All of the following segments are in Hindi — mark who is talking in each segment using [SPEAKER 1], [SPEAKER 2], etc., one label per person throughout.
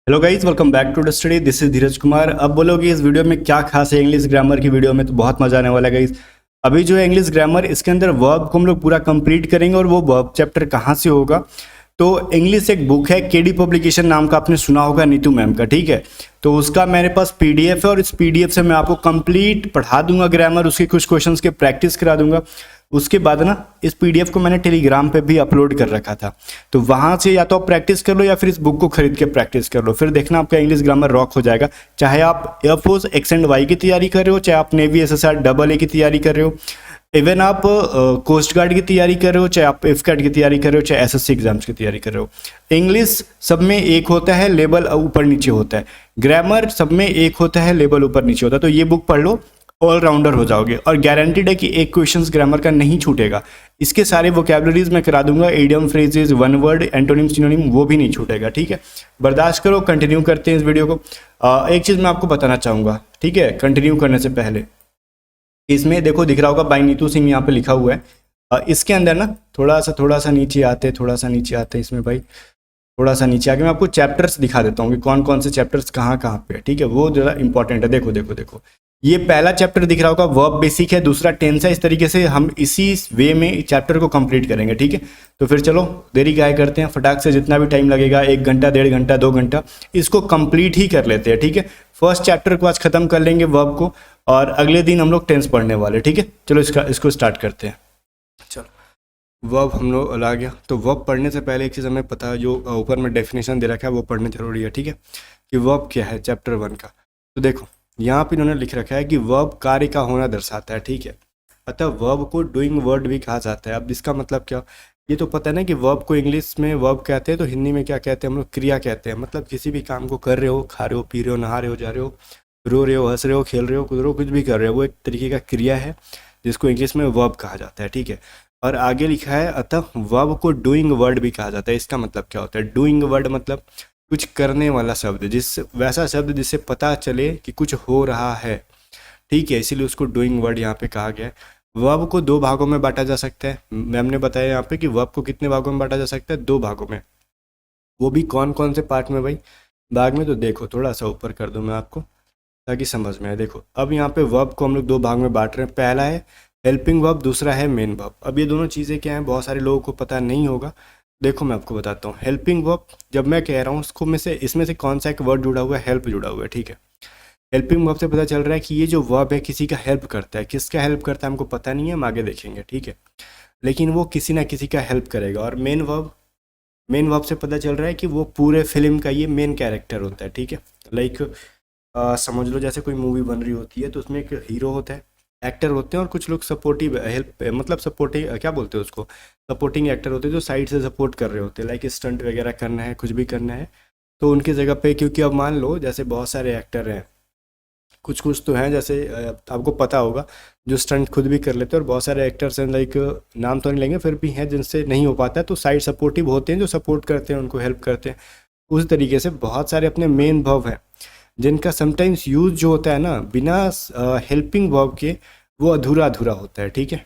[SPEAKER 1] Hello guys, welcome back to the study. This is Dheeraj Kumar. अब बोलोगे इस वीडियो में क्या खास है इंग्लिश ग्रामर की वीडियो में, तो बहुत मजा आने वाला है गाइज। अभी जो है इंग्लिश ग्रामर, इसके अंदर वर्ब को हम लोग पूरा कंप्लीट करेंगे। और वो वर्ब चैप्टर कहाँ से होगा, तो इंग्लिश एक बुक है केडी पब्लिकेशन नाम का, आपने सुना होगा नीतू मैम का, ठीक है। तो उसका मेरे पास पीडीएफ है और इस पीडीएफ से मैं आपको कंप्लीट पढ़ा दूंगा ग्रामर, उसके कुछ क्वेश्चंस के प्रैक्टिस करा दूंगा। उसके बाद ना इस पीडीएफ को मैंने टेलीग्राम पे भी अपलोड कर रखा था, तो वहां से या तो आप प्रैक्टिस कर लो या फिर इस बुक को खरीद के प्रैक्टिस कर लो। फिर देखना आपका इंग्लिश ग्रामर रॉक हो जाएगा। चाहे आप एयरफोर्स एक्स एंड वाई की तैयारी कर रहे हो, चाहे आप नेवी एसएसआर डबल ए की तैयारी कर रहे हो, इवन आप कोस्ट गार्ड की तैयारी कर रहे हो, चाहे आप एफ कैट की तैयारी कर रहे हो, चाहे एसएससी एग्जाम्स की तैयारी कर रहे हो। इंग्लिश सब में एक होता है, लेवल ऊपर नीचे होता है। ग्रामर सब में एक होता है, लेवल ऊपर नीचे होता है। तो ये बुक पढ़ लो, ऑलराउंडर हो जाओगे। और गारंटीड है कि एक क्वेश्चंस ग्रामर का नहीं छूटेगा। इसके सारे वोकैबुलरीज मैं करा दूंगा, idiom, phrases, one word, antonym, synonym, वो भी नहीं छूटेगा, ठीक है। बर्दाश्त करो, कंटिन्यू करते हैं इस वीडियो को। एक चीज़ मैं आपको बताना चाहूँगा, ठीक है, कंटिन्यू करने से पहले। इसमें देखो दिख रहा होगा बाई नीतू सिंह यहाँ पे लिखा हुआ है। इसके अंदर ना थोड़ा सा नीचे आते इसमें भाई, थोड़ा सा नीचे आके मैं आपको चैप्टर्स दिखा देता हूँ कि कौन कौन से चैप्टर्स कहाँ कहाँ पे है, ठीक है। वो जरा इंपॉर्टेंट है। देखो देखो देखो, ये पहला चैप्टर दिख रहा होगा, वर्ब बेसिक है। दूसरा टेंस है। इस तरीके से हम इसी वे में चैप्टर को कंप्लीट करेंगे, ठीक है। तो फिर चलो देरी क्या करते हैं, फटाक से जितना भी टाइम लगेगा, 1 घंटा, 1.5 घंटा, 2 घंटा, इसको कंप्लीट ही कर लेते हैं, ठीक है। फर्स्ट चैप्टर को आज खत्म कर लेंगे वर्ब को, और अगले दिन हम लोग टेंस पढ़ने वाले, ठीक है। चलो इसको स्टार्ट करते हैं। चलो, वर्ब हम लोग ला गया। तो वर्ब पढ़ने से पहले एक चीज़ हमें पता है, जो ऊपर में डेफिनेशन दे रखा है वो पढ़ना जरूरी है, ठीक है, कि वर्ब क्या है चैप्टर 1 का। तो देखो यहाँ पे इन्होंने लिख रखा है कि वर्ब कार्य का होना दर्शाता है, ठीक है। अतः वर्ब को डूइंग वर्ड भी कहा जाता है। अब इसका मतलब क्या, ये तो पता है ना कि वर्ब को इंग्लिश में वर्ब कहते हैं, तो हिंदी में क्या कहते हैं हम लोग, क्रिया कहते हैं। मतलब किसी भी काम को कर रहे हो, खा रहे हो, पी रहे हो, नहा रहे हो, जा रहे हो, रो रहे हो, हंस रहे हो, खेल रहे हो, कूद रहे हो, कुछ भी कर रहे हो, वो एक तरीके का क्रिया है जिसको इंग्लिश में वर्ब कहा जाता है, ठीक है। और आगे लिखा है अतः वर्ब को डूइंग वर्ड भी कहा जाता है। इसका मतलब क्या होता है, डूइंग वर्ड मतलब कुछ करने वाला शब्द, जिस वैसा शब्द जिससे पता चले कि कुछ हो रहा है, ठीक है, इसीलिए उसको डूइंग वर्ड यहाँ पे कहा गया है। वर्ब को 2 भागों में बांटा जा सकता है। मैम ने बताया यहाँ पे कि वर्ब को कितने भागों में बांटा जा सकता है, 2 भागों में। वो भी कौन कौन से पार्ट में भाई, भाग में, तो देखो थोड़ा सा ऊपर कर दूँ मैं आपको ताकि समझ में आए। देखो अब यहाँ पे वर्ब को हम लोग 2 भाग में बांट रहे हैं। पहला है हेल्पिंग वर्ब, दूसरा है मेन वर्ब। अब ये दोनों चीज़ें क्या हैं, बहुत सारे लोगों को पता नहीं होगा। देखो मैं आपको बताता हूँ। हेल्पिंग वर्ब जब मैं कह रहा हूँ, उसको में से इसमें से कौन सा एक वर्ड जुड़ा हुआ है, हेल्प जुड़ा हुआ है, ठीक है। हेल्पिंग वर्ब से पता चल रहा है कि ये जो वर्ब है किसी का हेल्प करता है। किसका हेल्प करता है हमको पता नहीं है, हम आगे देखेंगे, ठीक है। लेकिन वो किसी ना किसी का हेल्प करेगा। और मेन वर्ब से पता चल रहा है कि वो पूरे फिल्म का ये मेन कैरेक्टर होता है, ठीक है। लाइक समझ लो जैसे कोई मूवी बन रही होती है, तो उसमें एक हीरो होता है, एक्टर होते हैं, और कुछ लोग सपोर्टिव हेल्प, मतलब सपोर्टिंग क्या बोलते हैं उसको, सपोर्टिंग एक्टर होते हैं जो साइड से सपोर्ट कर रहे होते हैं। लाइक स्टंट वगैरह करना है, कुछ भी करना है, तो उनकी जगह पे, क्योंकि अब मान लो जैसे बहुत सारे एक्टर हैं, कुछ कुछ तो हैं जैसे आपको पता होगा, जो स्टंट खुद भी कर लेते हैं, और बहुत सारे एक्टर्स हैं, लाइक नाम तो नहीं लेंगे, फिर भी हैं जिनसे नहीं हो पाता है, तो साइड सपोर्टिव होते हैं जो सपोर्ट करते हैं, उनको हेल्प करते हैं। उस तरीके से बहुत सारे अपने मेन वर्ब हैं जिनका समटाइम्स यूज जो होता है ना, बिना हेल्पिंग वर्ब के, वो अधूरा अधूरा होता है, ठीक है।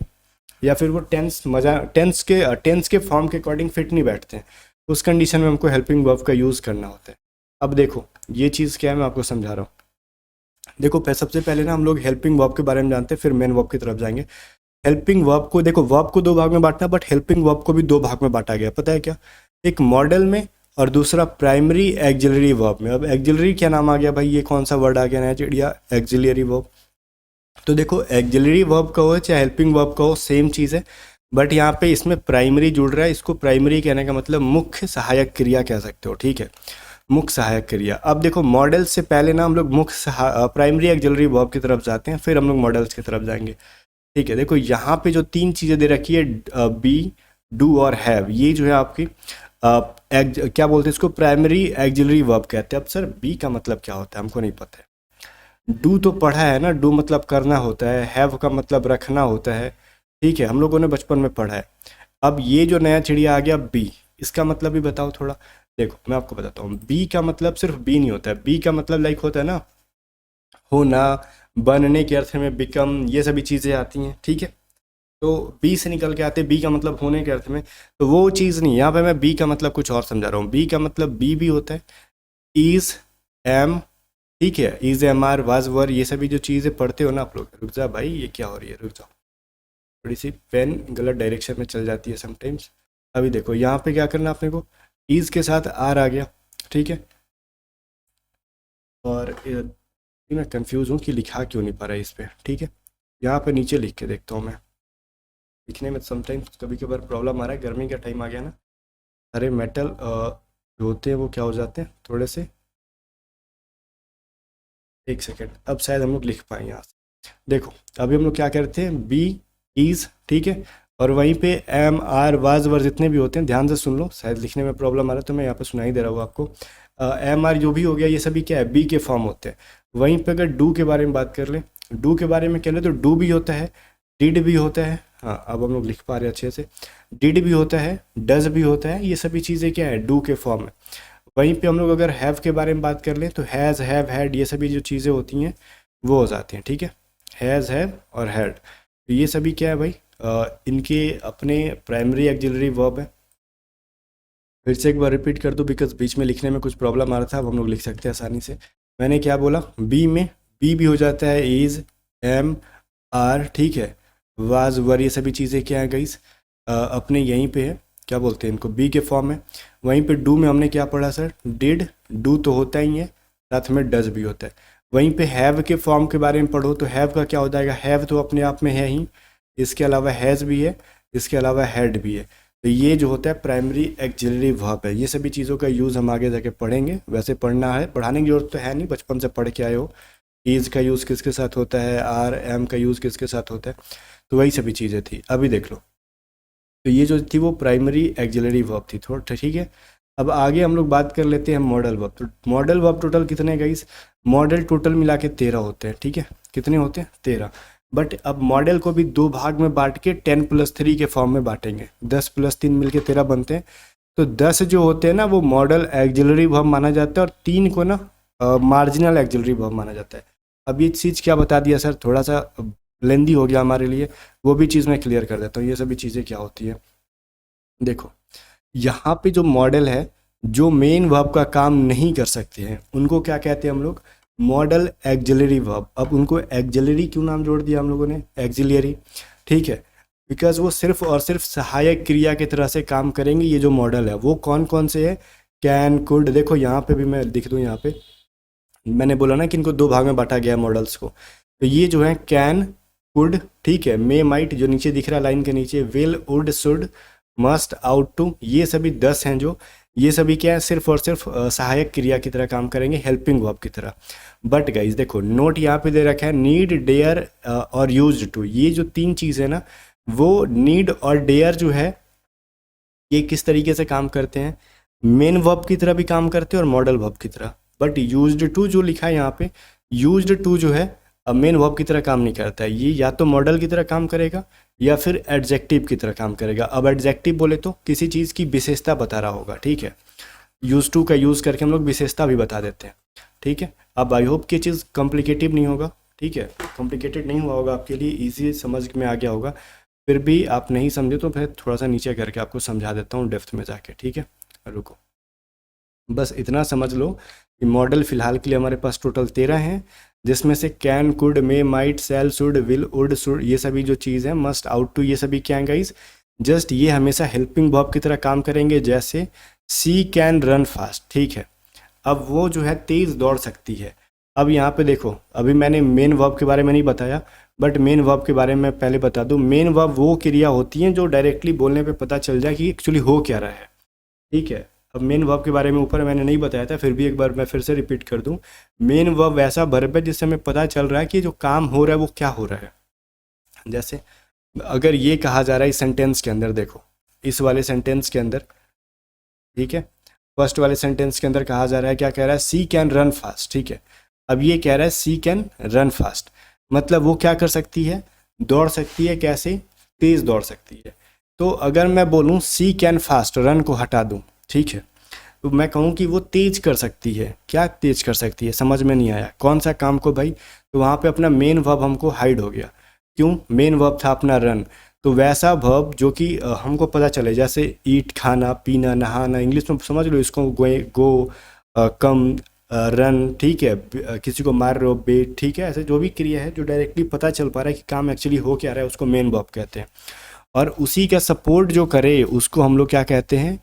[SPEAKER 1] या फिर वो टेंस के फॉर्म के अकॉर्डिंग फिट नहीं बैठते हैं। उस कंडीशन में हमको हेल्पिंग वर्ब का यूज़ करना होता है। अब देखो ये चीज़ क्या है, मैं आपको समझा रहा हूँ। देखो सबसे पहले ना हम लोग हेल्पिंग वर्ब के बारे में जानते हैं, फिर मेन वर्ब की तरफ जाएंगे। हेल्पिंग वर्ब को देखो, वर्ब को 2 भाग में बांटना, बट हेल्पिंग वर्ब को भी 2 भाग में बांटा गया। पता है क्या, एक मॉडल में और दूसरा प्राइमरी एक्जिलरी वर्ब में। अब एक्जिलरी क्या नाम आ गया भाई, ये कौन सा वर्ड आ गया नया चिड़िया, एक्जिलरी वर्ब। तो देखो एक्जिलरी वर्ब कहो चाहे हेल्पिंग वर्ब कहो, सेम चीज़ है, बट यहाँ पे इसमें प्राइमरी जुड़ रहा है। इसको प्राइमरी कहने का मतलब मुख्य सहायक क्रिया कह सकते हो, ठीक है, मुख्य सहायक क्रिया। अब देखो मॉडल से पहले ना हम लोग प्राइमरी एक्जिलरी वर्ब की तरफ जाते हैं, फिर हम लोग मॉडल्स की तरफ जाएंगे, ठीक है। देखो यहाँ पे जो 3 चीज़ें दे रखी है, बी, डू और हैव, ये जो है आपकी क्या बोलते हैं इसको, प्राइमरी एक्जिलरी वर्ब कहते हैं। अब सर बी का मतलब क्या होता है, हमको नहीं पता है। डू तो पढ़ा है ना, डू मतलब करना होता है, हैव का मतलब रखना होता है, ठीक है, हम लोगों ने बचपन में पढ़ा है। अब ये जो नया चिड़िया आ गया बी, इसका मतलब भी बताओ थोड़ा। देखो मैं आपको बताता हूँ, बी का मतलब सिर्फ बी नहीं होता है। बी का मतलब लाइक होता है ना, होना, बनने के अर्थ में बिकम, ये सभी चीज़ें आती हैं, ठीक है। तो बी से निकल के आते बी का मतलब होने के अर्थ में, तो वो चीज़ नहीं। यहाँ पे मैं बी का मतलब कुछ और समझा रहा हूँ। बी का मतलब बी भी होता है, इज, एम, ठीक है, इज, एम, आर, वाज, वर, ये सभी जो चीज़ें पढ़ते हो ना आप लोग। रुक जा भाई, ये क्या हो रही है, रुक जाओ, थोड़ी सी पेन गलत डायरेक्शन में चल जाती है समटाइम्स। अभी देखो यहाँ पे क्या करना अपने को, इज के साथ आर आ गया, ठीक है। और मैं कंफ्यूज हूँ कि लिखा क्यों नहीं पा रहा है इस पर, ठीक है। यहाँ पे नीचे लिख के देखता हूँ मैं, लिखने में समटाइम्स कभी कभार प्रॉब्लम आ रहा है, गर्मी का टाइम आ गया ना, सारे मेटल जो होते हैं वो क्या हो जाते हैं थोड़े से। एक सेकेंड, अब शायद हम लोग लिख पाए यहाँ से। देखो अभी हम लोग क्या करते हैं, बी, इज, ठीक है, और वहीं पे एम, आर, वाज, वर जितने भी होते हैं ध्यान से सुन लो, शायद लिखने में प्रॉब्लम आ रहा है तो मैं यहाँ पे सुनाई दे रहा हूँ आपको। एम, आर जो भी हो गया ये सभी क्या है, बी के फॉर्म होते हैं। वहीं पे अगर डू के बारे में बात कर ले, डू के बारे में कह ले तो डू भी होता है, डिड भी होता है, हाँ अब हम लोग लिख पा रहे हैं अच्छे से, डिड भी होता है, डज भी होता है, ये सभी चीज़ें क्या है, डू के फॉर्म में। वहीं पे हम लोग अगर हैव के बारे में बात कर लें तो हैज़, हैव, हैड, ये सभी जो चीज़ें होती हैं वो हो जाती हैं, ठीक है। हैज़, हैव और हैड, तो ये सभी क्या है भाई, इनके अपने प्राइमरी एक्सिलरी वर्ब है। फिर से एक बार रिपीट कर दूं बिकॉज बीच में लिखने में कुछ प्रॉब्लम आ रहा था, अब हम लोग लिख सकते हैं आसानी से। मैंने क्या बोला, बी में बी भी हो जाता है, इज, एम, आर, ठीक है, वाज, वर, ये सभी चीज़ें क्या है गाइस, अपने यहीं पे है, क्या बोलते हैं इनको, बी के फॉर्म में। वहीं पे डू में हमने क्या पढ़ा सर, डिड, डू तो होता ही है, साथ में डज भी होता है। वहीं पे हैव के फॉर्म के बारे में पढ़ो तो हैव का क्या हो जाएगा, हैव तो अपने आप में है ही, इसके अलावा हैज़ भी है, इसके अलावा हैड भी है। तो ये जो होता है प्राइमरी एक्सिलरी वर्ब है। ये सभी चीज़ों का यूज़ हम आगे जाके पढ़ेंगे, वैसे पढ़ना है, पढ़ाने की जरूरत तो है नहीं, बचपन से पढ़ के आए हो। इज़ का यूज़ किसके साथ होता है, आर, एम का यूज़ किसके साथ होता है, तो वही सभी चीज़ें थी। अभी देख लो, तो ये जो थी वो प्राइमरी एक्सिलरी वर्ब थी, थोड़ा ठीक है। अब आगे हम लोग बात कर लेते हैं मॉडल वर्ब। तो मॉडल वर्ब टोटल कितने गाइस, मॉडल टोटल मिला के 13 होते हैं, ठीक है। कितने होते हैं, 13। बट अब मॉडल को भी दो भाग में बांट के 10+3 के फॉर्म में बांटेंगे, 10+3 मिलके 13 बनते हैं। तो 10 जो होते हैं ना वो मॉडल एक्सिलरी वर्ब माना जाता है, और 3 को ना मार्जिनल एक्सिलरी वर्ब माना जाता है। अब ये चीज़ क्या बता दिया सर, थोड़ा सा लेंदी हो गया हमारे लिए, वो भी चीज़ मैं क्लियर कर देता हूँ। ये सभी चीज़ें क्या होती है, देखो यहाँ पे जो मॉडल है, जो मेन वर्ब का काम नहीं कर सकते हैं उनको क्या कहते हैं हम लोग, मॉडल एक्सिलरी वर्ब। अब उनको एक्सिलरी क्यों नाम जोड़ दिया हम लोगों ने, एक्सिलरी, ठीक है, बिकॉज वो सिर्फ और सिर्फ सहायक क्रिया की तरह से काम करेंगे। ये जो मॉडल है वो कौन कौन से है, कैन, कुड, देखो यहाँ पे भी मैं लिख दूँ, यहाँ पे मैंने बोला ना कि इनको दो भाग में बांटा गया मॉडल्स को। तो ये जो है कैन, कुड, ठीक है, मे, माइट जो नीचे दिख रहा है लाइन के नीचे, will, would, should, must, ought to, ये सभी 10 हैं जो, ये सभी क्या है, सिर्फ और सिर्फ सहायक क्रिया की तरह काम करेंगे, हेल्पिंग वर्ब की तरह। बट गाइज देखो नोट यहाँ पे दे रखा है, नीड, डेयर और यूज्ड टू, ये जो 3 चीज़ है ना, वो नीड और डेयर जो है ये किस तरीके से काम करते हैं, मेन वर्ब की तरह भी काम करते हैं और मॉडल वर्ब की तरह। बट यूज्ड टू जो लिखा है यहाँ पे, यूज्ड टू जो है अब मेन वर्ब की तरह काम नहीं करता है, ये या तो मॉडल की तरह काम करेगा या फिर एडजेक्टिव की तरह काम करेगा। अब एडजेक्टिव बोले तो किसी चीज़ की विशेषता बता रहा होगा, ठीक है, यूज टू का यूज़ करके हम लोग विशेषता भी बता देते हैं, ठीक है। अब आई होप कि चीज़ कॉम्प्लिकेटिव नहीं होगा, ठीक है, कॉम्प्लिकेटेड नहीं हुआ होगा आपके लिए, ईजी समझ में आ गया होगा। फिर भी आप नहीं समझे तो फिर थोड़ा सा नीचे करके आपको समझा देता हूँ डेप्थ में जाके, ठीक है। रुको, बस इतना समझ लो कि मॉडल फिलहाल के लिए हमारे पास टोटल 13 हैं, जिसमें से can, could, may, might, shall, should, will, would, should, ये सभी जो चीज़ है, मस्ट, आउट टू, ये सभी क्या है गाइस, जस्ट ये हमेशा हेल्पिंग वर्ब की तरह काम करेंगे। जैसे सी कैन रन फास्ट, ठीक है, अब वो जो है तेज़ दौड़ सकती है। अब यहाँ पे देखो, अभी मैंने मेन वर्ब के बारे में नहीं बताया, बट मेन वर्ब के बारे में पहले बता दूँ। मेन वर्ब वो क्रिया होती हैं जो डायरेक्टली बोलने पे पता चल जाए कि एक्चुअली हो क्या रहा है, ठीक है। अब मेन वर्ब के बारे में ऊपर मैंने नहीं बताया था, फिर भी एक बार मैं फिर से रिपीट कर दूं। मेन वर्ब ऐसा वर्ब है जिससे हमें पता चल रहा है कि जो काम हो रहा है वो क्या हो रहा है। जैसे अगर ये कहा जा रहा है इस सेंटेंस के अंदर, देखो इस वाले सेंटेंस के अंदर, ठीक है, फर्स्ट वाले सेंटेंस के अंदर कहा जा रहा है, क्या कह रहा है, सी कैन रन फास्ट, ठीक है। अब ये कह रहा है सी कैन रन फास्ट, मतलब वो क्या कर सकती है, दौड़ सकती है, कैसे, तेज़ दौड़ सकती है। तो अगर मैं बोलूँ सी कैन फास्ट, रन को हटा दूँ, ठीक है, तो मैं कहूँ कि वो तेज कर सकती है। क्या तेज कर सकती है, समझ में नहीं आया, कौन सा काम को भाई, तो वहाँ पे अपना मेन वर्ब हमको हाइड हो गया। क्यों, मेन वर्ब था अपना रन, तो वैसा वर्ब जो कि हमको पता चले, जैसे ईट, खाना, पीना, नहाना, इंग्लिश में समझ लो इसको, गो, कम, रन, ठीक है, किसी को मार रहे हो, बेट, ठीक है, ऐसे जो भी क्रिया है जो डायरेक्टली पता चल पा रहा है कि काम एक्चुअली हो क्या रहा है उसको मेन वर्ब कहते हैं। और उसी का सपोर्ट जो करे उसको हम लोग क्या कहते हैं,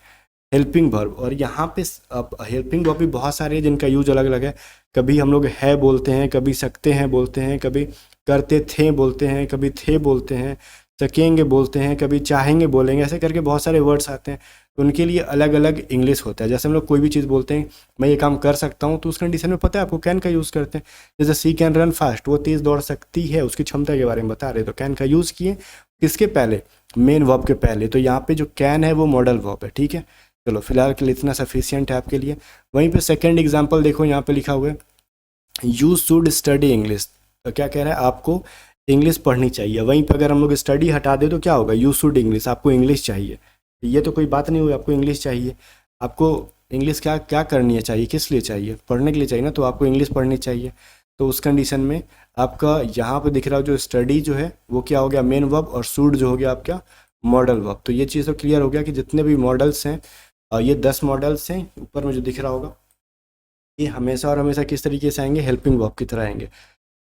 [SPEAKER 1] हेल्पिंग वर्ब। और यहाँ पे अब हेल्पिंग वर्ब भी बहुत सारे हैं जिनका यूज अलग अलग है। कभी हम लोग है बोलते हैं, कभी सकते हैं बोलते हैं, कभी करते थे बोलते हैं, कभी थे बोलते हैं, सकेंगे बोलते हैं, कभी चाहेंगे बोलेंगे, ऐसे करके बहुत सारे वर्ड्स आते हैं। तो उनके लिए अलग अलग इंग्लिश होता है। जैसे हम लोग कोई भी चीज़ बोलते हैं, मैं ये काम कर सकता हूँ, तो उस कंडीशन में पता है आपको कैन का यूज़ करते हैं। जैसे सी कैन रन फास्ट, वो तेज़ दौड़ सकती है, उसकी क्षमता के बारे में बता रहे, तो कैन का यूज़ किए किसके पहले, मेन वर्ब के पहले। तो यहाँ पे जो कैन है वो मॉडल वर्ब है, ठीक है। चलो फिलहाल के लिए इतना सफिशियंट है आपके लिए। वहीं पे सेकंड एग्जांपल देखो, यहाँ पे लिखा हुआ है यू शुड स्टडी इंग्लिश। तो क्या कह रहा है, आपको इंग्लिश पढ़नी चाहिए। वहीं पे अगर हम लोग स्टडी हटा दे तो क्या होगा, यू शुड इंग्लिश, आपको इंग्लिश चाहिए। ये तो कोई बात नहीं हुई, आपको इंग्लिश चाहिए। आपको इंग्लिश क्या क्या करनी है, चाहिए किस लिए चाहिए, पढ़ने के लिए चाहिए ना, तो आपको इंग्लिश पढ़नी चाहिए। तो उस कंडीशन में आपका यहाँ पे दिख रहा हो जो स्टडी जो है वो क्या हो गया, मेन वर्ब, और शुड जो हो गया आपका मॉडल वर्ब। तो ये चीज़ तो क्लियर हो गया कि जितने भी मॉडल्स हैं, ये 10 मॉडल्स हैं ऊपर में जो दिख रहा होगा, ये हमेशा और हमेशा किस तरीके से आएंगे, हेल्पिंग वर्ब की तरह आएंगे।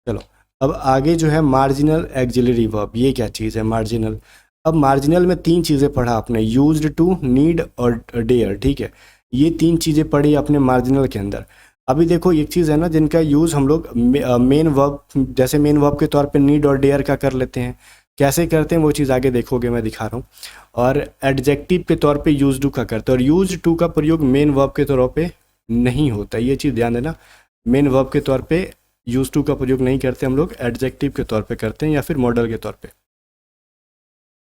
[SPEAKER 1] चलो अब आगे जो है मार्जिनल एक्सिलरी वर्ब। ये क्या चीज़ है मार्जिनल। अब मार्जिनल में 3 चीज़ें पढ़ा आपने, यूज्ड टू, नीड और डेयर, ठीक है। ये 3 चीज़ें पढ़ी आपने मार्जिनल के अंदर। अभी देखो एक चीज़ है ना जिनका यूज़ हम लोग मेन वर्ब, जैसे मेन वर्ब के तौर पे नीड और डेयर का कर लेते हैं। कैसे करते हैं वो चीज़ आगे देखोगे, मैं दिखा रहा हूँ। और एडजेक्टिव के तौर पे यूज टू का करते हैं, और यूज टू का प्रयोग मेन वर्ब के तौर पे नहीं होता, ये चीज़ ध्यान देना। मेन वर्ब के तौर पे यूज टू का प्रयोग नहीं करते हम लोग, एडजेक्टिव के तौर पे करते हैं या फिर मॉडल के तौर पे।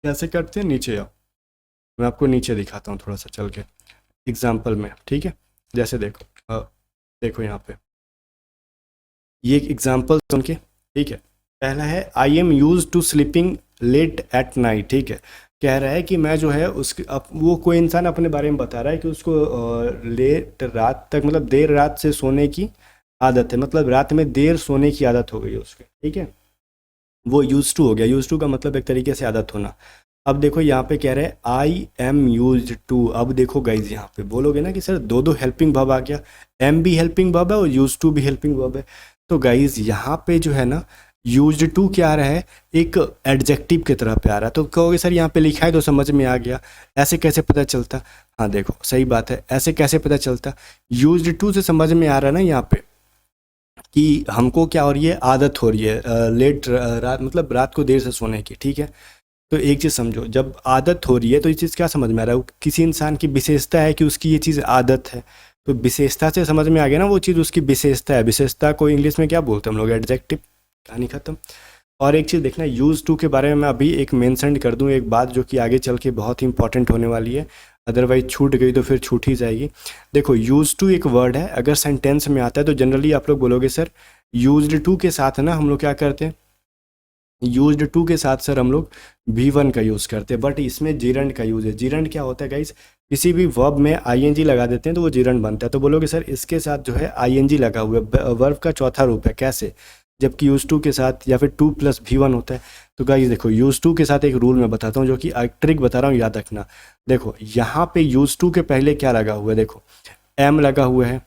[SPEAKER 1] कैसे करते हैं, नीचे आओ, मैं आपको नीचे दिखाता हूँ थोड़ा सा चल के एग्जाम्पल में, ठीक है। जैसे देखो देखो यहाँ पे ये एग्जाम्पल सुन के, ठीक है। पहला है I am use to sleeping late at night, ठीक है। कह रहा है कि मैं जो है उसके वो कोई इंसान अपने बारे में बता रहा है कि उसको लेट रात तक, मतलब देर रात से सोने की आदत है, मतलब रात में देर सोने की आदत हो गई है उसकी, ठीक है। वो यूज टू हो गया, यूज टू का मतलब एक तरीके से आदत होना। अब देखो यहाँ पे कह रहे हैं आई एम यूज टू। अब देखो गाइज यहाँ पे बोलोगे ना कि सर दो दो हेल्पिंग वर्ब आ गया, एम भी हेल्पिंग वर्ब है और यूज टू भी हेल्पिंग वर्ब है। तो गाइज यहाँ पे जो है ना यूज टू क्या आ रहा है, एक एडजेक्टिव की तरह पे आ रहा है। तो कहोगे सर यहाँ पे लिखा है तो समझ में आ गया, ऐसे कैसे पता चलता। हाँ देखो सही बात है, ऐसे कैसे पता चलता, यूज टू से समझ में आ रहा है ना यहाँ पे कि हमको क्या हो रही है, आदत हो रही है लेट रात, मतलब रात को देर से सोने की, ठीक है। तो एक चीज़ समझो, जब आदत हो रही है तो ये चीज़ क्या समझ में आ रहा है, किसी इंसान की विशेषता है कि उसकी ये चीज़ आदत है। तो विशेषता से समझ में आ गया ना, वो चीज़ उसकी विशेषता है। विशेषता को इंग्लिश में क्या बोलते हैं हम लोग, एडजेक्टिव। कहानी खत्म। और एक चीज़ देखना, यूज़ टू के बारे में मैं अभी एक मेंशन कर दूं, एक बात जो कि आगे चल के बहुत ही इंपॉर्टेंट होने वाली है, अदरवाइज छूट गई तो फिर छूट ही जाएगी। देखो यूज़ टू एक वर्ड है, अगर सेंटेंस में आता है तो जनरली आप लोग बोलोगे सर यूज्ड टू के साथ ना हम लोग क्या करते हैं, यूज्ड टू के साथ सर हम लोग V1 का यूज़ करते हैं, बट इसमें जीरंड का यूज़ है। जीरंड क्या होता है गाइस, किसी भी वर्ब में आईएनजी लगा देते हैं तो वो जीरंड बनता है। तो बोलोगे सर इसके साथ जो है आईएनजी लगा हुआ है, वर्ब का चौथा रूप है, कैसे, जबकि यूज टू के साथ या फिर 2+V1 होता है। तो गाइस देखो यूज टू के साथ एक रूल मैं बताता हूँ, जो कि ट्रिक बता रहा हूँ, याद रखना। देखो यहाँ पे यूज टू के पहले क्या लगा हुआ है, देखो एम लगा हुआ है,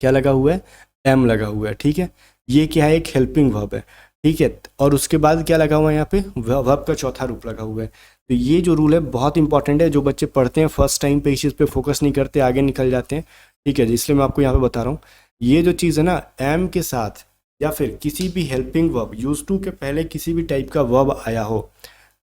[SPEAKER 1] क्या लगा हुआ है, एम लगा हुआ है, ठीक है। ये क्या है, एक हेल्पिंग वर्ब है, ठीक है। और उसके बाद क्या लगा हुआ है, यहाँ पे वर्ब का चौथा रूप लगा हुआ है। तो ये जो रूल है बहुत इंपॉर्टेंट है, जो बच्चे पढ़ते हैं फर्स्ट टाइम पे इस चीज़ पे फोकस नहीं करते, आगे निकल जाते हैं, ठीक है। इसलिए मैं आपको यहाँ पे बता रहा हूँ, ये जो चीज़ है ना, एम के साथ या फिर किसी भी हेल्पिंग वर्ब, यूज टू के पहले किसी भी टाइप का वर्ब आया हो,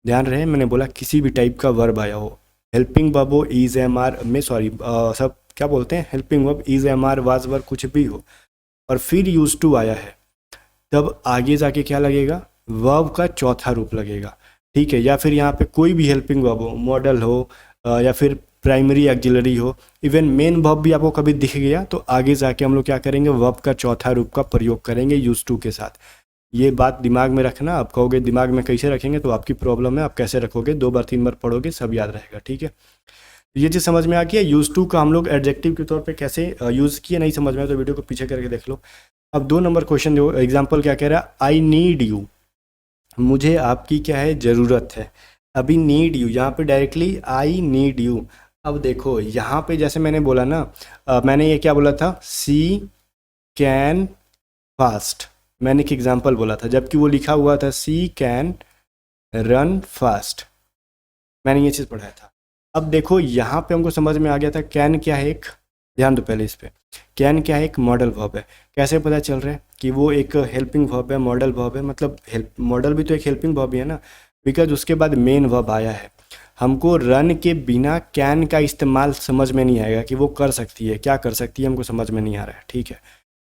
[SPEAKER 1] ध्यान रहे मैंने बोला किसी भी टाइप का वर्ब आया हो, हेल्पिंग वर्ब हो, इज एम आर में, सॉरी सब क्या बोलते हैं, helping verb, is am are, was verb, कुछ भी हो, और फिर यूज टू आया है, तब आगे जाके क्या लगेगा, वर्ब का चौथा रूप लगेगा, ठीक है। या फिर यहाँ पे कोई भी हेल्पिंग वर्ब हो, मॉडल हो या फिर प्राइमरी एक्सिलरी हो, इवन मेन वर्ब भी आपको कभी दिख गया तो आगे जाके हम लोग क्या करेंगे, वर्ब का चौथा रूप का प्रयोग करेंगे यूज टू के साथ। ये बात दिमाग में रखना। आप कहोगे दिमाग में कैसे रखेंगे, तो आपकी प्रॉब्लम है, आप कैसे रखोगे, 2 बार 3 बार पढ़ोगे सब याद रहेगा, ठीक है। ये चीज़ समझ में आ गया, यूज टू का हम लोग एडजेक्टिव के तौर पे कैसे यूज़ किए, नहीं समझ में आया तो वीडियो को पीछे करके देख लो। अब 2 नंबर क्वेश्चन जो एग्जाम्पल क्या कह रहा है, आई नीड यू, मुझे आपकी क्या है, ज़रूरत है। अभी नीड यू यहाँ पे डायरेक्टली आई नीड यू, अब देखो यहाँ पे जैसे मैंने बोला ना, मैंने ये क्या बोला था, सी कैन फास्ट, मैंने एक एग्जांपल बोला था, जबकि वो लिखा हुआ था सी कैन रन फास्ट, मैंने ये चीज़ पढ़ाया था। अब देखो यहाँ पे हमको समझ में आ गया था कैन क्या है, एक ध्यान दो पहले इस पे, कैन क्या है, एक मॉडल वर्ब है। कैसे पता चल रहा है कि वो एक हेल्पिंग वर्ब है, मॉडल वर्ब है, मतलब हेल्प, मॉडल भी तो एक हेल्पिंग वर्ब ही है ना, बिकॉज उसके बाद मेन वर्ब आया है। हमको रन के बिना कैन का इस्तेमाल समझ में नहीं आएगा कि वो कर सकती है, क्या कर सकती है, हमको समझ में नहीं आ रहा है, ठीक है।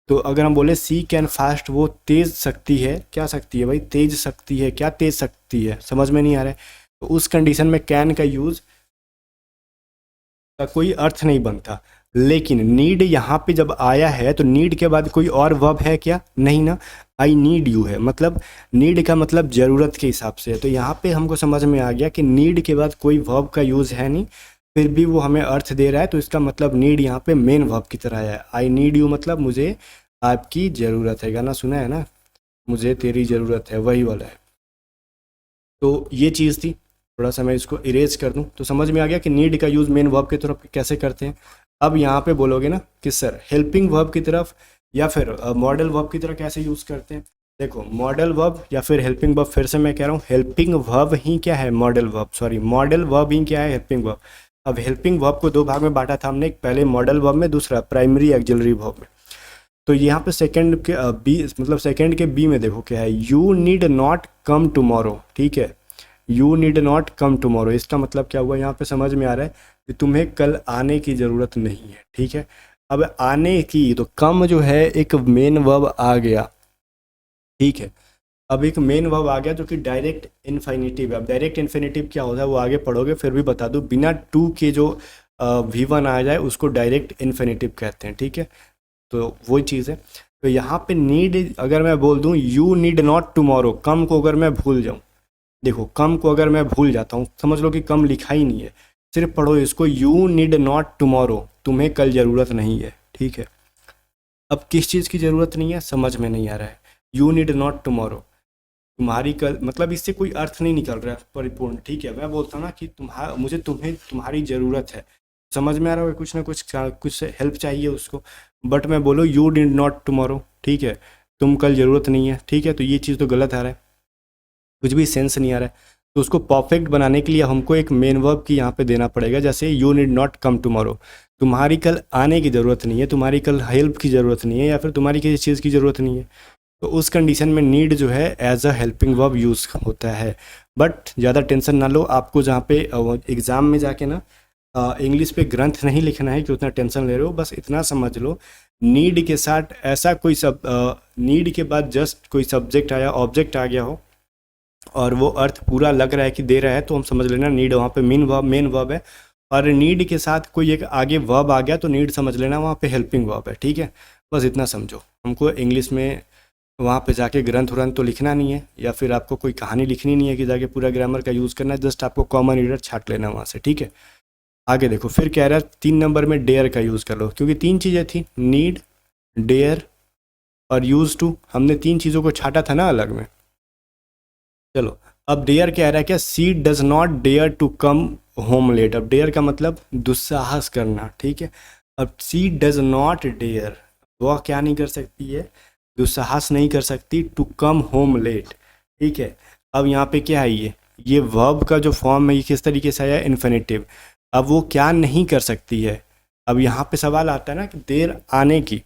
[SPEAKER 1] तो अगर हम बोले सी कैन फास्ट, वो तेज सकती है, क्या सकती है भाई, तेज सकती है, क्या तेज सकती है, समझ में नहीं आ रहा है। तो उस कंडीशन में कैन का यूज़ का कोई अर्थ नहीं बनता। लेकिन नीड यहाँ पे जब आया है तो नीड के बाद कोई और वर्ब है क्या, नहीं ना, आई नीड यू है, मतलब नीड का मतलब ज़रूरत के हिसाब से है। तो यहाँ पे हमको समझ में आ गया कि नीड के बाद कोई वर्ब का यूज़ है नहीं, फिर भी वो हमें अर्थ दे रहा है, तो इसका मतलब नीड यहाँ पे मेन वर्ब की तरह है। आई नीड यू मतलब मुझे आपकी ज़रूरत है, गाना सुना है ना, मुझे तेरी ज़रूरत है, वही वाला है। तो ये चीज़ थी, थोड़ा सा मैं इसको इरेज कर दूं तो समझ में आ गया कि नीड का यूज़ मेन वर्ब की तरफ कैसे करते हैं। अब यहाँ पे बोलोगे ना कि सर हेल्पिंग वर्ब की तरफ या फिर मॉडल वर्ब की तरह कैसे यूज़ करते हैं। देखो मॉडल वर्ब या फिर हेल्पिंग वर्ब, फिर से मैं कह रहा हूँ हेल्पिंग वर्ब ही क्या है, modal verb, sorry modal verb ही क्या है, हेल्पिंग वर्ब। अब हेल्पिंग वर्ब को दो भाग में बांटा था हमने, एक पहले मॉडल वर्ब में, दूसरा प्राइमरी एक्सिलरी वर्ब में। तो यहाँ पे सेकंड के बी, मतलब सेकंड के बी में देखो क्या है, you need not come tomorrow, ठीक है, you need not come tomorrow, इसका मतलब क्या हुआ, यहाँ पे समझ में आ रहा है कि तुम्हें कल आने की ज़रूरत नहीं है, ठीक है। अब आने की, तो कम जो है एक मेन वर्ब आ गया, ठीक है। अब एक मेन वर्ब आ गया जो कि डायरेक्ट इन्फिनिटिव है। अब डायरेक्ट इन्फिनिटिव क्या होता है वो आगे पढ़ोगे, फिर भी बता दूँ, बिना टू के जो V1 आ जाए उसको डायरेक्ट इन्फिनिटिव कहते हैं, ठीक है। तो वही चीज़ है। तो यहाँ पे नीड अगर मैं बोल दूँ यू नीड नॉट टुमारो, कम को अगर मैं भूल जाऊँ, देखो कम को अगर मैं भूल जाता हूँ, समझ लो कि कम लिखा ही नहीं है, सिर्फ पढ़ो इसको, यू नीड नॉट टुमारो, तुम्हें कल ज़रूरत नहीं है, ठीक है। अब किस चीज़ की ज़रूरत नहीं है समझ में नहीं आ रहा है, यू नीड नॉट टुमारो, तुम्हारी कल, मतलब इससे कोई अर्थ नहीं निकल रहा है परिपूर्ण, ठीक है। मैं बोलता हूँ ना कि तुम्हें तुम्हारी ज़रूरत है, समझ में आ रहा है, कुछ ना कुछ हेल्प चाहिए उसको, बट मैं बोलो यू नीड नॉट टुमारो, ठीक है, तुम कल ज़रूरत नहीं है, ठीक है। तो ये चीज़ तो गलत आ रहा है, कुछ भी सेंस नहीं आ रहा है। तो उसको परफेक्ट बनाने के लिए हमको एक मेन वर्ब की यहाँ पे देना पड़ेगा, जैसे you need not come tomorrow, तुम्हारी कल आने की ज़रूरत नहीं है, तुम्हारी कल हेल्प की ज़रूरत नहीं है, या फिर तुम्हारी किसी चीज़ की ज़रूरत नहीं है। तो उस कंडीशन में नीड जो है as a helping verb use होता है। बट ज़्यादा टेंशन ना लो, आपको जहाँ पे एग्ज़ाम में जाके ना इंग्लिश पे ग्रंथ नहीं लिखना है कि उतना टेंशन ले रहे हो, बस इतना समझ लो, नीड के साथ ऐसा कोई सब, नीड के बाद जस्ट कोई सब्जेक्ट आया, ऑब्जेक्ट आ गया हो और वो अर्थ पूरा लग रहा है कि दे रहा है, तो हम समझ लेना नीड वहाँ पे मेन वर्ब है। और नीड के साथ कोई एक आगे वर्ब आ गया तो नीड समझ लेना वहाँ पे हेल्पिंग वर्ब है, ठीक है। बस इतना समझो, हमको इंग्लिश में वहाँ पे जाके ग्रंथ व्रंथ तो लिखना नहीं है, या फिर आपको कोई कहानी लिखनी नहीं है कि जाके पूरा ग्रामर का यूज़ करना है, जस्ट आपको कॉमन रीडर छाट लेना वहाँ से, ठीक है। आगे देखो फिर कह रहा है 3 नंबर में डेयर का यूज़ कर लो, क्योंकि 3 चीज़ें थी, नीड, डेयर और यूज़ टू, हमने 3 चीज़ों को छाटा था ना अलग में। चलो अब डेयर कह रहा है क्या, she does not dare to come home late. अब डेयर का मतलब दुस्साहस करना, ठीक है। अब सी डज नॉट डेयर, वह क्या नहीं कर सकती है, दुस्साहस नहीं कर सकती, टू कम होम लेट, ठीक है। अब यहाँ पे क्या है, ये वर्ब का जो फॉर्म है ये किस तरीके से आया, इन्फिनिटिव। अब वो क्या नहीं कर सकती है, अब यहाँ पे सवाल आता है ना कि देर आने की,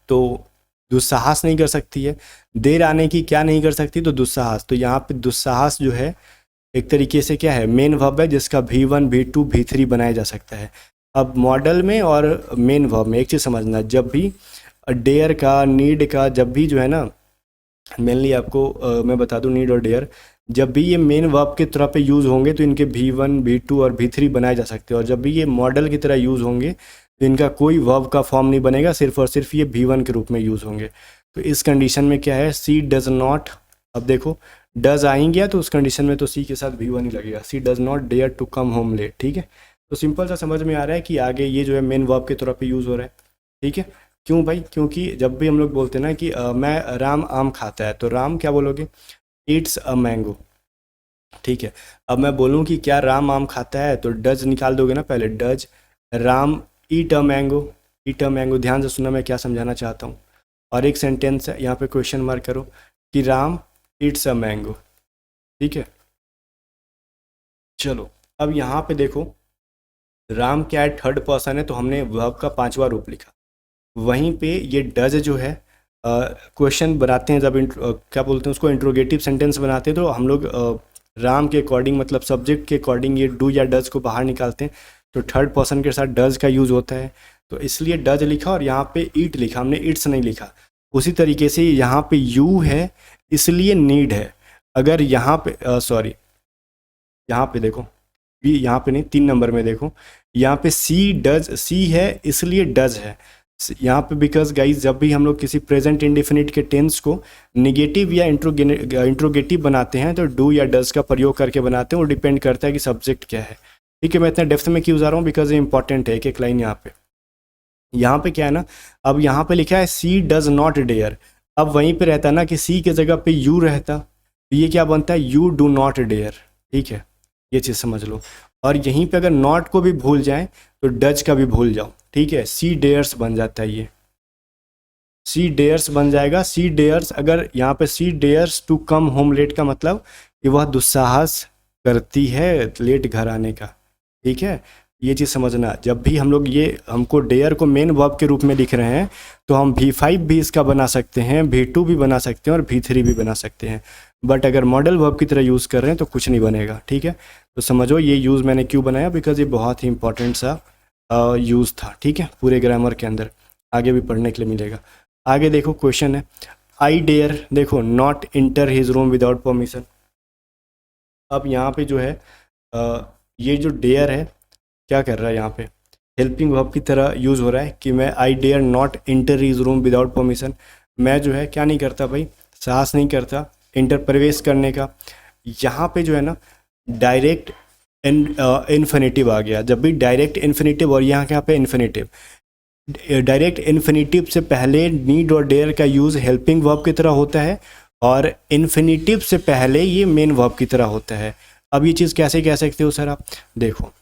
[SPEAKER 1] तो दुस्साहस नहीं कर सकती है, देर आने की क्या नहीं कर सकती, तो दुस्साहस। तो यहाँ पे दुस्साहस जो है एक तरीके से क्या है, मेन वर्ब है जिसका V1 V2 V3 बनाया जा सकता है। अब मॉडल में और मेन वर्ब में एक चीज़ समझना, जब भी डेयर का, नीड का, जब भी जो है ना, मेनली आपको मैं बता दूं, नीड और डेयर जब भी ये मेन वर्ब की तरह पे यूज़ होंगे तो इनके V1 V2 और V3 बनाए जा सकते हैं, और जब भी ये मॉडल की तरह यूज़ होंगे तो इनका कोई वर्ब का फॉर्म नहीं बनेगा, सिर्फ और सिर्फ ये V1 के रूप में यूज़ होंगे। तो इस कंडीशन में क्या है, सी डज नॉट, अब देखो डज आ ही गया तो उस कंडीशन में तो सी के साथ V1 ही लगेगा, she does not dare to come home late, ठीक है। तो सिंपल सा समझ में आ रहा है कि आगे ये जो है मेन वर्ब के तौर पे यूज़ हो रहा है, ठीक है। क्यों भाई, क्योंकि जब भी हम लोग बोलते हैं ना कि मैं राम आम खाता है, तो राम क्या बोलोगे, ईट्स अ मैंगो, ठीक है। अब मैं बोलूँ कि क्या राम आम खाता है, तो डज निकाल दोगे ना पहले, does Ram eat a mango. Eat a mango, ध्यान से सुनना मैं क्या समझाना चाहता हूँ। और एक सेंटेंस है यहाँ पे, क्वेश्चन मार्क करो कि राम ईट्स अ मैंगो। ठीक है, चलो अब यहाँ पे देखो, राम क्या है, थर्ड पर्सन है, तो हमने वर्ब का पांचवा रूप लिखा। वहीं पे ये डज जो है, क्वेश्चन बनाते हैं जब क्या बोलते हैं उसको, इंट्रोगेटिव सेंटेंस बनाते हैं, तो हम लोग राम के अकॉर्डिंग, मतलब सब्जेक्ट के अकॉर्डिंग ये डू या डज को बाहर निकालते हैं, तो थर्ड पर्सन के साथ डज का यूज़ होता है, तो इसलिए डज लिखा और यहाँ पे ईट लिखा, हमने इट्स नहीं लिखा। उसी तरीके से यहाँ पे यू है इसलिए नीड है। अगर यहाँ पे सॉरी, यहाँ पे देखो, भी यहाँ पे नहीं, 3 नंबर में देखो, यहाँ पे सी डज, सी है इसलिए डज है यहाँ पे, बिकॉज गाइज जब भी हम लोग किसी प्रेजेंट इंडेफिनिट के टेंस को निगेटिव या इंट्रोगेटिव बनाते हैं तो डू या डज का प्रयोग करके बनाते हैं, वो डिपेंड करता है कि सब्जेक्ट क्या है। ठीक है, मैं इतना डेप्थ में क्यों जा रहा हूँ, बिकॉज ये इंपॉर्टेंट है एक एक लाइन यहाँ पे क्या है ना, अब यहाँ पे लिखा है सी डज नॉट डेयर, अब वहीं पे रहता ना कि सी के जगह पे यू रहता, तो ये क्या बनता है, यू डू नॉट डेयर। ठीक है, ये चीज़ समझ लो। और यहीं पे अगर नॉट को भी भूल जाए तो डज का भी भूल जाओ। ठीक है, सी डेयर्स बन जाता है, ये सी डेयर्स बन जाएगा। सी डेयर्स, अगर यहाँ पे she dares to come home late का मतलब कि वह दुस्साहस करती है लेट घर आने का। ठीक है, ये चीज़ समझना, जब भी हम लोग ये, हमको डेयर को मेन वर्ब के रूप में लिख रहे हैं तो हम V5 भी इसका बना सकते हैं, V2 भी बना सकते हैं और V3 भी बना सकते हैं, बट अगर मॉडल वर्ब की तरह यूज़ कर रहे हैं तो कुछ नहीं बनेगा। ठीक है, तो समझो ये यूज़ मैंने क्यों बनाया, बिकॉज ये बहुत ही इंपॉर्टेंट सा यूज़ था। ठीक है, पूरे ग्रामर के अंदर आगे भी पढ़ने के लिए मिलेगा। आगे देखो क्वेश्चन है, आई डेयर, देखो not enter his room without permission. अब यहाँ पे जो है ये जो डेयर है क्या कर रहा है, यहाँ पे हेल्पिंग वर्ब की तरह यूज़ हो रहा है कि मैं I dare not enter his room without permission. मैं जो है क्या नहीं करता भाई, साहस नहीं करता इंटर, प्रवेश करने का। यहाँ पे जो है ना डायरेक्ट इन्फिनेटिव आ गया। जब भी डायरेक्ट इन्फिनेटिव और यहाँ पे इन्फिनेटिव, डायरेक्ट इन्फिनेटिव से पहले नीड और डेयर का यूज़ हेल्पिंग वर्ब की तरह होता है और इन्फिनेटिव से पहले ये मेन वर्ब की तरह होता है। अब ये चीज़ कैसे कह सकते हो सर आप, देखो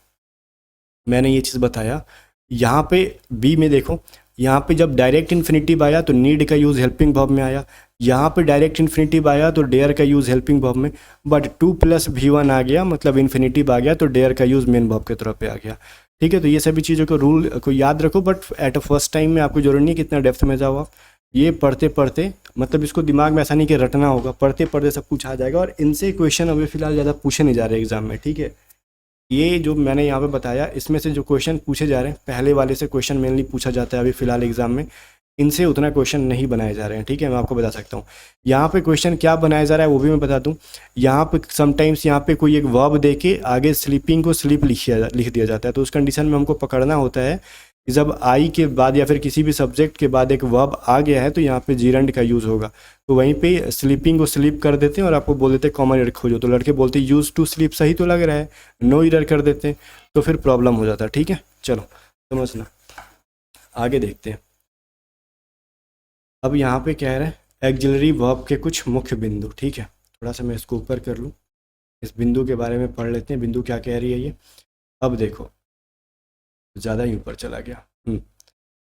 [SPEAKER 1] मैंने ये चीज़ बताया, यहाँ पे बी में देखो, यहाँ पे जब डायरेक्ट इन्फिनेटिव आया तो नीड का यूज़ हेल्पिंग वर्ब में आया, यहाँ पे डायरेक्ट इन्फिनेटिव आया तो डेयर का यूज़ हेल्पिंग वर्ब में, बट 2+V1 आ गया, मतलब इन्फिनेटिव आ गया तो डेयर का यूज़ मेन वर्ब की तरह पे आ गया। ठीक है, तो ये सभी चीज़ों को रूल को याद रखो, but at a first time में आपको जरूरी नहीं है कितना डेप्थ में जाओ आप, ये पढ़ते पढ़ते, मतलब इसको दिमाग में ऐसा नहीं कि रटना होगा, पढ़ते पढ़ते सब कुछ आ जाएगा। और इनसे क्वेश्चन अभी फिलहाल ज़्यादा पूछे नहीं जा रहे एग्जाम में। ठीक है, ये जो मैंने यहाँ पे बताया इसमें से जो क्वेश्चन पूछे जा रहे हैं, पहले वाले से क्वेश्चन मेनली पूछा जाता है अभी फिलहाल एग्जाम में, इनसे उतना क्वेश्चन नहीं बनाए जा रहे हैं। ठीक है, मैं आपको बता सकता हूँ यहाँ पे क्वेश्चन क्या बनाया जा रहा है वो भी मैं बता दूँ। यहाँ पे समटाइम्स यहाँ पे कोई एक वर्ब दे के आगे स्लीपिंग को स्लीप लिख दिया जाता है, तो उस कंडीशन में हमको पकड़ना होता है कि जब आई के बाद या फिर किसी भी सब्जेक्ट के बाद एक वर्ब आ गया है तो यहाँ पे जीरंड का यूज़ होगा, तो वहीं पे स्लीपिंग को स्लीप कर देते हैं और आपको बोल देते हैं कॉमन एरर खोजो, तो लड़के बोलते हैं यूज़ टू स्लीप सही तो लग रहा है, नो एरर कर देते हैं, तो फिर प्रॉब्लम हो जाता है। ठीक है, चलो समझना, आगे देखते हैं। अब यहाँ पे कह रहे हैं एक्जिलरी वर्ब के कुछ मुख्य बिंदु। ठीक है, थोड़ा सा मैं इसको ऊपर कर लूँ, इस बिंदु के बारे में पढ़ लेते हैं, बिंदु क्या कह रही है ये। अब देखो ज़्यादा ही ऊपर चला गया।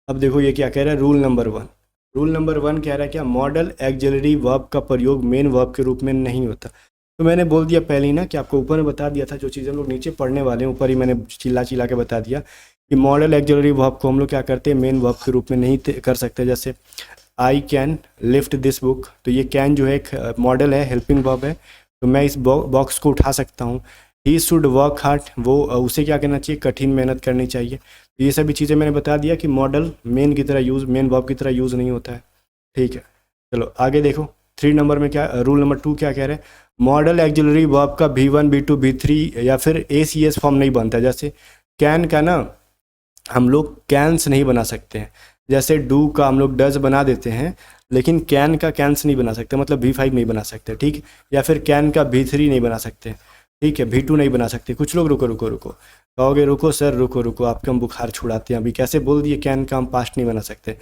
[SPEAKER 1] अब देखो ये क्या कह रहा है, रूल नंबर 1। रूल नंबर 1 कह रहा है क्या, मॉडल एक्जिलरी वर्ब का प्रयोग मेन वर्ब के रूप में नहीं होता। तो मैंने बोल दिया पहले ही ना कि आपको ऊपर में बता दिया था, जो चीज़ हम लोग नीचे पढ़ने वाले हैं ऊपर ही मैंने चिल्ला चिल्ला के बता दिया कि मॉडल एक्जिलरी वर्ब को हम लोग क्या करते हैं, मेन वर्ब के रूप में नहीं कर सकते। जैसे आई कैन लिफ्ट दिस बुक, तो ये कैन जो है एक मॉडल है, हेल्पिंग वर्ब है, तो मैं इस बॉक्स को उठा सकता हूँ। ही शुड वर्क हार्ड, वो उसे क्या करना चाहिए, कठिन मेहनत करनी चाहिए। तो ये सभी चीज़ें मैंने बता दिया कि मॉडल मेन की तरह यूज़, मेन वर्ब की तरह यूज़ नहीं होता है। ठीक है, चलो आगे देखो 3 नंबर में क्या, रूल नंबर 2 क्या कह रहे हैं, मॉडल एक्जिलरी वर्ब का V1 V2 V3 या फिर ACS फॉर्म नहीं बनता। जैसे कैन का ना हम लोग कैंस नहीं बना सकते हैं, जैसे डू का हम लोग डज बना देते हैं, लेकिन कैन का कैंस नहीं बना सकते, मतलब V5 नहीं बना सकते। ठीक, या फिर कैन का V3 नहीं बना सकते। ठीक है, V2 नहीं बना सकते। कुछ लोग रुको रुको रुको कहोगे, रुको सर रुको रुको, आपके हम बुखार छुड़ाते हैं, अभी कैसे बोल दिए कैन का हम पास्ट नहीं बना सकते।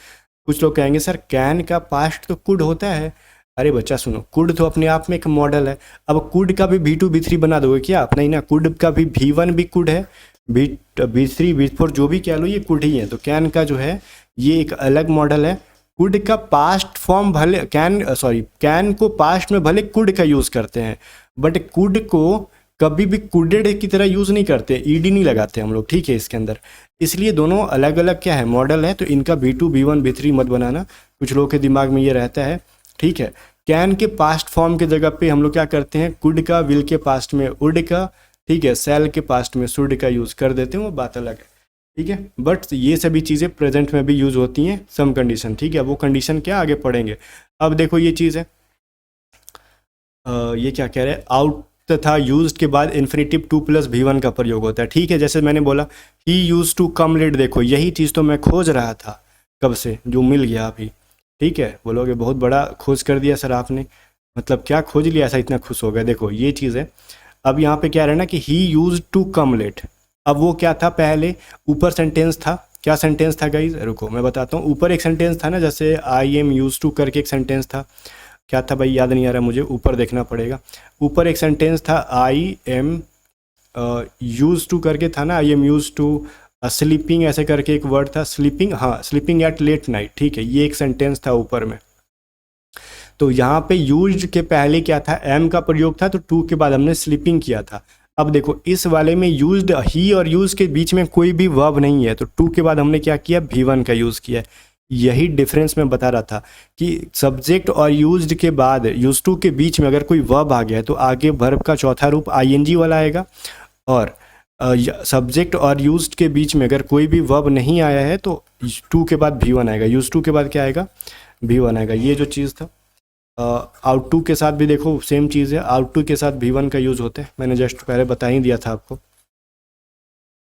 [SPEAKER 1] कुछ लोग कहेंगे सर कैन का पास्ट तो कुड होता है, अरे बच्चा सुनो, कुड तो अपने आप में एक मॉडल है। अब कुड का भी V2 V3 बना दोगे क्या आप? नहीं ना, कुड का भी V1 भी कुड है, V3 V4 जो भी कह लो ये कुड ही है। तो कैन का जो है ये एक अलग मॉडल है। कुड का पास्ट फॉर्म भले कैन को पास्ट में भले कुड का यूज़ करते हैं, बट कुड को कभी भी कुडेड की तरह यूज़ नहीं करते, ईडी नहीं लगाते हम लोग, ठीक है इसके अंदर। इसलिए दोनों अलग अलग क्या है, मॉडल है। तो इनका V2 V1 V3 मत बनाना, कुछ लोगों के दिमाग में ये रहता है, ठीक है। कैन के पास्ट फॉर्म के जगह पे हम लोग क्या करते हैं, कुड का, विल के पास्ट में उड का, ठीक है, सेल के पास्ट में शुड का यूज़ कर देते हैं, वो बात अलग है, ठीक है। बट ये सभी चीज़ें प्रेजेंट में भी यूज़ होती हैं, सम कंडीशन, ठीक है। वो कंडीशन क्या आगे पढ़ेंगे। अब देखो ये चीज़ है, ये क्या कह रहे हैं, आउट तथा यूज्ड के बाद इन्फिनेटिव 2 + V1 का प्रयोग होता है, ठीक है। जैसे मैंने बोला ही यूज टू कम लेट, देखो यही चीज़ तो मैं खोज रहा था कब से, जो मिल गया अभी, ठीक है। बोलोगे बहुत बड़ा खोज कर दिया सर आपने, मतलब क्या खोज लिया ऐसा इतना खुश हो गया। देखो ये चीज़ है। अब यहाँ पे क्या रहना कि ही यूज टू कम लेट। अब वो क्या था, पहले ऊपर सेंटेंस था, क्या सेंटेंस था गाइज, रुको मैं बताता हूँ। ऊपर एक सेंटेंस था ना, जैसे आई एम यूज टू करके एक सेंटेंस था, क्या था भाई याद नहीं आ रहा मुझे, ऊपर देखना पड़ेगा। ऊपर एक सेंटेंस था आई एम यूज टू करके था ना, I am use to sleeping ऐसे करके एक वर्ड था, स्लीपिंग, हाँ स्लीपिंग एट लेट नाइट, ठीक है, ये एक सेंटेंस था ऊपर में। तो यहाँ पे यूज के पहले क्या था, एम का प्रयोग था, तो टू के बाद हमने स्लीपिंग किया था। अब देखो इस वाले में यूज्ड, ही और यूज के बीच में कोई भी वर्ब नहीं है, तो टू के बाद हमने क्या किया, V1 का यूज़ किया। यही डिफरेंस मैं बता रहा था कि सब्जेक्ट और यूज्ड के बाद यूज टू के बीच में अगर कोई वर्ब आ गया है तो आगे वर्ब का चौथा रूप ING वाला आएगा, और सब्जेक्ट और यूज्ड के बीच में अगर कोई भी वर्ब नहीं आया है तो टू के बाद V1 आएगा, यूज टू के बाद क्या आएगा, V1 आएगा। ये जो चीज़ था, आउट टू के साथ भी देखो सेम चीज़ है, आउट टू के साथ V1 का यूज़ होता है, मैंने जस्ट पहले बता ही दिया था आपको।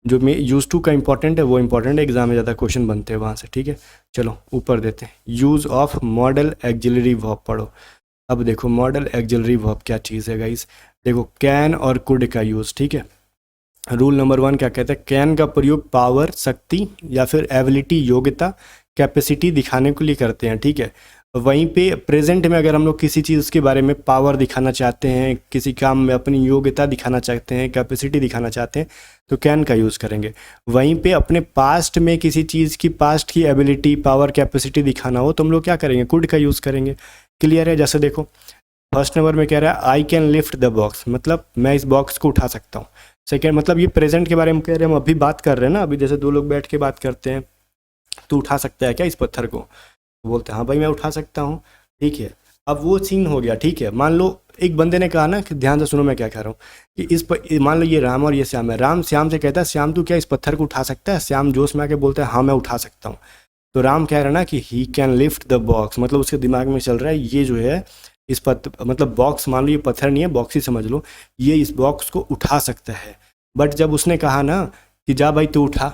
[SPEAKER 1] जो में यूज़ टू का इंपॉर्टेंट है वो इंपॉर्टेंट है, एग्जाम में ज़्यादा क्वेश्चन बनते हैं वहाँ से, ठीक है। चलो ऊपर देते हैं, use of model axillary verb पढ़ो। अब देखो मॉडल एक्जिलरी वर्ब क्या चीज़ है गाइस, देखो कैन और कुड का यूज़, ठीक है। रूल नंबर 1 क्या कहता है, कैन का प्रयोग पावर, शक्ति या फिर एबिलिटी, योग्यता, कैपेसिटी दिखाने के लिए करते हैं, ठीक है। वहीं पे प्रेजेंट में अगर हम लोग किसी चीज़ के बारे में पावर दिखाना चाहते हैं, किसी काम में अपनी योग्यता दिखाना चाहते हैं, कैपेसिटी दिखाना चाहते हैं, तो कैन का यूज़ करेंगे। वहीं पे अपने पास्ट में किसी चीज़ की पास्ट की एबिलिटी, पावर, कैपेसिटी दिखाना हो तो हम लोग क्या करेंगे, कुड का यूज़ करेंगे। क्लियर है। जैसे देखो फर्स्ट नंबर में कह रहा है I can lift the box, मतलब मैं इस बॉक्स को उठा सकता हूँ। सेकेंड मतलब ये प्रेजेंट के बारे में कह रहे हैं, हम अभी बात कर रहे हैं ना, अभी जैसे दो लोग बैठ के बात करते हैं, तो उठा सकता है क्या इस पत्थर को, बोलते हैं हाँ भाई मैं उठा सकता हूँ, ठीक है। अब वो सीन हो गया, ठीक है। मान लो एक बंदे ने कहा ना, कि ध्यान से सुनो मैं क्या कह रहा हूँ, कि मान लो ये राम और ये श्याम है, राम श्याम से कहता है श्याम तू क्या इस पत्थर को उठा सकता है, श्याम जोश में आके बोलता है हाँ मैं उठा सकता हूँ। तो राम कह रहा है ना कि he can lift the box, मतलब उसके दिमाग में चल रहा है ये जो है इस मतलब बॉक्स, मान लो ये पत्थर नहीं है, बॉक्स ही समझ लो, ये इस बॉक्स को उठा सकता है। बट जब उसने कहा ना कि जा भाई तू उठा,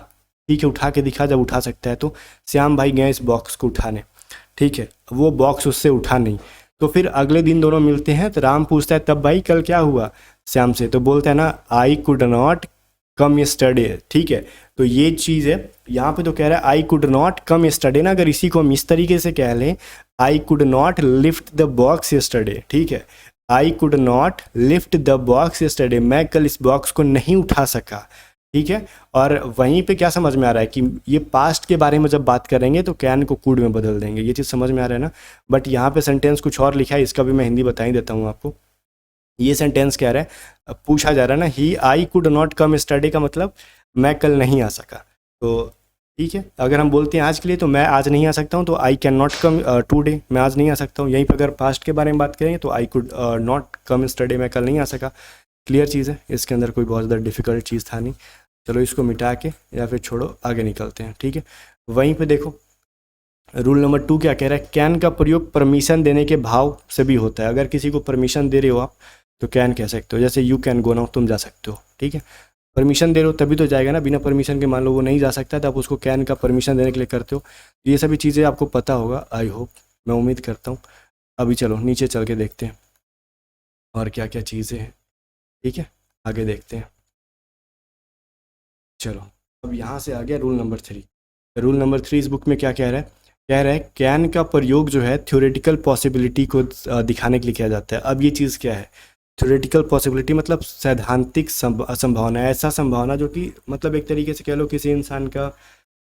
[SPEAKER 1] ठीक है उठा के दिखा, जब उठा सकता है तो श्याम भाई गए इस बॉक्स को उठाने, ठीक है। वो बॉक्स उससे उठा नहीं, तो फिर अगले दिन दोनों मिलते हैं, तो राम पूछता है तब भाई कल क्या हुआ श्याम से, तो बोलता है ना आई कुड नॉट कम यस्टरडे, ठीक है। तो ये चीज़ है यहाँ पे, तो कह रहा है आई कुड नॉट कम यस्टरडे ना, अगर इसी को हम इस तरीके से कह लें, आई could not lift the box yesterday, ठीक है। आई could not lift the box yesterday, मैं कल इस बॉक्स को नहीं उठा सका, ठीक है। और वहीं पे क्या समझ में आ रहा है कि ये पास्ट के बारे में जब बात करेंगे तो कैन को कुड में बदल देंगे, ये चीज़ समझ में आ रहा है ना। बट यहाँ पे सेंटेंस कुछ और लिखा है, इसका भी मैं हिंदी बता ही देता हूँ आपको। ये सेंटेंस कह रहा है, पूछा जा रहा है ना, he I could not come study का मतलब मैं कल नहीं आ सका, तो ठीक है। अगर हम बोलते हैं आज के लिए तो मैं आज नहीं आ सकता हूँ, तो आई कैन नॉट कम टूडे, मैं आज नहीं आ सकता हूँ। यहीं पर अगर पास्ट के बारे में बात करेंगे तो आई कुड नॉट कम स्टडी, मैं कल नहीं आ सका। क्लियर चीज़ है, इसके अंदर कोई बहुत ज़्यादा डिफिकल्ट चीज़ था नहीं। चलो इसको मिटा के या फिर छोड़ो, आगे निकलते हैं, ठीक है। वहीं पे देखो रूल नंबर 2 क्या कह रहा है, कैन का प्रयोग परमिशन देने के भाव से भी होता है। अगर किसी को परमिशन दे रहे हो आप तो कैन कह सकते हो, जैसे यू कैन गो नाउ, तुम जा सकते हो, ठीक है। परमिशन दे रहे हो तभी तो जाएगा ना, बिना परमिशन के मान लो वो नहीं जा सकता तो आप उसको कैन का परमिशन देने के लिए करते हो। ये सभी चीज़ें आपको पता होगा, आई होप, मैं उम्मीद करता हूँ। अभी चलो नीचे चल के देखते हैं और क्या क्या चीज़ें हैं, ठीक है, आगे देखते हैं। चलो अब यहाँ से आ गया रूल नंबर 3। रूल नंबर 3 इस बुक में क्या कह रहा है, कह रहा है कैन का प्रयोग जो है थ्योरेटिकल पॉसिबिलिटी को दिखाने के लिए किया जाता है। अब ये चीज़ क्या है? थ्योरेटिकल पॉसिबिलिटी मतलब सैद्धांतिक संभावना, ऐसा संभावना जो कि मतलब एक तरीके से कह लो किसी इंसान का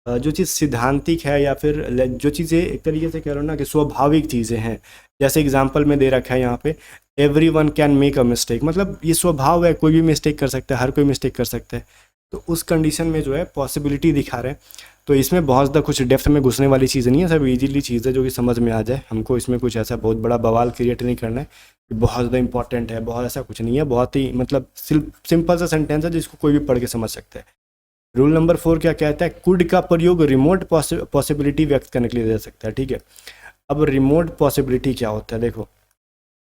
[SPEAKER 1] जो चीज़ सिद्धांतिक है या फिर जो चीज़ें एक तरीके से कह लो ना कि स्वाभाविक चीज़ें हैं। जैसे एग्जांपल में दे रखा है यहाँ पे, every one can make a mistake, मतलब ये स्वभाव है, कोई भी मिस्टेक कर सकता है, हर कोई मिस्टेक कर सकता है। तो उस कंडीशन में जो है पॉसिबिलिटी दिखा रहे हैं। तो इसमें बहुत ज़्यादा कुछ डेप्थ में घुसने वाली चीज़ नहीं है, सब इजीली चीज़ है जो कि समझ में आ जाए। हमको इसमें कुछ ऐसा बहुत बड़ा बवाल क्रिएट नहीं करना है कि बहुत ज़्यादा इंपॉर्टेंट है, बहुत ऐसा कुछ नहीं है, बहुत ही मतलब सिंपल सा सेंटेंस है जिसको कोई भी पढ़ के समझ सकता है। रूल नंबर 4 क्या कहता है? कुड का प्रयोग रिमोट पॉसिबिलिटी व्यक्त करने के लिए दे सकता है, ठीक है। अब रिमोट पॉसिबिलिटी क्या होता है? देखो,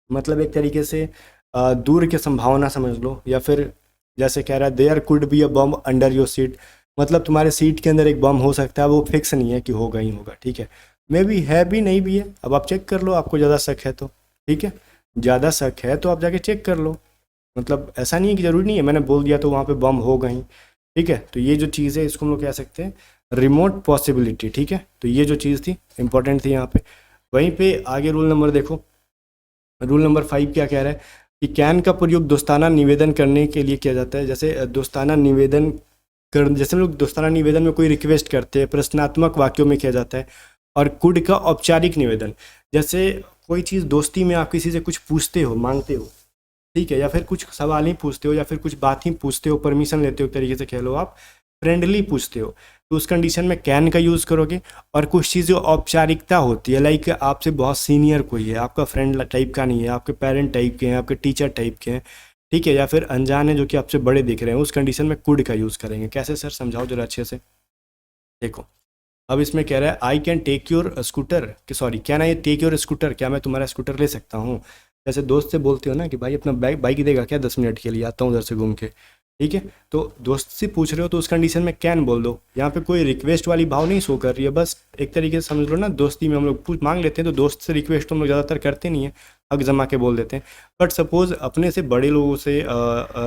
[SPEAKER 1] मतलब एक तरीके से दूर की संभावना समझ लो, या फिर जैसे कह रहा है there could be a bomb under your seat, मतलब तुम्हारे सीट के अंदर एक बम हो सकता है, वो फिक्स नहीं है कि होगा ही होगा, ठीक है। मे बी है भी नहीं भी है, अब आप चेक कर लो, आपको ज़्यादा शक है तो, ठीक है, ज़्यादा शक है तो आप जाके चेक कर लो। मतलब ऐसा नहीं है कि ज़रूरी नहीं है मैंने बोल दिया तो वहाँ पे बम होगा ही, ठीक है। तो ये जो चीज़ है इसको हम लोग कह सकते हैं रिमोट पॉसिबिलिटी, ठीक है। तो ये जो चीज़ थी इंपॉर्टेंट थी यहाँ पे। वहीं पे आगे रूल नंबर देखो, रूल नंबर 5 क्या कह रहा है कि कैन का प्रयोग दोस्ताना निवेदन करने के लिए किया जाता है। जैसे दोस्ताना निवेदन जैसे हम लोग दोस्ताना निवेदन में कोई रिक्वेस्ट करते हैं, प्रश्नात्मक वाक्यों में किया जाता है। और कुड का औपचारिक निवेदन, जैसे कोई चीज़ दोस्ती में आप किसी से कुछ पूछते हो, मांगते हो, ठीक है, या फिर कुछ सवाल ही पूछते हो या फिर कुछ बात ही पूछते हो, परमिशन लेते हो, एक तरीके से कह लो आप फ्रेंडली पूछते हो, तो उस कंडीशन में कैन का यूज़ करोगे। और कुछ चीज़ें औपचारिकता होती है, लाइक आपसे बहुत सीनियर कोई है, आपका फ्रेंड टाइप का नहीं है, आपके पेरेंट टाइप के हैं, आपके टीचर टाइप के हैं, ठीक है, या फिर अनजान है जो कि आपसे बड़े दिख रहे हैं, उस कंडीशन में कुड का यूज़ करेंगे। कैसे सर, समझाओ जरा अच्छे से। देखो, अब इसमें कह रहा है I can take your scooter, कि sorry can I take your scooter, क्या मैं तुम्हारा स्कूटर ले सकता हूँ। जैसे दोस्त से बोलते हो ना कि भाई अपना बाइक देगा क्या, 10 मिनट के लिए आता हूँ उधर से घूम के, ठीक है। तो दोस्त से पूछ रहे हो तो उस कंडीशन में कैन बोल दो। यहाँ पे कोई रिक्वेस्ट वाली भाव नहीं शो कर रही है, बस एक तरीके से समझ लो ना, दोस्ती में हम लोग पूछ मांग लेते हैं तो दोस्त से रिक्वेस्ट तो हम लोग ज़्यादातर करते नहीं है, हक जमा के बोल देते हैं। बट सपोज़ अपने से बड़े लोगों से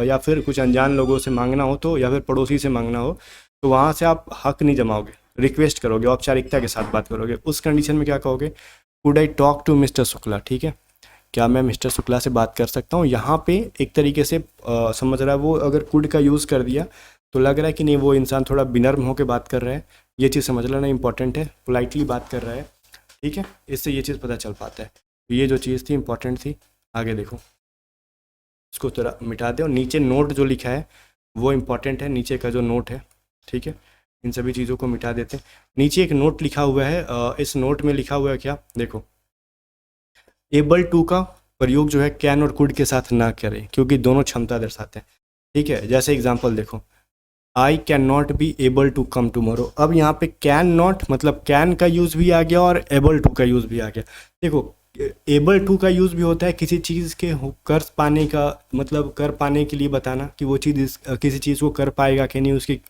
[SPEAKER 1] या फिर कुछ अनजान लोगों से मांगना हो तो, या फिर पड़ोसी से मांगना हो, तो वहाँ से आप हक नहीं जमाओगे, रिक्वेस्ट करोगे, औपचारिकता के साथ बात करोगे। उस कंडीशन में क्या कहोगे? Could I talk to mister Shukla, ठीक है, क्या मैं मिस्टर शुक्ला से बात कर सकता हूँ। यहाँ पे एक तरीके से समझ रहा है वो, अगर कुड का यूज़ कर दिया तो लग रहा है कि नहीं वो इंसान थोड़ा विनम्र होकर बात कर रहा है, ये चीज़ समझ लेना इंपॉर्टेंट है, पोलाइटली बात कर रहा है, ठीक है, इससे ये चीज़ पता चल पाता है। तो ये जो चीज़ थी इंपॉर्टेंट थी। आगे देखो, इसको थोड़ा मिटा दे, और नीचे नोट जो लिखा है वो इम्पॉर्टेंट है, नीचे का जो नोट है, ठीक है, इन सभी चीज़ों को मिटा देते हैं। नीचे एक नोट लिखा हुआ है, इस नोट में लिखा हुआ है क्या, देखो, एबल टू का प्रयोग जो है कैन और कुड के साथ ना करें, क्योंकि दोनों क्षमता दर्शाते हैं, ठीक है। जैसे एग्जांपल देखो, I can not be able to come tomorrow. अब यहाँ पे कैन नॉट मतलब कैन का यूज़ भी आ गया और एबल टू का यूज़ भी आ गया। देखो, एबल टू का यूज़ भी होता है किसी चीज़ के कर पाने का, मतलब कर पाने के लिए बताना कि वो चीज़ किसी चीज़ को कर पाएगा कि नहीं, उसकी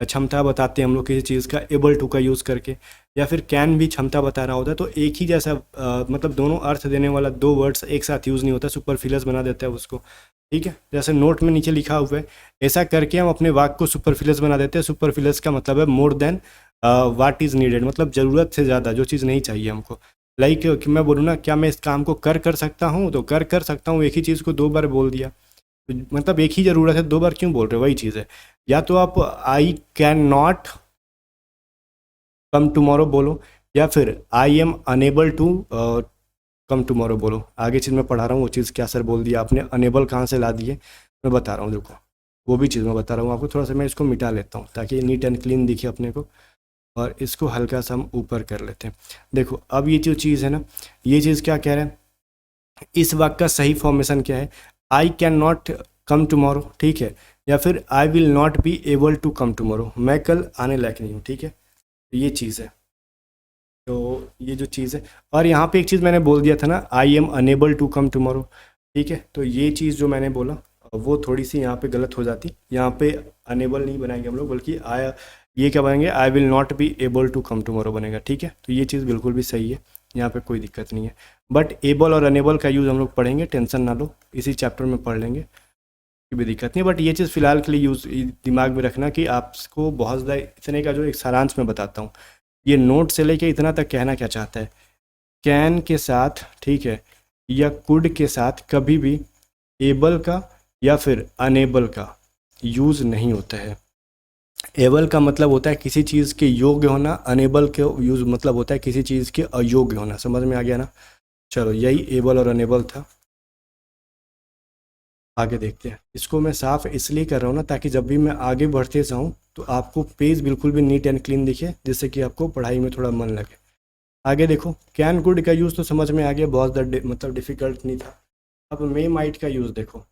[SPEAKER 1] क्षमता बताते हैं हम लोग किसी चीज़ का एबल टू का यूज़ करके। या फिर कैन भी क्षमता बता रहा होता है, तो एक ही जैसा मतलब दोनों अर्थ देने वाला दो वर्ड्स एक साथ यूज़ नहीं होता, सुपरफ्लुअस बना देता है उसको, ठीक है। जैसे नोट में नीचे लिखा हुआ है, ऐसा करके हम अपने वाक्य को सुपरफ्लुअस बना देते हैं। सुपरफ्लुअस का मतलब है more than what is needed, मतलब ज़रूरत से ज़्यादा, जो चीज़ नहीं चाहिए हमको। लाइक कि मैं बोलूँ ना, क्या मैं इस काम को कर सकता हूँ, तो कर सकता हूँ, एक ही चीज़ को दो बार बोल दिया, तो मतलब एक ही ज़रूरत है, दो बार क्यों बोल रहे हो, वही चीज़ है। या तो आप I can not come tomorrow बोलो, या फिर I am unable to come tomorrow बोलो। आगे चीज़ मैं पढ़ा रहा हूँ, वो चीज़ क्या सर बोल दिया आपने, अनेबल कहाँ से ला दिए, मैं बता रहा हूँ, देखो वो भी चीज़ मैं बता रहा हूँ आपको। थोड़ा सा मैं इसको मिटा लेता हूँ ताकि नीट एंड क्लीन दिखे अपने को, और इसको हल्का सा हम ऊपर कर लेते हैं। देखो, अब ये जो चीज़ है ना, ये चीज़ क्या कह रहा है, इस वाक्य का सही फॉर्मेशन क्या है, I can not come tomorrow, ठीक है, या फिर I will not be able to come tomorrow, मैं कल आने लायक नहीं हूँ, ठीक है। तो ये चीज़ है, तो ये जो चीज़ है। और यहाँ पे एक चीज़ मैंने बोल दिया था ना, I am unable to come tomorrow, ठीक है। तो ये चीज़ जो मैंने बोला वो थोड़ी सी यहाँ पे गलत हो जाती, यहाँ पे अनेबल नहीं बनाएंगे हम लोग, बल्कि आई, ये क्या बनेंगे, I will not be able to come tomorrow बनेगा, ठीक है। तो ये चीज़ बिल्कुल भी सही है, यहाँ पे कोई दिक्कत नहीं है। बट एबल और अनेबल का यूज़ हम लोग पढ़ेंगे, टेंशन ना लो, इसी चैप्टर में पढ़ लेंगे, कोई भी दिक्कत नहीं है। बट ये चीज़ फिलहाल के लिए यूज़ दिमाग में रखना कि आपको बहुत ज़्यादा इतने का जो एक सारांश मैं बताता हूँ, ये नोट से लेके इतना तक कहना क्या चाहता है, कैन के साथ, ठीक है, या कुड के साथ कभी भी एबल का या फिर अनेबल का यूज़ नहीं होता है। एबल का मतलब होता है किसी चीज़ के योग्य होना, अनेबल के यूज़ मतलब होता है किसी चीज़ के अयोग्य होना। समझ में आ गया ना? चलो, यही एबल और अनेबल था। आगे देखते हैं। इसको मैं साफ इसलिए कर रहा हूँ ना, ताकि जब भी मैं आगे बढ़ते जाऊँ तो आपको पेज बिल्कुल भी नीट एंड क्लीन दिखे, जिससे कि आपको पढ़ाई में थोड़ा मन लगे। आगे देखो, कैन कुड का यूज़ तो समझ में आ गया, बहुत ज़्यादा मतलब डिफ़िकल्ट नहीं था। अब मे माइट का यूज़ देखो,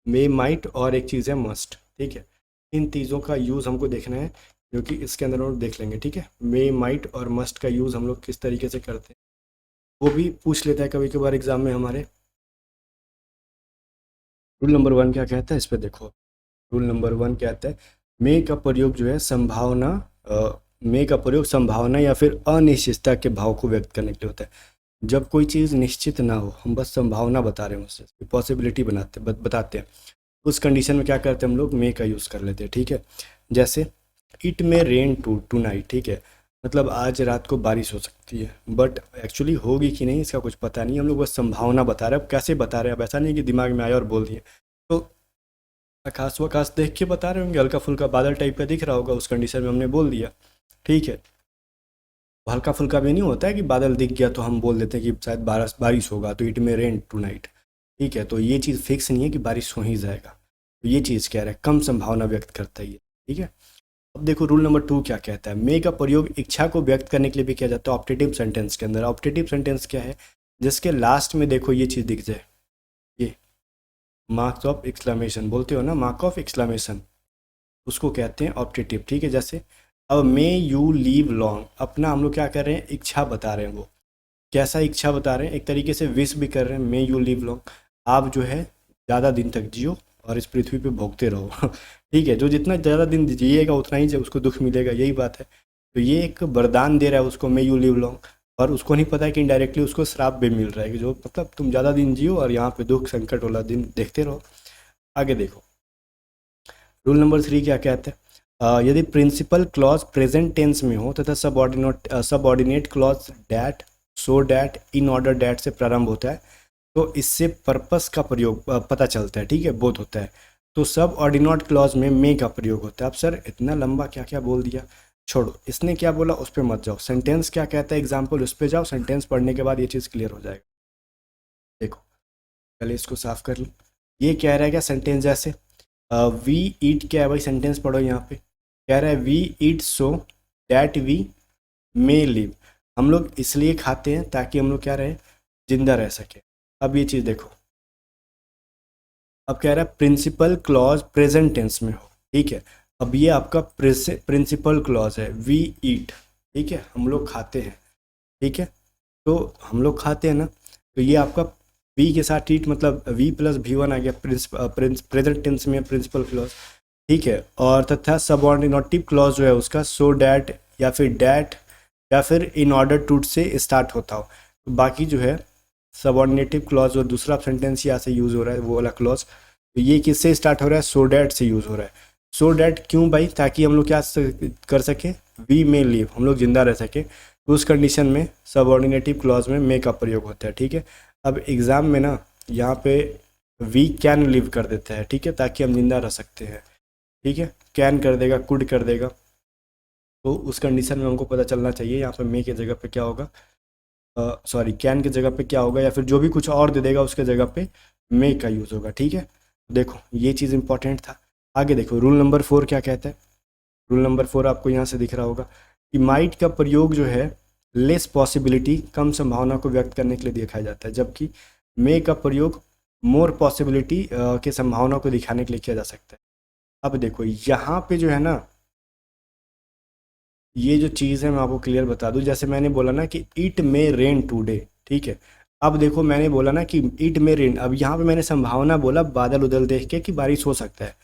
[SPEAKER 1] मे माइट और एक चीज़ है मस्ट, ठीक है। इन चीज़ों का यूज़ हमको देखना है, क्योंकि इसके अंदर हम देख लेंगे, ठीक है। मे माइट और मस्ट का यूज़ हम लोग किस तरीके से करते हैं वो भी पूछ लेता है कभी कभार एग्जाम में हमारे। रूल नंबर 1 क्या कहता है, इस पर देखो। रूल नंबर 1 क्या कहता है, मे का प्रयोग जो है संभावना, मे का प्रयोग संभावना या फिर अनिश्चितता के भाव को व्यक्त करने के लिए होता है। जब कोई चीज़ निश्चित ना हो, हम बस संभावना बता रहे हैं, उससे पॉसिबिलिटी बताते हैं, उस कंडीशन में क्या करते हैं हम लोग, मे का यूज़ कर लेते हैं, ठीक है। जैसे it may rain tonight, ठीक है, मतलब आज रात को बारिश हो सकती है, बट एक्चुअली होगी कि नहीं इसका कुछ पता नहीं, हम लोग बस संभावना बता रहे हैं। अब कैसे बता रहे हैं, अब ऐसा नहीं कि दिमाग में आया और बोल दिए। तो आकाश वकाश देख के बता रहे होंगे, हल्का फुल्का बादल टाइप का दिख रहा होगा, उस कंडीशन में हमने बोल दिया, ठीक है। हल्का फुल्का भी नहीं होता है कि बादल दिख गया तो हम बोल देते हैं कि शायद बारिश होगा, तो इट में रेन टू नाइट, ठीक है। तो ये चीज़ फिक्स नहीं है कि बारिश हो ही जाएगा, तो ये चीज़ कह रहा है कम संभावना व्यक्त करता है ये, ठीक है। अब देखो रूल नंबर 2 क्या कहता है, मे का प्रयोग इच्छा को व्यक्त करने के लिए भी किया जाता है ऑप्टेटिव सेंटेंस के अंदर। ऑप्टेटिव सेंटेंस क्या है, जिसके लास्ट में देखो ये चीज़ दिख जाए, ये मार्क्स ऑफ एक्सक्लेमेशन बोलते हो ना, मार्क ऑफ एक्सक्लेमेशन, उसको कहते हैं ऑप्टेटिव, ठीक है। जैसे अब मे यू लीव लॉन्ग, अपना हम लोग क्या कर रहे हैं, इच्छा बता रहे हैं। वो कैसा इच्छा बता रहे हैं, एक तरीके से विश भी कर रहे हैं, मे यू लीव लॉन्ग, आप जो है ज़्यादा दिन तक जियो और इस पृथ्वी पे भोगते रहो ठीक है। जो जितना ज़्यादा दिन जिएगा उतना ही जब उसको दुख मिलेगा, यही बात है। तो ये एक वरदान दे रहा है उसको, मे यू लिव लॉन्ग, और उसको नहीं पता है कि इनडायरेक्टली उसको श्राप भी मिल रहा है कि जो मतलब तुम ज़्यादा दिन जियो और यहाँ पे दुख संकट वाला दिन देखते रहो। आगे देखो, रूल नंबर 3 क्या कहते हैं, यदि प्रिंसिपल क्लॉज प्रेजेंट टेंस में हो तथा subordinate clause that, so that, in order that से प्रारंभ होता है, तो इससे पर्पस का प्रयोग पता चलता है, ठीक है, बोध होता है। तो सब ऑर्डिनेट क्लॉज में मे का प्रयोग होता है। अब सर इतना लंबा क्या क्या बोल दिया, छोड़ो, इसने क्या बोला उस पर मत जाओ, सेंटेंस क्या कहता है एग्जाम्पल उस पर जाओ, सेंटेंस पढ़ने के बाद ये चीज़ क्लियर हो जाएगा। देखो पहले इसको साफ कर लो, ये कह रहा है क्या सेंटेंस, जैसे वी ईट, क्या है भाई, सेंटेंस पढ़ो यहाँ पे, कह रहा है we eat so that we may live, हम लोग इसलिए खाते हैं ताकि हम लोग क्या रहे, जिंदा रह सके। अब ये चीज़ देखो, अब कह रहा है प्रिंसिपल क्लॉज प्रेजेंट टेंस में हो, ठीक है। अब ये आपका प्रिंसिपल क्लॉज है, वी ईट, ठीक है, हम लोग खाते हैं, ठीक है। तो हम लोग खाते हैं ना, तो ये आपका वी के साथ ईट मतलब वी प्लस V1 आ गया, प्रेजेंट टेंस में प्रिंसिपल क्लॉज, ठीक है। और तथा सबऑर्डिनेटिव क्लॉज जो है उसका सो डैट या फिर डैट या फिर इन ऑर्डर टू से स्टार्ट होता हो। तो बाकी जो है सबऑर्डिनेटिव क्लॉज और दूसरा सेंटेंस यहाँ से यूज़ हो रहा है वो वाला क्लॉज, तो ये किससे स्टार्ट हो रहा है, सो डैट से यूज़ हो रहा है। सो डैट क्यों भाई, ताकि हम लोग क्या कर सके, वी मे लिव, हम लोग जिंदा रह सके, तो उस कंडीशन में सबऑर्डिनेटिव क्लॉज में मे का प्रयोग होता है, ठीक है। अब एग्ज़ाम में ना यहाँ पे वी कैन लिव कर देता है, ठीक है, ताकि हम जिंदा रह सकते हैं, ठीक है। कैन कर देगा, कुड कर देगा, तो उस कंडीशन में हमको पता चलना चाहिए यहाँ पे मे की जगह पे क्या होगा, सॉरी कैन की जगह पे क्या होगा, या फिर जो भी कुछ और दे देगा उसके जगह पे मे का यूज़ होगा, ठीक है। देखो ये चीज़ इंपॉर्टेंट था। आगे देखो रूल नंबर 4 क्या कहता है, रूल नंबर 4 आपको यहाँ से दिख रहा होगा कि माइट का प्रयोग जो है लेस पॉसिबिलिटी, कम संभावना को व्यक्त करने के लिए दिखाया जाता है, जबकि मे का प्रयोग मोर पॉसिबिलिटी के संभावना को दिखाने के लिए किया जा सकता है। अब देखो यहाँ पे जो है ना, ये जो चीज़ है मैं आपको क्लियर बता दूं, जैसे मैंने बोला ना कि इट मे रेन टुडे, ठीक है। अब देखो मैंने बोला ना कि इट मे रेन, अब यहाँ पे मैंने संभावना बोला बादल उदल देख के कि बारिश हो सकता है,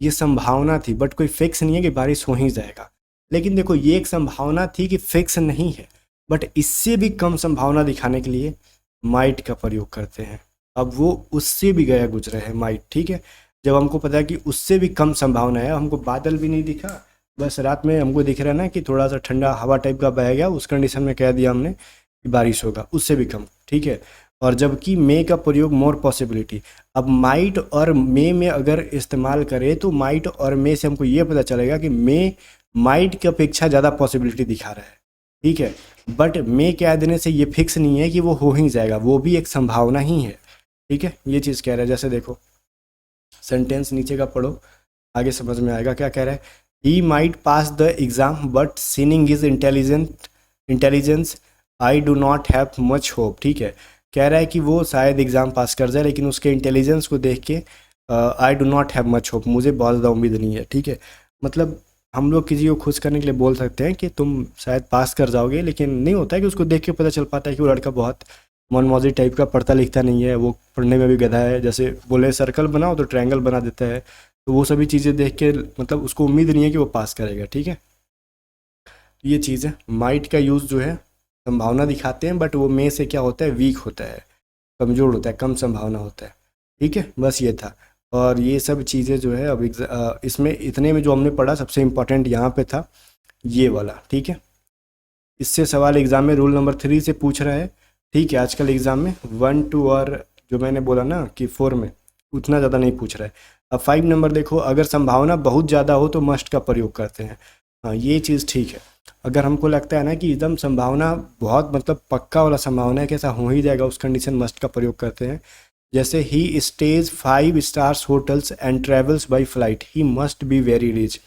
[SPEAKER 1] ये संभावना थी, बट कोई फिक्स नहीं है कि बारिश हो ही जाएगा। लेकिन देखो ये एक संभावना थी कि फिक्स नहीं है, बट इससे भी कम संभावना दिखाने के लिए माइट का प्रयोग करते हैं। अब वो उससे भी गया गुजरा है माइट, ठीक है। जब हमको पता है कि उससे भी कम संभावना है, हमको बादल भी नहीं दिखा बस रात में हमको दिख रहा है ना कि थोड़ा सा ठंडा हवा टाइप का बह गया, उस कंडीशन में कह दिया हमने कि बारिश होगा, उससे भी कम, ठीक है। और जबकि मे का प्रयोग मोर पॉसिबिलिटी, अब माइट और मे में अगर इस्तेमाल करें तो माइट और मे से हमको ये पता चलेगा कि मे माइट की अपेक्षा ज़्यादा पॉसिबिलिटी दिखा रहा है, ठीक है। बट मे कह देने से ये फिक्स नहीं है कि वो हो ही जाएगा, वो भी एक संभावना ही है, ठीक है। ये चीज़ कह रहा है, जैसे देखो सेंटेंस नीचे का पढ़ो, आगे समझ में आएगा क्या कह रहा है। He might pass the exam but seeing his intelligence I do not have much hope, ठीक है। कह रहा है कि वो शायद एग्ज़ाम पास कर जाए, लेकिन उसके इंटेलिजेंस को देख के आई do not have much hope, मुझे बहुत ज़्यादा उम्मीद नहीं है, ठीक है। मतलब हम लोग किसी को खुश करने के लिए बोल सकते हैं कि तुम शायद पास कर जाओगे, लेकिन नहीं होता है कि उसको देख के पता चल पाता है कि वो लड़का बहुत मनमौजी टाइप का, पढ़ता लिखता नहीं है, वो पढ़ने में भी गधा है। जैसे बोले सर्कल बनाओ तो ट्रायंगल बना देता है, तो वो सभी चीज़ें देख के मतलब उसको उम्मीद नहीं है कि वो पास करेगा, ठीक है। ये चीज़ है, माइट का यूज़ जो है संभावना दिखाते हैं, बट वो में से क्या होता है, वीक होता है, कमज़ोर होता है, कम संभावना होता है, ठीक है। बस ये था। और ये सब चीज़ें जो है अब इसमें इतने में जो हमने पढ़ा सबसे इम्पोर्टेंट यहाँ पे था ये वाला, ठीक है। इससे सवाल एग्ज़ाम में रूल नंबर 3 से पूछ रहा है, ठीक है। आजकल एग्ज़ाम में 1 2 और जो मैंने बोला ना कि 4 में उतना ज़्यादा नहीं पूछ रहा है। अब 5 नंबर देखो, अगर संभावना बहुत ज़्यादा हो तो मस्ट का प्रयोग करते हैं। हाँ ये चीज़ ठीक है। अगर हमको लगता है ना कि एकदम संभावना बहुत मतलब पक्का वाला संभावना है कि ऐसा हो ही जाएगा, उस कंडीशन मस्ट का प्रयोग करते हैं। जैसे he stays 5 stars hotels and travels by flight he must be very rich.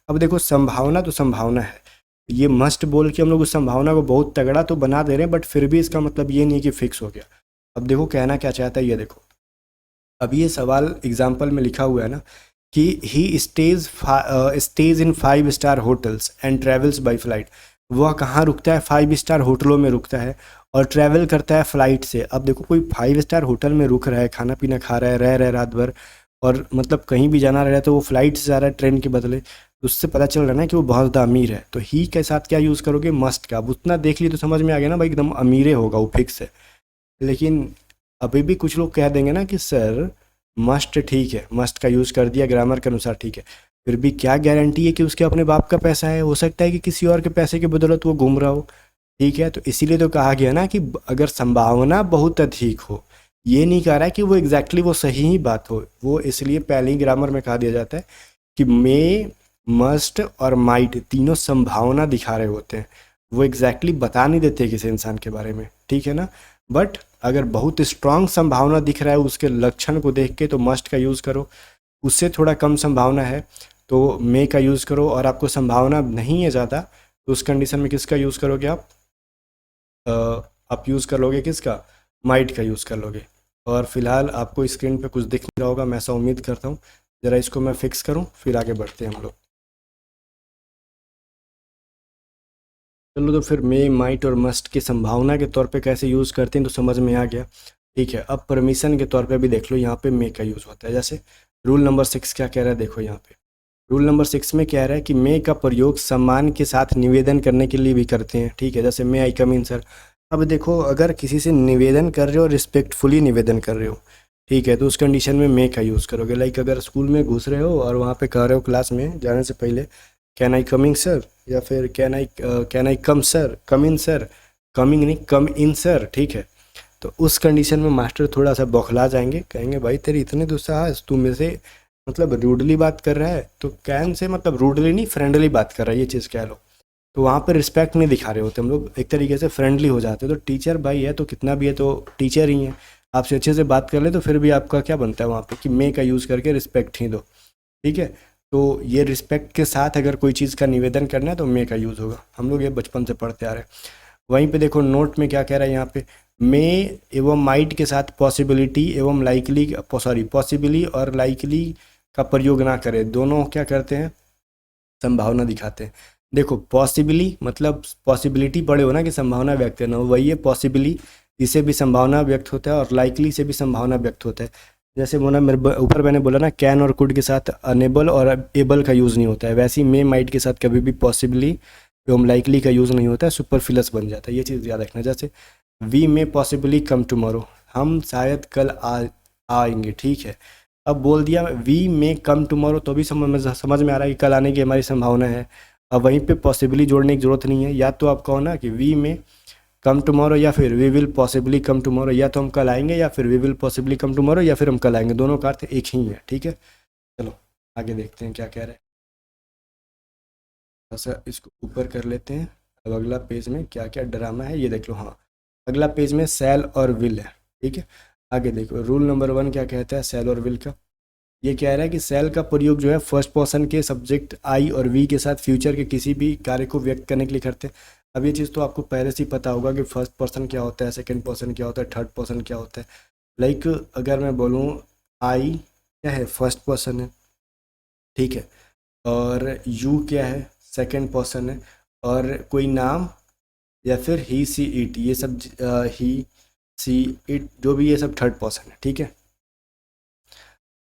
[SPEAKER 1] अब देखो संभावना तो संभावना है, ये मस्ट बोल के हम लोग उस संभावना को बहुत तगड़ा तो बना दे रहे हैं, बट फिर भी इसका मतलब ये नहीं है कि फिक्स हो गया। अब देखो कहना क्या चाहता है ये देखो, अब ये सवाल एग्जाम्पल में लिखा हुआ है ना कि he stays in 5 star hotels and travels by flight, वह कहाँ रुकता है, 5 स्टार होटलों में रुकता है और ट्रैवल करता है फ़्लाइट से। अब देखो कोई 5 स्टार होटल में रुक रहा है, खाना पीना खा रहा है, रह रहा है रात भर, और मतलब कहीं भी जाना रह रहा है तो वो फ्लाइट से जा रहा है ट्रेन के बदले, तो उससे पता चल रहा है ना कि वो बहुत ज़्यादा अमीर है। तो ही के साथ क्या यूज़ करोगे, मस्ट का। अब उतना देख लिए तो समझ में आ गया ना भाई, एकदम अमीर होगा वो, फिक्स है। लेकिन अभी भी कुछ लोग कह देंगे ना कि सर मस्ट ठीक है, मस्ट का यूज़ कर दिया ग्रामर के अनुसार, ठीक है, फिर भी क्या गारंटी है कि उसके अपने बाप का पैसा है, हो सकता है कि किसी और के पैसे की बदौलत वो घूम रहा हो, ठीक है। तो इसीलिए तो कहा गया ना कि अगर संभावना बहुत अधिक हो, ये नहीं कह रहा है कि वो एग्जैक्टली वो सही ही बात हो, वो इसलिए पहले ही ग्रामर में कहा दिया जाता है कि मे, मस्ट और माइट तीनों संभावना दिखा रहे होते हैं, वो एग्जैक्टली बता नहीं देते किसी इंसान के बारे में, ठीक है ना। बट अगर बहुत स्ट्रांग संभावना दिख रहा है उसके लक्षण को देख के तो मस्ट का यूज़ करो, उससे थोड़ा कम संभावना है तो मे का यूज़ करो, और आपको संभावना नहीं है ज़्यादा तो उस कंडीशन में किसका यूज़ करोगे आप यूज़ कर लोगे किसका, माइट का यूज़ कर लोगे। और फिलहाल आपको स्क्रीन पे कुछ दिख नहीं रहा होगा, मैं ऐसा उम्मीद करता हूँ। ज़रा इसको मैं फिक्स करूँ फिर आगे बढ़ते हैं हम लोग। चलो तो फिर मे, माइट और मस्ट की संभावना के तौर पे कैसे यूज़ करते हैं तो समझ में आ गया, ठीक है। अब परमिशन के तौर पे भी देख लो, यहाँ पे मे का यूज़ होता है। जैसे रूल नंबर 6 क्या कह रहा है देखो यहाँ पे, रूल नंबर 6 में कह रहा है कि मे का प्रयोग सम्मान के साथ निवेदन करने के लिए भी करते हैं, ठीक है। जैसे मे आई कम इन सर। अब देखो अगर किसी से निवेदन कर रहे हो, रिस्पेक्टफुली निवेदन कर रहे हो, ठीक है, तो उस कंडीशन में मे का यूज़ करोगे। लाइक अगर स्कूल में घुस रहे हो और वहाँ पे कह रहे हो क्लास में जाने से पहले कैन आई कमिंग सर, या फिर can I come sir, come in sir, coming नहीं कम इन सर, ठीक है। तो उस कंडीशन में मास्टर थोड़ा सा बौखला जाएंगे, कहेंगे भाई तेरी इतने दुस्साहस, तू मेरे से मतलब रूडली बात कर रहा है, तो कैन से मतलब रूडली नहीं फ्रेंडली बात कर रहा है, ये चीज़ कह लो। तो वहाँ पर रिस्पेक्ट नहीं दिखा रहे होते हम लोग, एक तरीके से फ्रेंडली हो जाते हैं। तो टीचर भाई है तो कितना भी है तो टीचर ही है, आपसे अच्छे से बात कर ले तो फिर भी आपका क्या बनता है वहाँ पे कि मे का यूज़ करके रिस्पेक्ट ही दो, ठीक है। तो ये रिस्पेक्ट के साथ अगर कोई चीज़ का निवेदन करना है तो मे का यूज़ होगा, हम लोग ये बचपन से पढ़ते आ रहे हैं। वहीं पे देखो नोट में क्या कह रहा है यहाँ पे, मे एवं माइट के साथ पॉसिबिलिटी एवं लाइकली, सॉरी पॉसिबली और लाइकली का प्रयोग ना करें, दोनों क्या करते हैं, संभावना दिखाते हैं। देखो पॉसिबली मतलब पॉसिबिलिटी पढ़े हो ना कि संभावना व्यक्त करना हो, वही है पॉसिबली, इसे भी संभावना व्यक्त होता है और लाइकली से भी संभावना व्यक्त होता है। जैसे बोला मेरे ऊपर मैंने बोला ना कैन और कुड के साथ अनेबल और एबल का यूज़ नहीं होता है, वैसे ही मे माइट के साथ कभी भी पॉसिबली एवं लाइकली का यूज़ नहीं होता है, सुपरफ्लुअस बन जाता है, ये चीज़ याद रखना। जैसे we may possibly come tomorrow, हम शायद कल आएंगे, ठीक है। अब बोल दिया वी मे कम टुमारो, तो भी समझ में आ रहा है कि कल आने की हमारी संभावना है। अब वहीं पे पॉसिबली जोड़ने की ज़रूरत नहीं है, या तो आप कहो ना कि वी मे कम टुमारो या फिर we will possibly come tomorrow, या तो हम कल आएंगे या फिर we will possibly come tomorrow या फिर हम कल आएंगे, दोनों का अर्थ एक ही है। ठीक है, चलो आगे देखते हैं क्या कह रहे हैं। ऐसा इसको ऊपर कर लेते हैं। अब अगला पेज में क्या क्या ड्रामा है ये देख लो। हाँ, अगला पेज में सेल और विल है। ठीक है, आगे देखो रूल नंबर 1 क्या कहता है सेल और विल का। ये कह रहा है कि सेल का प्रयोग जो है फर्स्ट पर्सन के सब्जेक्ट आई और वी के साथ फ्यूचर के किसी भी कार्य को व्यक्त करने के लिए करते हैं। अब ये चीज़ तो आपको पहले से ही पता होगा कि फर्स्ट पर्सन क्या होता है, सेकंड पर्सन क्या होता है, थर्ड पर्सन क्या होता है। लाइक अगर मैं बोलूँ आई क्या है, फर्स्ट पर्सन है। ठीक है, और यू क्या है, सेकंड पर्सन है। और कोई नाम या फिर ही सी इट, ये सब ही सी इट जो भी, ये सब थर्ड पर्सन है। ठीक है,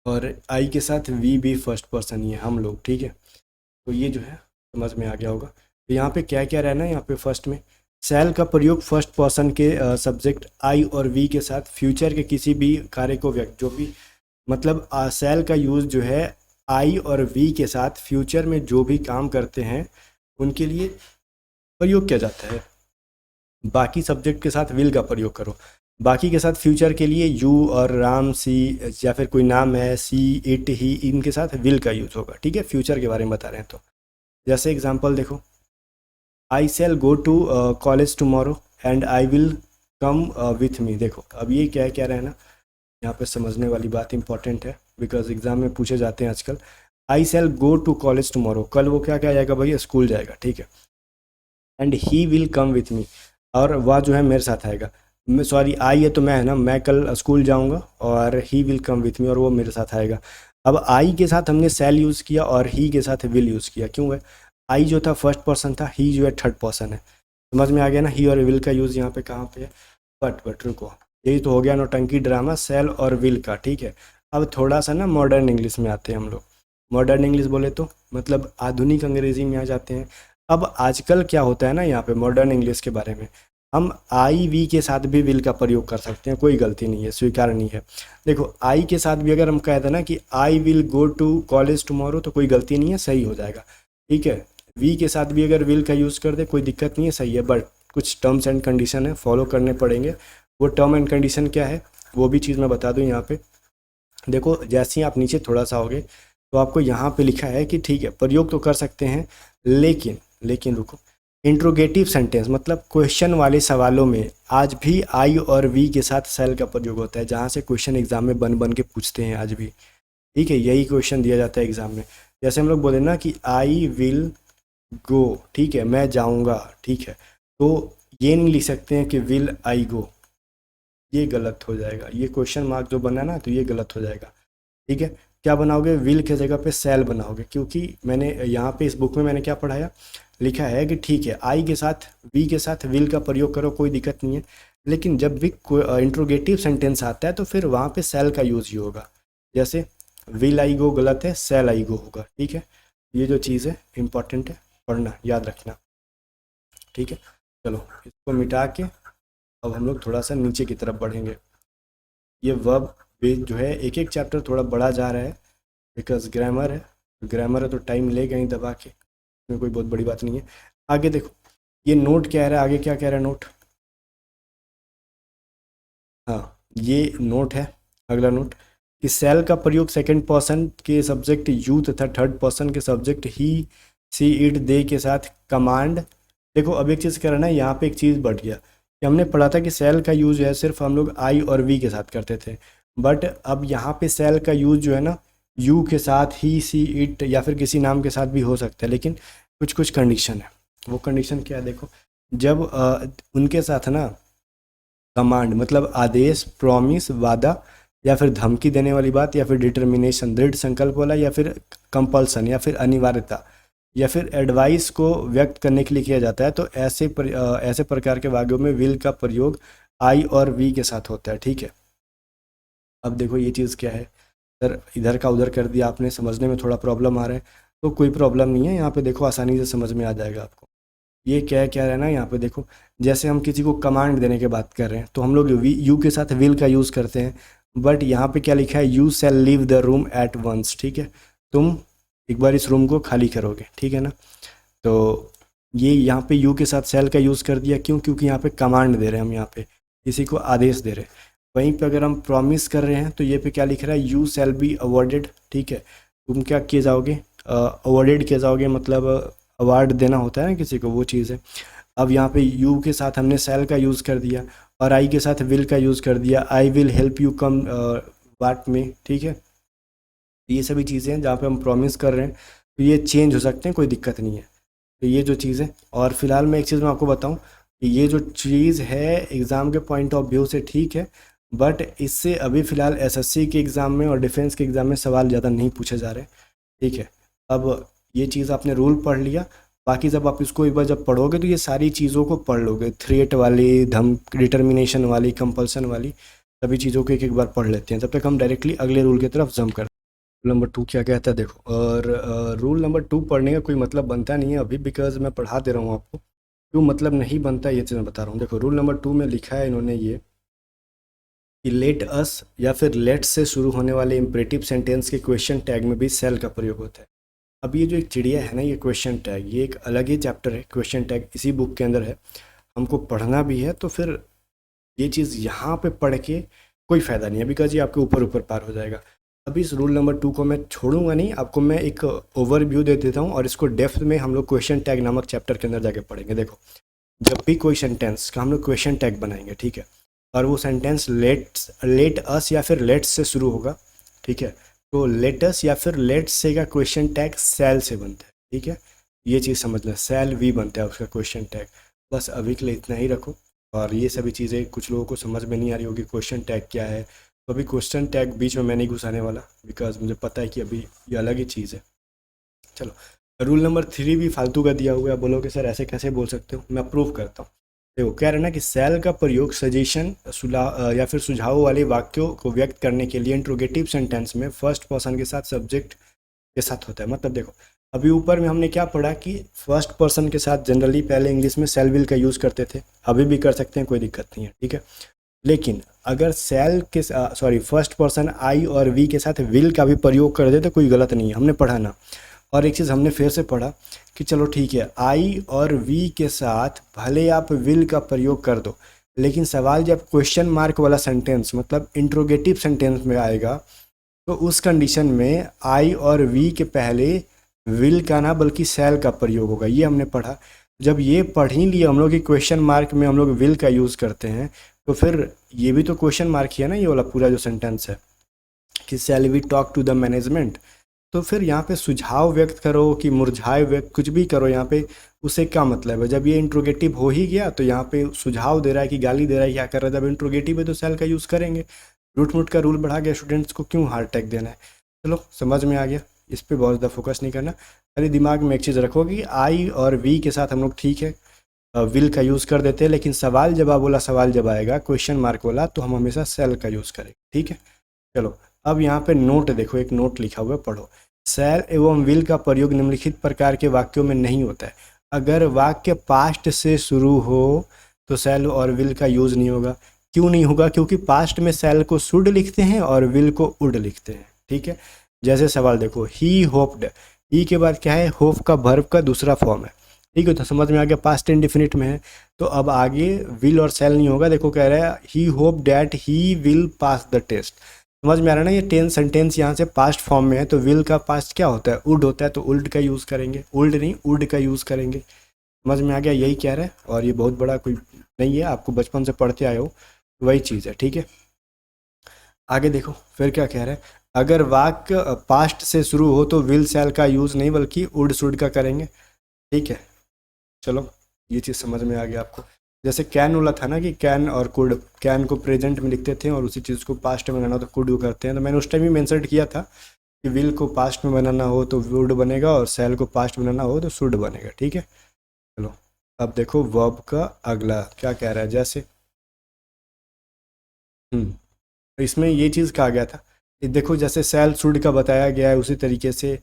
[SPEAKER 1] और आई के साथ वी भी फर्स्ट पर्सन ही है, हम लोग। ठीक है, तो ये जो है समझ में आ गया होगा। तो यहाँ पे क्या क्या रहना है, यहाँ पे फर्स्ट में सेल का प्रयोग फर्स्ट पर्सन के सब्जेक्ट आई और वी के साथ फ्यूचर के किसी भी कार्य को व्यक्त, जो भी मतलब सेल का यूज़ जो है आई और वी के साथ फ्यूचर में जो भी काम करते हैं उनके लिए प्रयोग किया जाता है। बाकी सब्जेक्ट के साथ विल का प्रयोग करो, बाकी के साथ फ्यूचर के लिए यू और राम सी, या फिर कोई नाम है सी इट ही, इनके साथ विल का यूज़ होगा। ठीक है, फ्यूचर के बारे में बता रहे हैं। तो जैसे एग्जांपल देखो, I shall go to college tomorrow and I will come with me. देखो अब ये क्या है, क्या रहना यहाँ पे समझने वाली बात इंपॉर्टेंट है, बिकॉज एग्जाम में पूछे जाते हैं आजकल। आई shall go to college tomorrow, कल वो क्या क्या जाएगा भैया, स्कूल जाएगा। ठीक है, and he will come with मी, और वह जो है मेरे साथ आएगा। मैं सॉरी आई है तो मैं है ना, मैं कल स्कूल जाऊंगा, और ही विल कम विथ मी, और वो मेरे साथ आएगा। अब आई के साथ हमने सेल यूज़ किया और ही के साथ विल यूज़ किया, क्यों है, आई जो था फर्स्ट पर्सन था, ही जो है थर्ड पर्सन है। समझ में आ गया ना, ही और विल का यूज़ यहाँ पे कहाँ पे है। बट रुको, यही तो हो गया नौटंकी ड्रामा सेल और विल का। ठीक है, अब थोड़ा सा ना मॉडर्न इंग्लिश में आते हैं हम लोग। मॉडर्न इंग्लिश बोले तो मतलब आधुनिक अंग्रेजी में आ जाते हैं। अब आजकल क्या होता है ना, यहाँ पे मॉडर्न इंग्लिश के बारे में हम आई वी के साथ भी विल का प्रयोग कर सकते हैं, कोई गलती नहीं है, स्वीकार नहीं है। देखो आई के साथ भी अगर हम कहते हैं ना कि I will go to college tomorrow, तो कोई गलती नहीं है, सही हो जाएगा। ठीक है, वी के साथ भी अगर विल का यूज़ कर दे कोई दिक्कत नहीं है, सही है। बट कुछ टर्म्स एंड कंडीशन है, फॉलो करने पड़ेंगे। वो टर्म एंड कंडीशन क्या है वो भी चीज़ मैं बता दूँ यहाँ पे। देखो जैसे ही आप नीचे थोड़ा सा होगे तो आपको यहाँ पे लिखा है कि ठीक है प्रयोग तो कर सकते हैं, लेकिन रुको, इंट्रोगेटिव सेंटेंस मतलब क्वेश्चन वाले सवालों में आज भी आई और वी के साथ सेल का प्रयोग होता है, जहाँ से क्वेश्चन एग्जाम में बन बन के पूछते हैं आज भी। ठीक है, यही क्वेश्चन दिया जाता है एग्जाम में। जैसे हम लोग बोले ना कि आई विल गो, ठीक है, मैं जाऊँगा। ठीक है, तो ये नहीं लिख सकते हैं कि विल आई गो, ये गलत हो जाएगा, ये क्वेश्चन मार्क जो बना ना तो ये गलत हो जाएगा। ठीक है, क्या बनाओगे, विल की जगह पे सेल बनाओगे, क्योंकि मैंने यहाँ पे इस बुक में मैंने क्या पढ़ाया, लिखा है कि ठीक है आई के साथ वी के साथ विल का प्रयोग करो, कोई दिक्कत नहीं है, लेकिन जब भी इंट्रोगेटिव सेंटेंस आता है तो फिर वहाँ पे सेल का यूज़ ही होगा। जैसे विल आई गो गलत है, सेल आई गो होगा। ठीक है, ये जो चीज़ है इंपॉर्टेंट है, पढ़ना याद रखना। ठीक है, चलो इसको मिटा के अब हम लोग थोड़ा सा नीचे की तरफ बढ़ेंगे। ये वर्ब बेस जो है एक एक चैप्टर थोड़ा बड़ा जा रहा है, बिकॉज ग्रामर है तो टाइम लेगा ही दबा के, इसमें कोई बहुत बड़ी बात नहीं है। आगे देखो ये नोट कह रहा है, आगे क्या कह रहा है नोट, हाँ ये नोट है। अगला नोट कि सेल का प्रयोग सेकंड पर्सन के सब्जेक्ट यू तथा थर्ड पर्सन के subject he see it they के साथ कमांड। देखो अब एक चीज़ करना है, यहाँ पे एक चीज़ बढ़ गया कि हमने पढ़ा था कि सेल का यूज़ है सिर्फ हम लोग आई और वी के साथ करते थे, बट अब यहाँ पे सेल का यूज़ जो है ना यू के साथ, ही सी इट या फिर किसी नाम के साथ भी हो सकता है, लेकिन कुछ कुछ कंडीशन है। वो कंडीशन क्या है देखो, जब उनके साथ ना कमांड मतलब आदेश, प्रॉमिस वादा, या फिर धमकी देने वाली बात, या फिर डिटर्मिनेशन दृढ़ संकल्प वाला, या फिर कंपल्सन या फिर अनिवार्यता, या फिर एडवाइस को व्यक्त करने के लिए किया जाता है, तो ऐसे प्रकार के वाक्यों में विल का प्रयोग आई और वी के साथ होता है। ठीक है, अब देखो ये चीज़ क्या है, सर इधर का उधर कर दिया आपने, समझने में थोड़ा प्रॉब्लम आ रहा है, तो कोई प्रॉब्लम नहीं है, यहाँ पे देखो आसानी से समझ में आ जाएगा आपको। ये क्या है, क्या रहना है यहाँ पे देखो, जैसे हम किसी को कमांड देने की बात कर रहे हैं तो हम लोग यू के साथ विल का यूज़ करते हैं, बट यहाँ पे क्या लिखा है, you shall leave the room at once, ठीक है, तुम एक बार इस रूम को खाली करोगे, ठीक है ना। तो ये यहाँ पे यू के साथ शैल का यूज़ कर दिया, क्यों, क्योंकि यहाँ पे कमांड दे रहे हैं हम, यहाँ पे किसी को आदेश दे रहे हैं। वहीं पे अगर हम प्रॉमिस कर रहे हैं तो ये पे क्या लिख रहा है, यू शैल बी अवॉर्डेड, ठीक है, तुम क्या किए जाओगे, अवॉर्डेड किए जाओगे, मतलब अवार्ड देना होता है ना किसी को, वो चीज़ है। अब यहाँ पे यू के साथ हमने शैल का यूज़ कर दिया और आई के साथ विल का यूज़ कर दिया, I will help you come what may, ठीक है। ये सभी चीज़ें हैं जहाँ पे हम प्रॉमिस कर रहे हैं, तो ये चेंज हो सकते हैं, कोई दिक्कत नहीं है। तो ये जो चीज़ है, और फिलहाल मैं एक चीज़ मैं आपको बताऊं कि ये जो चीज़ है एग्ज़ाम के पॉइंट ऑफ व्यू से ठीक है, बट इससे अभी फ़िलहाल एसएससी के एग्ज़ाम में और डिफेंस के एग्ज़ाम में सवाल ज़्यादा नहीं पूछे जा रहे, ठीक है। अब ये चीज़ आपने रूल पढ़ लिया, बाकी जब आप इसको एक बार जब पढ़ोगे तो ये सारी चीज़ों को पढ़ लोगे, थ्रेट वाली, धम डिटर्मिनेशन वाली, कंपल्सन वाली, सभी चीज़ों को एक एक बार पढ़ लेते हैं। जब तक हम डायरेक्टली अगले रूल की तरफ जंप करते हैं। नंबर 2 क्या कहता है देखो, और रूल नंबर 2 पढ़ने का कोई मतलब बनता नहीं है अभी, बिकॉज मैं पढ़ा दे रहा हूँ आपको, क्यों मतलब नहीं बनता ये चीज़ मैं बता रहा हूँ। देखो रूल नंबर 2 में लिखा है इन्होंने ये कि लेट अस या फिर लेट से शुरू होने वाले इम्परेटिव सेंटेंस के क्वेश्चन टैग में भी सेल का प्रयोग होता है। अब ये जो एक चिड़िया है ना, ये क्वेश्चन टैग, ये एक अलग ही चैप्टर है, क्वेश्चन टैग इसी बुक के अंदर है, हमको पढ़ना भी है, तो फिर ये चीज़ यहाँ पे पढ़ के कोई फ़ायदा नहीं है, बिकॉज ये आपके ऊपर ऊपर पार हो जाएगा। अभी इस रूल नंबर 2 को मैं छोड़ूंगा नहीं, आपको मैं एक ओवरव्यू दे देता हूँ और इसको डेप्थ में हम लोग क्वेश्चन टैग नामक चैप्टर के अंदर जाके पढ़ेंगे। देखो जब भी कोई सेंटेंस का हम लोग क्वेश्चन टैग बनाएंगे, ठीक है, और वो सेंटेंस लेट अस या फिर लेट्स से शुरू होगा, ठीक है, तो लेट अस या फिर लेट्स से का क्वेश्चन टैग सेल से बनता है, ठीक है, ये चीज़ समझ लें, सेल वी बनता है उसका क्वेश्चन टैग। बस अभी के लिए इतना ही रखो, और ये सभी चीज़ें कुछ लोगों को समझ में नहीं आ रही होगी क्वेश्चन टैग क्या है, तो अभी क्वेश्चन टैग बीच में मैं नहीं घुसाने वाला, बिकॉज मुझे पता है कि अभी ये अलग ही चीज़ है। चलो रूल नंबर 3 भी फालतू का दिया हुआ है, बोलोगे सर ऐसे कैसे बोल सकते हो, मैं अप्रूव करता हूँ। देखो कह रहे ना कि सेल का प्रयोग सजेशन या फिर सुझाव वाले वाक्यों को व्यक्त करने के लिए इंट्रोगेटिव सेंटेंस में फर्स्ट पर्सन के साथ सब्जेक्ट के साथ होता है। मतलब देखो अभी ऊपर में हमने क्या पढ़ा कि फर्स्ट पर्सन के साथ जनरली पहले इंग्लिश में सेल विल का यूज़ करते थे, अभी भी कर सकते हैं, कोई दिक्कत नहीं है, ठीक है। लेकिन अगर सेल के फर्स्ट पर्सन आई और वी के साथ विल का भी प्रयोग कर दे तो कोई गलत नहीं है, हमने पढ़ा ना। और एक चीज़ हमने फिर से पढ़ा कि चलो ठीक है, आई और वी के साथ भले आप विल का प्रयोग कर दो, लेकिन सवाल जब क्वेश्चन मार्क वाला सेंटेंस मतलब इंट्रोगेटिव सेंटेंस में आएगा, तो उस कंडीशन में आई और वी के पहले विल का ना बल्कि सेल का प्रयोग होगा, ये हमने पढ़ा। जब ये पढ़ ही लिए हम लोग कि क्वेश्चन मार्क में हम लोग विल का यूज़ करते हैं, तो फिर ये भी तो क्वेश्चन मार्क ही है ना, ये वाला पूरा जो सेंटेंस है कि shall we talk to the management. तो फिर यहाँ पे सुझाव व्यक्त करो कि मुरझाए व्यक्त, कुछ भी करो यहाँ पे, उससे क्या मतलब है। जब ये इंट्रोगेटिव हो ही गया तो यहाँ पे सुझाव दे रहा है कि गाली दे रहा है, क्या कर रहा है, जब इंट्रोगेटिव है तो सेल का यूज़ करेंगे। रूट मूट का रूल बढ़ा गया, स्टूडेंट्स को क्यों हार्ड टैग देना है। चलो समझ में आ गया, इस पर बहुत ज़्यादा फोकस नहीं करना। खाली दिमाग में एक चीज़ रखो कि आई और वी के साथ हम लोग ठीक है विल का यूज़ कर देते हैं, लेकिन सवाल जवाब वाला सवाल जब आएगा क्वेश्चन मार्क वाला तो हम हमेशा सेल का यूज़ करेंगे, ठीक है। चलो अब यहाँ पे नोट देखो, एक नोट लिखा हुआ है, पढ़ो। सेल एवं विल का प्रयोग निम्नलिखित प्रकार के वाक्यों में नहीं होता है। अगर वाक्य पास्ट से शुरू हो तो सेल और विल का यूज़ नहीं होगा। क्यों नहीं होगा? क्योंकि पास्ट में सेल को शुड लिखते हैं और विल को उड लिखते हैं, ठीक है। जैसे सवाल देखो, ही होप्ड, ही के बाद क्या है, होप का वर्ब का दूसरा फॉर्म है, ठीक है, तो समझ में आ गया, पास्ट इंडिफिनिट में है। तो अब आगे विल और सेल नहीं होगा। देखो कह रहा है he hope that he will pass the test, समझ में आ रहा है ना, ये टेन सेंटेंस यहाँ से पास्ट फॉर्म में है, तो विल का पास्ट क्या होता है, उड होता है, तो उल्ड का यूज़ करेंगे, उल्ड नहीं उड का यूज़ करेंगे। समझ में आ गया, यही कह रहा है, और ये बहुत बड़ा कोई नहीं है, आपको बचपन से पढ़ते आए हो, वही चीज़ है, ठीक है। आगे देखो फिर क्या कह रहा है, अगर वाक्य पास्ट से शुरू हो तो विल सेल का यूज़ नहीं बल्कि उड शुड का करेंगे, ठीक है। चलो ये चीज़ समझ में आ गया आपको। जैसे कैन वाला था ना कि कैन और कुड, कैन को प्रेजेंट में लिखते थे और उसी चीज़ को पास्ट में बनाना तो कुड करते हैं, तो मैंने उस टाइम ही मेंशन किया था कि विल को पास्ट में बनाना हो तो वुड बनेगा और सेल को पास्ट बनाना हो तो शुड बनेगा, ठीक है। चलो अब देखो वर्ब का अगला क्या कह रहा है, जैसे तो इसमें ये चीज़ कहा गया था, ये देखो जैसे सेल शुड का बताया गया है उसी तरीके से।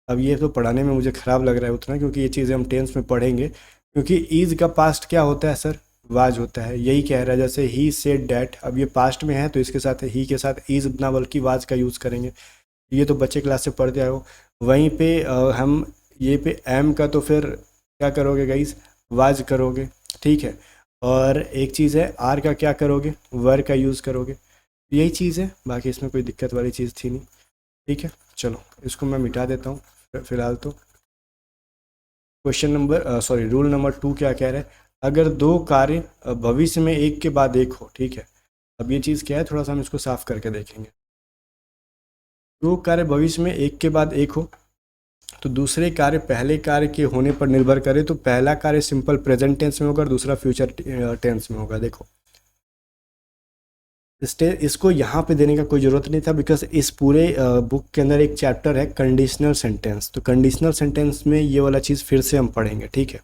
[SPEAKER 1] अब ये तो पढ़ाने में मुझे ख़राब लग रहा है उतना, क्योंकि ये चीज़ें हम टेंस में पढ़ेंगे, क्योंकि ईज का पास्ट क्या होता है सर, वाज होता है, यही कह रहा है। जैसे ही सेड डैट, अब ये पास्ट में है तो इसके साथ ही के साथ इज ना बल्कि वाज का यूज़ करेंगे। ये तो बच्चे क्लास से पढ़ते आए हो। वहीं पे हम ये पे एम का तो फिर क्या करोगे गाइस, वाज करोगे, ठीक है। और एक चीज़ है आर का क्या करोगे, वर का यूज़ करोगे। यही चीज़ है, बाकी इसमें कोई दिक्कत वाली चीज़ थी नहीं, ठीक है। चलो इसको मैं मिटा देता हूँ फिलहाल तो। Question number sorry rule number 2 क्या कह रहा है, अगर दो कार्य भविष्य में एक के बाद एक हो, ठीक है। अब ये चीज़ क्या है, थोड़ा सा हम इसको साफ करके देखेंगे। दो कार्य भविष्य में एक के बाद एक हो तो दूसरे कार्य पहले कार्य के होने पर निर्भर करे, तो पहला कार्य सिंपल प्रेजेंट टेंस में होगा और दूसरा फ्यूचर टेंस में होगा। देखो इसको यहाँ पे देने का कोई ज़रूरत नहीं था, बिकॉज इस पूरे बुक के अंदर एक चैप्टर है कंडीशनल सेंटेंस, तो कंडीशनल सेंटेंस में ये वाला चीज़ फिर से हम पढ़ेंगे, ठीक है।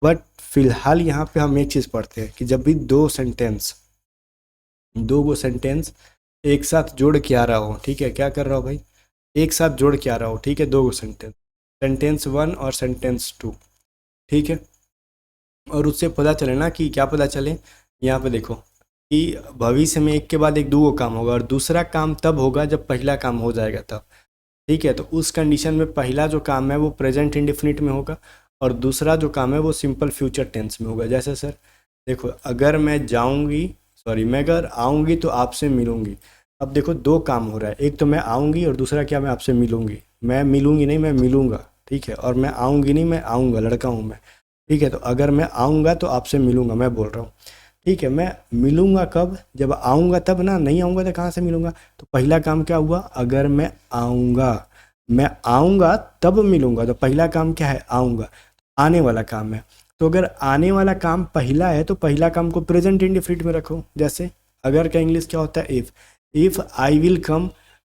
[SPEAKER 1] बट फिलहाल यहाँ पे हम एक चीज़ पढ़ते हैं कि जब भी दो गो सेंटेंस एक साथ जोड़ के आ रहा हो, ठीक है, क्या कर रहा हो भाई, एक साथ जोड़ के आ रहा हो, ठीक है, दो गो सेंटेंस, सेंटेंस 1 और सेंटेंस 2, ठीक है। और उससे पता चले ना कि क्या पता चले, यहाँ पे देखो कि भविष्य में एक के बाद एक दो काम होगा और दूसरा काम तब होगा जब पहला काम हो जाएगा तब, ठीक है। तो उस कंडीशन में पहला जो काम है वो प्रेजेंट इंडेफिनिट में होगा और दूसरा जो काम है वो सिंपल फ्यूचर टेंस में होगा। जैसे सर देखो, अगर मैं जाऊंगी, सॉरी मैं अगर आऊंगी तो आपसे मिलूंगी। अब देखो दो काम हो रहा है, एक तो मैं आऊंगी और दूसरा क्या, मैं आपसे मिलूंगी। मैं मिलूंगी नहीं, मैं मिलूंगा, ठीक है। और मैं आऊंगी नहीं, मैं आऊंगा, लड़का हूँ मैं, ठीक है। तो अगर मैं आऊंगा तो आपसे मिलूंगा, मैं बोल रहा हूँ, ठीक है। मैं मिलूंगा कब, जब आऊंगा तब ना, नहीं आऊंगा तो कहाँ से मिलूंगा। तो पहला काम क्या हुआ, अगर मैं आऊंगा तब मिलूंगा, तो पहला काम क्या है, आऊंगा, आने वाला काम है। तो अगर आने वाला काम पहला है तो पहला काम को प्रेजेंट इंडेफिनिट में रखो। जैसे अगर का इंग्लिश क्या होता है, if I will come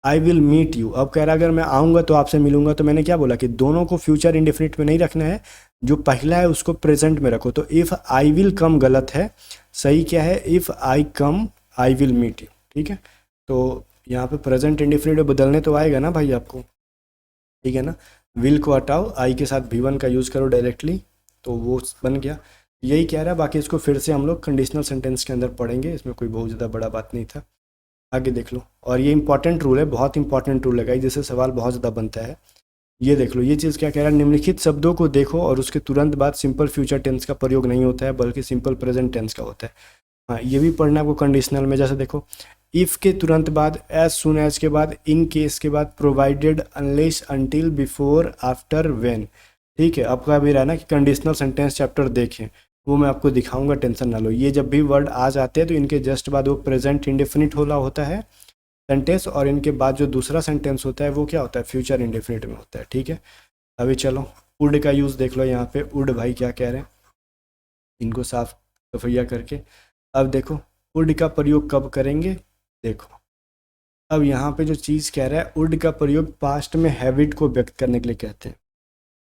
[SPEAKER 1] I will meet you. अब कह रहा है अगर मैं आऊँगा तो आपसे मिलूंगा, तो मैंने क्या बोला कि दोनों को फ्यूचर इंडेफिनिट में नहीं रखना है, जो पहला है उसको प्रेजेंट में रखो। तो इफ़ आई विल कम गलत है, सही क्या है, if I come I will meet you, ठीक है। तो यहाँ पे प्रेजेंट इंडेफिनिट में बदलने तो आएगा ना भाई आपको, ठीक है ना। विल को हटाओ, आई के साथ V1 का यूज़ करो डायरेक्टली, तो वो बन गया। यही कह रहा है, बाकी इसको फिर से हम लोग कंडीशनल सेंटेंस के अंदर पढ़ेंगे, इसमें कोई बहुत ज़्यादा बड़ा बात नहीं था। आगे देख लो, और ये इंपॉर्टेंट रूल है, बहुत इंपॉर्टेंट रूल है जिससे सवाल बहुत ज़्यादा बनता है। ये देख लो, ये चीज़ क्या कह रहा है, निम्नलिखित शब्दों को देखो और उसके तुरंत बाद सिंपल फ्यूचर टेंस का प्रयोग नहीं होता है बल्कि सिंपल प्रेजेंट टेंस का होता है। हाँ, ये भी पढ़ना आपको कंडीशनल में। जैसे देखो, इफ़ के तुरंत बाद, एज सुन एज के बाद, इन केस के बाद, provided, unless, until, before, after, when, ठीक है। आपका भी रहा ना कि कंडीशनल सेंटेंस चैप्टर देखें, वो मैं आपको दिखाऊंगा, टेंशन ना लो। ये जब भी वर्ड आ जाते हैं तो इनके जस्ट बाद वो प्रेजेंट इंडेफिनिट होता है सेंटेंस, और इनके बाद जो दूसरा सेंटेंस होता है वो क्या होता है, फ्यूचर इंडेफिनिट में होता है, ठीक है। अभी चलो वुड का यूज़ देख लो, यहाँ पे वुड भाई क्या कह रहे हैं, इनको साफ सफैया करके। अब देखो वुड का प्रयोग कब करेंगे, देखो अब यहाँ पे जो चीज़ कह रहा है, वुड का प्रयोग पास्ट में हैबिट को व्यक्त करने के लिए कहते हैं।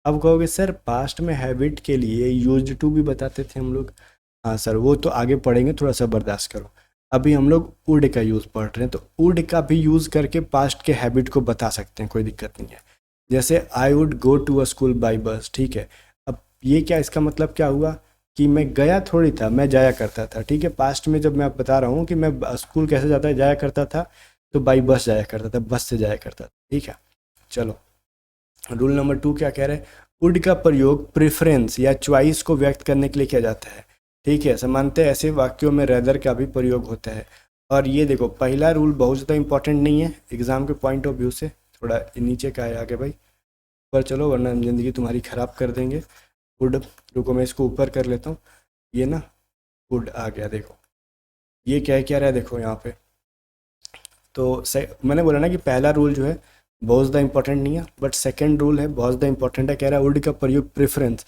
[SPEAKER 1] अब कहोगे सर पास्ट में हैबिट के लिए यूज्ड टू भी बताते थे हम लोग। हाँ सर, वो तो आगे पढ़ेंगे, थोड़ा सा बर्दाश्त करो। अभी हम लोग वुड का यूज़ पढ़ रहे हैं, तो वुड का भी यूज़ करके पास्ट के हैबिट को बता सकते हैं, कोई दिक्कत नहीं है। जैसे I would go to a school by bus, ठीक है। अब ये क्या, इसका मतलब क्या हुआ कि मैं गया थोड़ी था, मैं जाया करता था, ठीक है। पास्ट में जब मैं बता रहा हूँ कि मैं स्कूल कैसे जाया करता था, तो बाई बस जाया करता था, बस से जाया करता था, ठीक है। चलो रूल नंबर 2 क्या कह रहे हैं, वुड का प्रयोग प्रेफरेंस या चॉइस को व्यक्त करने के लिए किया जाता है, ठीक है। सामान्यतः ऐसे वाक्यों में रेदर का भी प्रयोग होता है। और ये देखो पहला रूल बहुत ज़्यादा इंपॉर्टेंट नहीं है एग्जाम के पॉइंट ऑफ व्यू से, थोड़ा नीचे का है आगे भाई, पर चलो वरना ज़िंदगी तुम्हारी ख़राब कर देंगे। वुड, रुको मैं इसको ऊपर कर लेता हूँ, ये ना वुड आ गया, देखो ये क्या रहा है, देखो यहाँ पे। तो मैंने बोला ना कि पहला रूल जो है बहुत ज़्यादा इंपॉर्टेंट नहीं है, बट सेकंड रूल है बहुत ज़्यादा इंपॉर्टेंट है। कह रहा है वुड का प्रयोग प्रेफरेंस,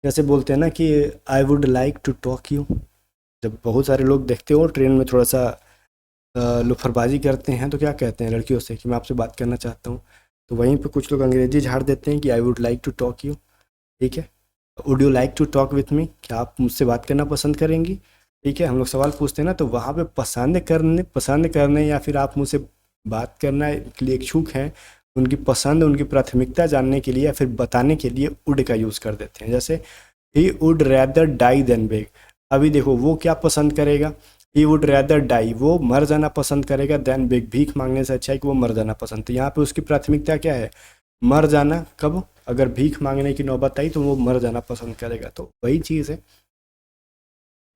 [SPEAKER 1] जैसे बोलते हैं ना कि I would like to talk you, जब बहुत सारे लोग देखते हो ट्रेन में थोड़ा सा लुफरबाजी करते हैं तो क्या कहते हैं लड़कियों से कि मैं आपसे बात करना चाहता हूँ, तो वहीं पे कुछ लोग अंग्रेजी झाड़ देते हैं कि I would like to talk you, ठीक है। Would you like to talk with me, क्या आप मुझसे बात करना पसंद करेंगी, ठीक है। हम लोग सवाल पूछते हैं ना, तो वहाँ पे पसंद करने या फिर आप मुझसे बात करना के लिए इच्छुक हैं, उनकी पसंद, उनकी प्राथमिकता जानने के लिए या फिर बताने के लिए वुड का यूज़ कर देते हैं। जैसे he would rather die than beg, अभी देखो वो क्या पसंद करेगा, ही वुड रैदर डाई, वो मर जाना पसंद करेगा, देन बिग, भीख मांगने से अच्छा है कि वो मर जाना पसंद। तो यहाँ पे उसकी प्राथमिकता क्या है, मर जाना। कब, अगर भीख मांगने की नौबत आई तो वो मर जाना पसंद करेगा, तो वही चीज़ है।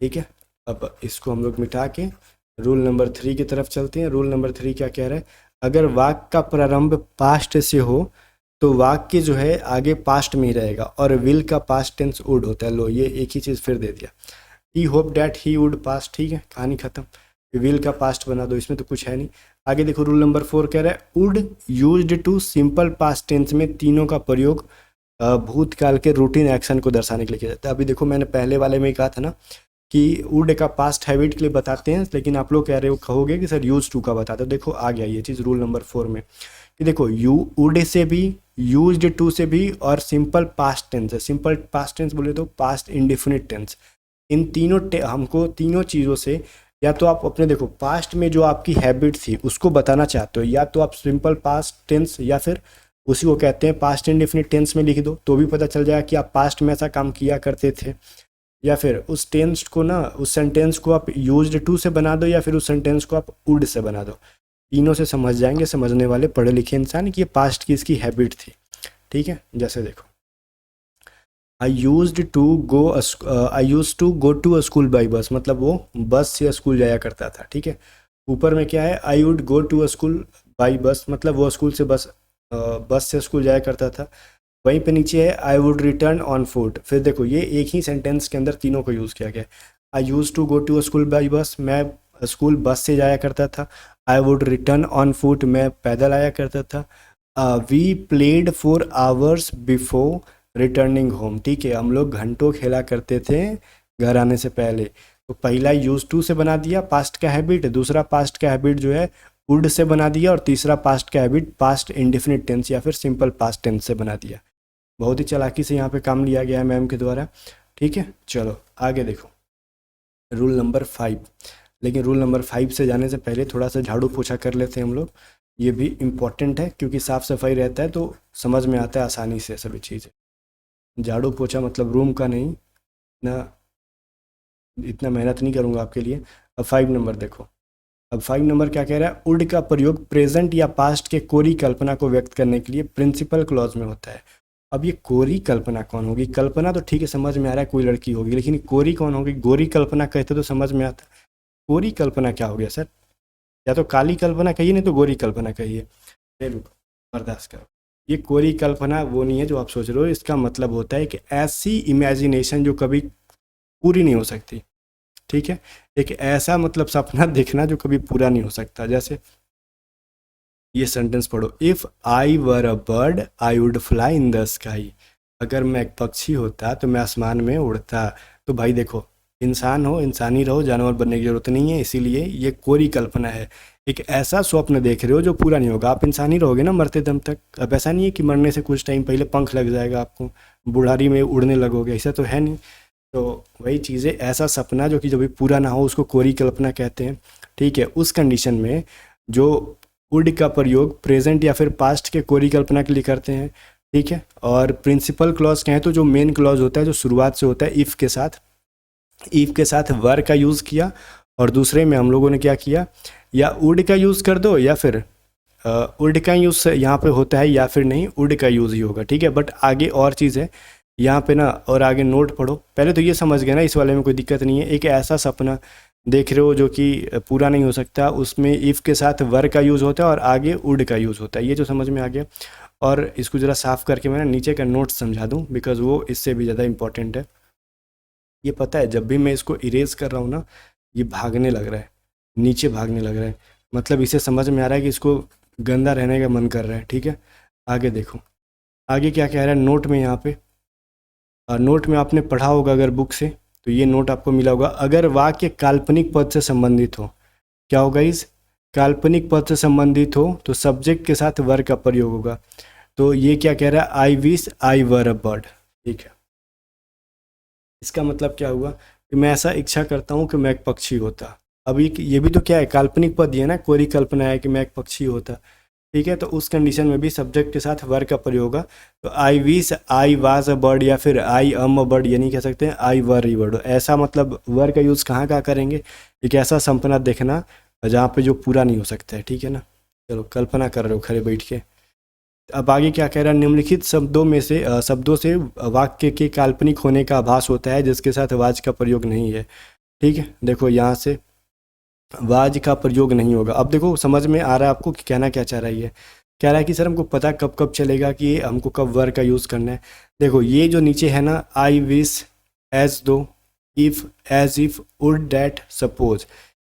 [SPEAKER 1] ठीक है, अब इसको हम लोग मिटा के रूल नंबर 3 की तरफ चलते हैं। रूल नंबर 3 क्या कह रहा है, अगर वाक्य का प्रारंभ पास्ट से हो तो वाक्य जो है आगे पास्ट में ही रहेगा, और विल का पास्ट टेंस वुड होता है। लो ये एक ही चीज़ फिर दे दिया, he hope that he would passed, ठीक है, कहानी खत्म। विल का पास्ट बना दो, इसमें तो कुछ है नहीं। आगे देखो रूल नंबर 4 कह रहा है, would used to simple past tense में तीनों का प्रयोग भूतकाल के रूटीन एक्शन को दर्शाने के लिए किया जाता है। अभी देखो मैंने पहले वाले में ही कहा था ना कि वुड का पास्ट हैबिट के लिए बताते हैं, लेकिन आप लोग कह रहे हो, कहोगे कि सर यूज टू का बताते हो। देखो आ गया ये चीज़ रूल नंबर 4 में कि देखो यू वुड से भी, यूज्ड टू से भी, और सिंपल पास्ट टेंस है। सिंपल पास्ट टेंस बोले तो पास्ट इंडिफिनिट टेंस, इन तीनों हमको तीनों चीज़ों से, या तो आप अपने देखो पास्ट में जो आपकी हैबिट थी उसको बताना चाहते हो, या तो आप सिंपल पास्ट टेंस या फिर उसी को कहते हैं पास्ट इंडिफिनिट टेंस में लिख दो, तो भी पता चल जाएगा कि आप पास्ट में ऐसा काम किया करते थे। या फिर उस टेंस को ना, उस सेंटेंस को आप यूज्ड टू से बना दो, या फिर उस सेंटेंस को आप वुड से बना दो। तीनों से समझ जाएंगे समझने वाले पढ़े लिखे इंसान कि ये पास्ट की इसकी हैबिट थी। ठीक है, जैसे देखो I use to go to a school by bus, मतलब वो बस से स्कूल जाया करता था। ठीक है, ऊपर में क्या है, I would go to a school by bus, मतलब वो स्कूल से बस से स्कूल जाया करता था। वहीं पे नीचे है I would return on foot. फिर देखो ये एक ही सेंटेंस के अंदर तीनों को यूज़ किया गया। I use to go to school by bus, मैं स्कूल बस से जाया करता था। I would return on foot, मैं पैदल आया करता था। We played for hours before returning home, ठीक है, हम लोग घंटों खेला करते थे घर आने से पहले। तो पहला यूज टू से बना दिया पास्ट का हैबिट, दूसरा पास्ट का हैबिट जो है वुड से बना दिया, और तीसरा पास्ट का हैबिट पास्ट इंडिफिनिट टेंस या फिर सिंपल पास्ट टेंस से बना दिया। बहुत ही चालाकी से यहाँ पे काम लिया गया है मैम के द्वारा। ठीक है, चलो आगे देखो रूल नंबर 5। लेकिन रूल नंबर 5 से जाने से पहले थोड़ा सा झाड़ू पोछा कर लेते हैं हम लोग, ये भी इम्पॉर्टेंट है क्योंकि साफ़ सफाई रहता है तो समझ में आता है आसानी से सभी चीज़ें। झाड़ू पोछा मतलब रूम का नहीं ना, इतना मेहनत नहीं करूँगा आपके लिए। अब 5 नंबर देखो, अब 5 नंबर क्या कह रहा है, वुड का प्रयोग प्रेजेंट या पास्ट के कोरी कल्पना को व्यक्त करने के लिए प्रिंसिपल क्लॉज में होता है। अब ये कोरी कल्पना कौन होगी, कल्पना तो ठीक है समझ में आ रहा है कोई लड़की होगी, लेकिन कोरी कौन होगी, गोरी कल्पना कहते तो समझ में आता। कोरी कल्पना क्या हो गया सर, या तो काली कल्पना कहिए नहीं तो गोरी कल्पना कहिए। रुको बर्दाश्त करो, ये कोरी कल्पना वो नहीं है जो आप सोच रहे हो। इसका मतलब होता है कि ऐसी इमेजिनेशन जो कभी पूरी नहीं हो सकती। ठीक है, एक ऐसा मतलब सपना देखना जो कभी पूरा नहीं हो सकता। जैसे ये सेंटेंस पढ़ो, if I were a bird I would fly in the sky, अगर मैं एक पक्षी होता तो मैं आसमान में उड़ता। तो भाई देखो, इंसान हो इंसानी रहो, जानवर बनने की जरूरत नहीं है, इसीलिए ये कोरी कल्पना है। एक ऐसा स्वप्न देख रहे हो जो पूरा नहीं होगा। आप इंसानी रहोगे ना मरते दम तक, अब ऐसा नहीं है कि मरने से कुछ टाइम पहले पंख लग जाएगा आपको, बुढ़ारी में उड़ने लगोगे, ऐसा तो है नहीं। तो वही चीज़ें, ऐसा सपना जो कि जब भी पूरा ना हो उसको कोरी कल्पना कहते हैं। ठीक है, उस कंडीशन में जो वुड का प्रयोग प्रेजेंट या फिर पास्ट के कोरी कल्पना के लिए करते हैं। ठीक है, और प्रिंसिपल क्लॉज कहें तो जो मेन क्लॉज होता है जो शुरुआत से होता है इफ़ के साथ वर का यूज़ किया, और दूसरे में हम लोगों ने क्या किया, या वुड का यूज़ कर दो या फिर वुड का यूज़ यहाँ पे होता है, या फिर नहीं वुड का यूज़ ही होगा। ठीक है, बट आगे और चीज़ है यहाँ पे ना, और आगे नोट पढ़ो। पहले तो ये समझ गए ना, इस वाले में कोई दिक्कत नहीं है। एक ऐसा सपना देख रहे हो जो कि पूरा नहीं हो सकता, उसमें इफ़ के साथ वर का यूज़ होता है और आगे वुड का यूज़ होता है। ये जो समझ में आ गया, और इसको ज़रा साफ़ करके मैं ना नीचे का नोट समझा दूँ, बिकॉज़ वो इससे भी ज़्यादा इंपॉर्टेंट है। ये पता है जब भी मैं इसको इरेज कर रहा हूँ ना, ये भागने लग रहा है, नीचे भागने लग रहा है, मतलब इसे समझ में आ रहा है कि इसको गंदा रहने का मन कर रहा है। ठीक है, आगे देखो, आगे क्या कह रहा है नोट में। यहाँ पे नोट में आपने पढ़ा होगा अगर बुक से, तो ये नोट आपको मिला होगा, अगर वाक्य काल्पनिक पद से संबंधित हो, क्या होगा, इस काल्पनिक पद से संबंधित हो तो सब्जेक्ट के साथ वर का प्रयोग होगा। तो ये क्या कह रहा है, I wish I were a bird. ठीक है, इसका मतलब क्या हुआ कि मैं ऐसा इच्छा करता हूँ कि मैं एक पक्षी होता। अब ये भी तो क्या है, काल्पनिक पद ही है ना, कोरी कल्पना है कि मैं एक पक्षी होता। ठीक है, तो उस कंडीशन में भी सब्जेक्ट के साथ वर का प्रयोग होगा। तो I wish, I was a bird, या फिर आई एम अ बर्ड, ये नहीं कह सकते हैं आई वर ई बर्ड। ऐसा मतलब वर का यूज़ कहाँ कहाँ करेंगे, एक ऐसा संपना देखना जहाँ पे जो पूरा नहीं हो सकता है, ठीक है ना। चलो कल्पना कर रहे हो खड़े बैठ के। अब आगे क्या कह रहा है, निम्नलिखित शब्दों में से शब्दों से वाक्य के काल्पनिक होने का आभास होता है जिसके साथ वाज का प्रयोग नहीं है। ठीक है, देखो यहाँ से वाज का प्रयोग नहीं होगा। अब देखो समझ में आ रहा है आपको कि कहना क्या चाह रहा है। ये कह रहा है कि सर हमको पता कब कब चलेगा कि ये हमको कब वर का यूज़ करना है। देखो ये जो नीचे है ना, I wish, as though, if, as if, would, that, suppose,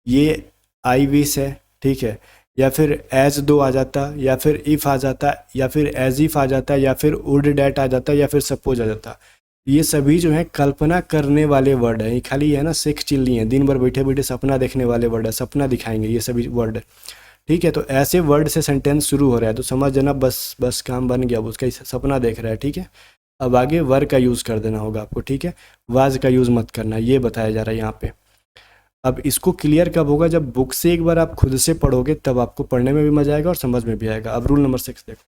[SPEAKER 1] ये आई विश है, ठीक है, या फिर एज दो आ जाता, या फिर इफ़ आ जाता, या फिर एज इफ़ आ जाता, या फिर वुड डैट आ जाता, या फिर सपोज आ जाता। ये सभी जो है कल्पना करने वाले वर्ड है। ये खाली है ना सेख चिल्ली है, दिन भर बैठे बैठे सपना देखने वाले वर्ड है, सपना दिखाएंगे ये सभी वर्ड है। ठीक है, तो ऐसे वर्ड से सेंटेंस शुरू हो रहा है तो समझ जाना बस बस काम बन गया, उसका सपना देख रहा है। ठीक है, अब आगे वर का यूज़ कर देना होगा आपको। ठीक है, वाज का यूज़ मत करना, ये बताया जा रहा है यहाँ पे। अब इसको क्लियर कब होगा, जब बुक से एक बार आप खुद से पढ़ोगे तब आपको पढ़ने में भी मजा आएगा और समझ में भी आएगा। अब रूल नंबर 6 देखो,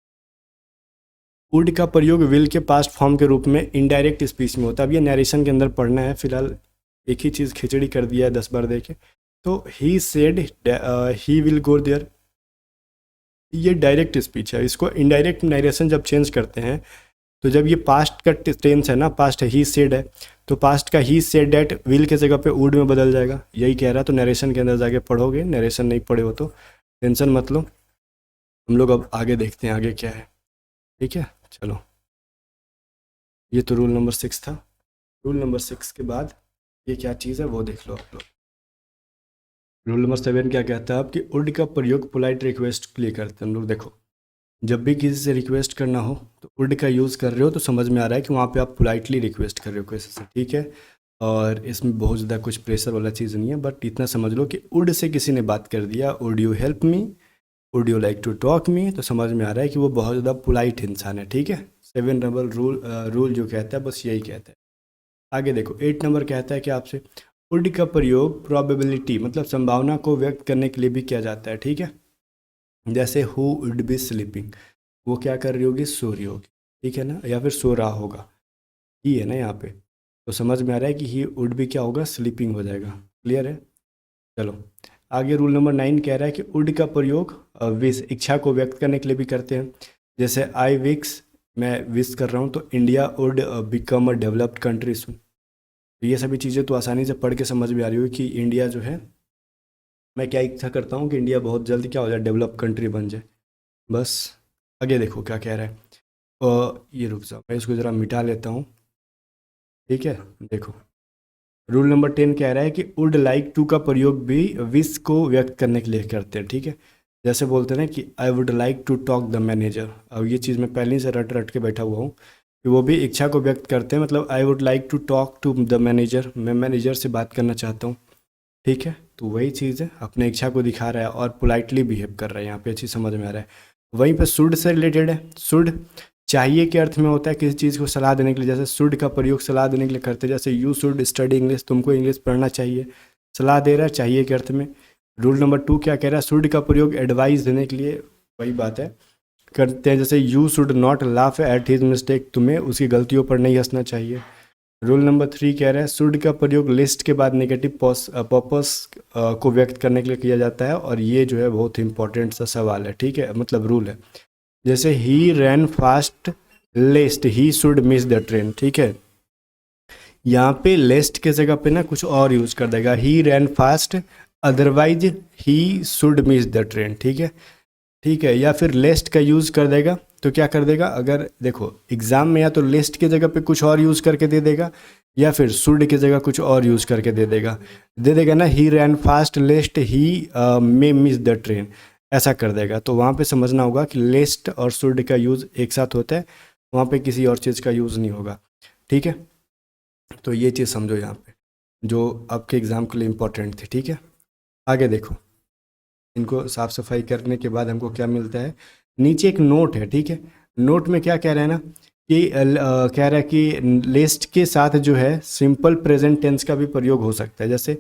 [SPEAKER 1] वुड का प्रयोग विल के पास्ट फॉर्म के रूप में इनडायरेक्ट स्पीच में होता है। अब ये नरेशन के अंदर पढ़ना है, फिलहाल एक ही चीज़ खिचड़ी कर दिया है 10 बार देखे। तो he said he will go there, ये डायरेक्ट स्पीच है। इसको इनडायरेक्ट नरेशन जब चेंज करते हैं तो जब ये पास्ट का टेंस है ना, पास्ट है, ही सेड है, तो पास्ट का ही सेड डैट विल के जगह पे वुड में बदल जाएगा, यही कह रहा है। तो नरेशन के अंदर जाके पढ़ोगे, नरेशन नहीं पढ़े हो तो टेंशन मत लो। हम लोग अब आगे देखते हैं आगे क्या है। ठीक है, चलो ये तो रूल नंबर 6 था। रूल नंबर 6 के बाद ये क्या चीज़ है वो देख लो आप लोग। रूल नंबर 7 क्या कहता है, आपकी वुड का प्रयोग पोलाइट रिक्वेस्ट के लिए करते हैं हम लोग। देखो जब भी किसी से रिक्वेस्ट करना हो तो वुड का यूज़ कर रहे हो तो समझ में आ रहा है कि वहाँ पे आप पोलाइटली रिक्वेस्ट कर रहे हो किसी से। ठीक है, और इसमें बहुत ज़्यादा कुछ प्रेशर वाला चीज़ नहीं है, बट इतना समझ लो कि वुड से किसी ने बात कर दिया, would you help me, would you like to talk me, तो समझ में आ रहा है कि वो बहुत ज़्यादा पोलाइट इंसान है। ठीक है, 7 नंबर रूल जो कहता है बस यही कहता है। आगे देखो 8 नंबर कहता है कि आपसे वुड का प्रयोग प्रोबेबिलिटी मतलब संभावना को व्यक्त करने के लिए भी किया जाता है। ठीक है, जैसे हु वुड बी स्लीपिंग, वो क्या कर रही होगी, सो रही होगी। ठीक है ना, या फिर सो रहा होगा, ही है ना यहाँ पे, तो समझ में आ रहा है कि ही वुड भी क्या होगा, स्लीपिंग हो जाएगा। क्लियर है, चलो आगे रूल नंबर 9 कह रहा है कि वुड का प्रयोग विश इच्छा को व्यक्त करने के लिए भी करते हैं। जैसे आई विक्स, मैं विश कर रहा हूँ तो India would become a developed country soon. तो ये सभी चीज़ें तो आसानी से पढ़ के समझ में आ रही हो कि इंडिया जो है, मैं क्या इच्छा करता हूँ कि इंडिया बहुत जल्दी क्या हो जाए, डेवलप कंट्री बन जाए। बस आगे देखो क्या कह रहा है, ये रुक जाओ मैं इसको ज़रा मिटा लेता हूँ। ठीक है, देखो रूल नंबर 10 कह रहा है कि वुड लाइक टू का प्रयोग भी विश को व्यक्त करने के लिए करते हैं। ठीक है, जैसे बोलते हैं ना कि I would like to talk the manager. अब ये चीज़ मैं पहले ही से रट रट के बैठा हुआ हूँ कि वो भी इच्छा को व्यक्त करते हैं, मतलब I would like to talk to the manager, मैं मैनेजर से बात करना चाहता हूँ। ठीक है, तो वही चीज़ है, अपने इच्छा को दिखा रहा है और पोलाइटली बिहेव कर रहा है, यहाँ पे अच्छी समझ में आ रहा है। वहीं पे शुड से रिलेटेड है। शुड चाहिए के अर्थ में होता है किसी चीज़ को सलाह देने के लिए, जैसे शुड का प्रयोग सलाह देने के लिए करते हैं, जैसे यू शुड स्टडी इंग्लिश, तुमको इंग्लिश पढ़ना चाहिए, सलाह दे रहा है चाहिए के अर्थ में। रूल नंबर 2 क्या कह रहा है, शुड का प्रयोग एडवाइस देने के लिए, वही बात है, करते हैं। जैसे you should not laugh at his mistake, तुम्हें उसकी गलतियों पर नहीं हंसना चाहिए। रूल नंबर 3 कह रहा है शुड का प्रयोग लिस्ट के बाद नेगेटिव पर्पस को व्यक्त करने के लिए किया जाता है, और ये जो है बहुत इंपॉर्टेंट सा सवाल है। ठीक है, मतलब रूल है। जैसे he ran fast lest he should miss the train. ठीक है, यहाँ पे लेस्ट के जगह पे ना कुछ और यूज कर देगा, he ran fast otherwise he should miss the train. ठीक है, ठीक है, या फिर लेस्ट का यूज़ कर देगा तो क्या कर देगा, अगर देखो एग्ज़ाम में या तो लिस्ट की जगह पे कुछ और यूज़ करके दे देगा, या फिर शुड की जगह कुछ और यूज़ करके दे देगा ना, he ran fast lest he may miss the train, ऐसा कर देगा। तो वहाँ पे समझना होगा कि लेस्ट और शुड का यूज़ एक साथ होता है, वहाँ पे किसी और चीज़ का यूज़ नहीं होगा। ठीक है, तो ये चीज़ समझो यहाँ पे जो आपके एग्ज़ाम के लिए इम्पोर्टेंट थी। ठीक है, आगे देखो, इनको साफ़ सफाई करने के बाद हमको क्या मिलता है, नीचे एक नोट है। ठीक है, नोट में क्या कह रहा है ना कि कह रहा है कि लिस्ट के साथ जो है सिंपल प्रेजेंट टेंस का भी प्रयोग हो सकता है, जैसे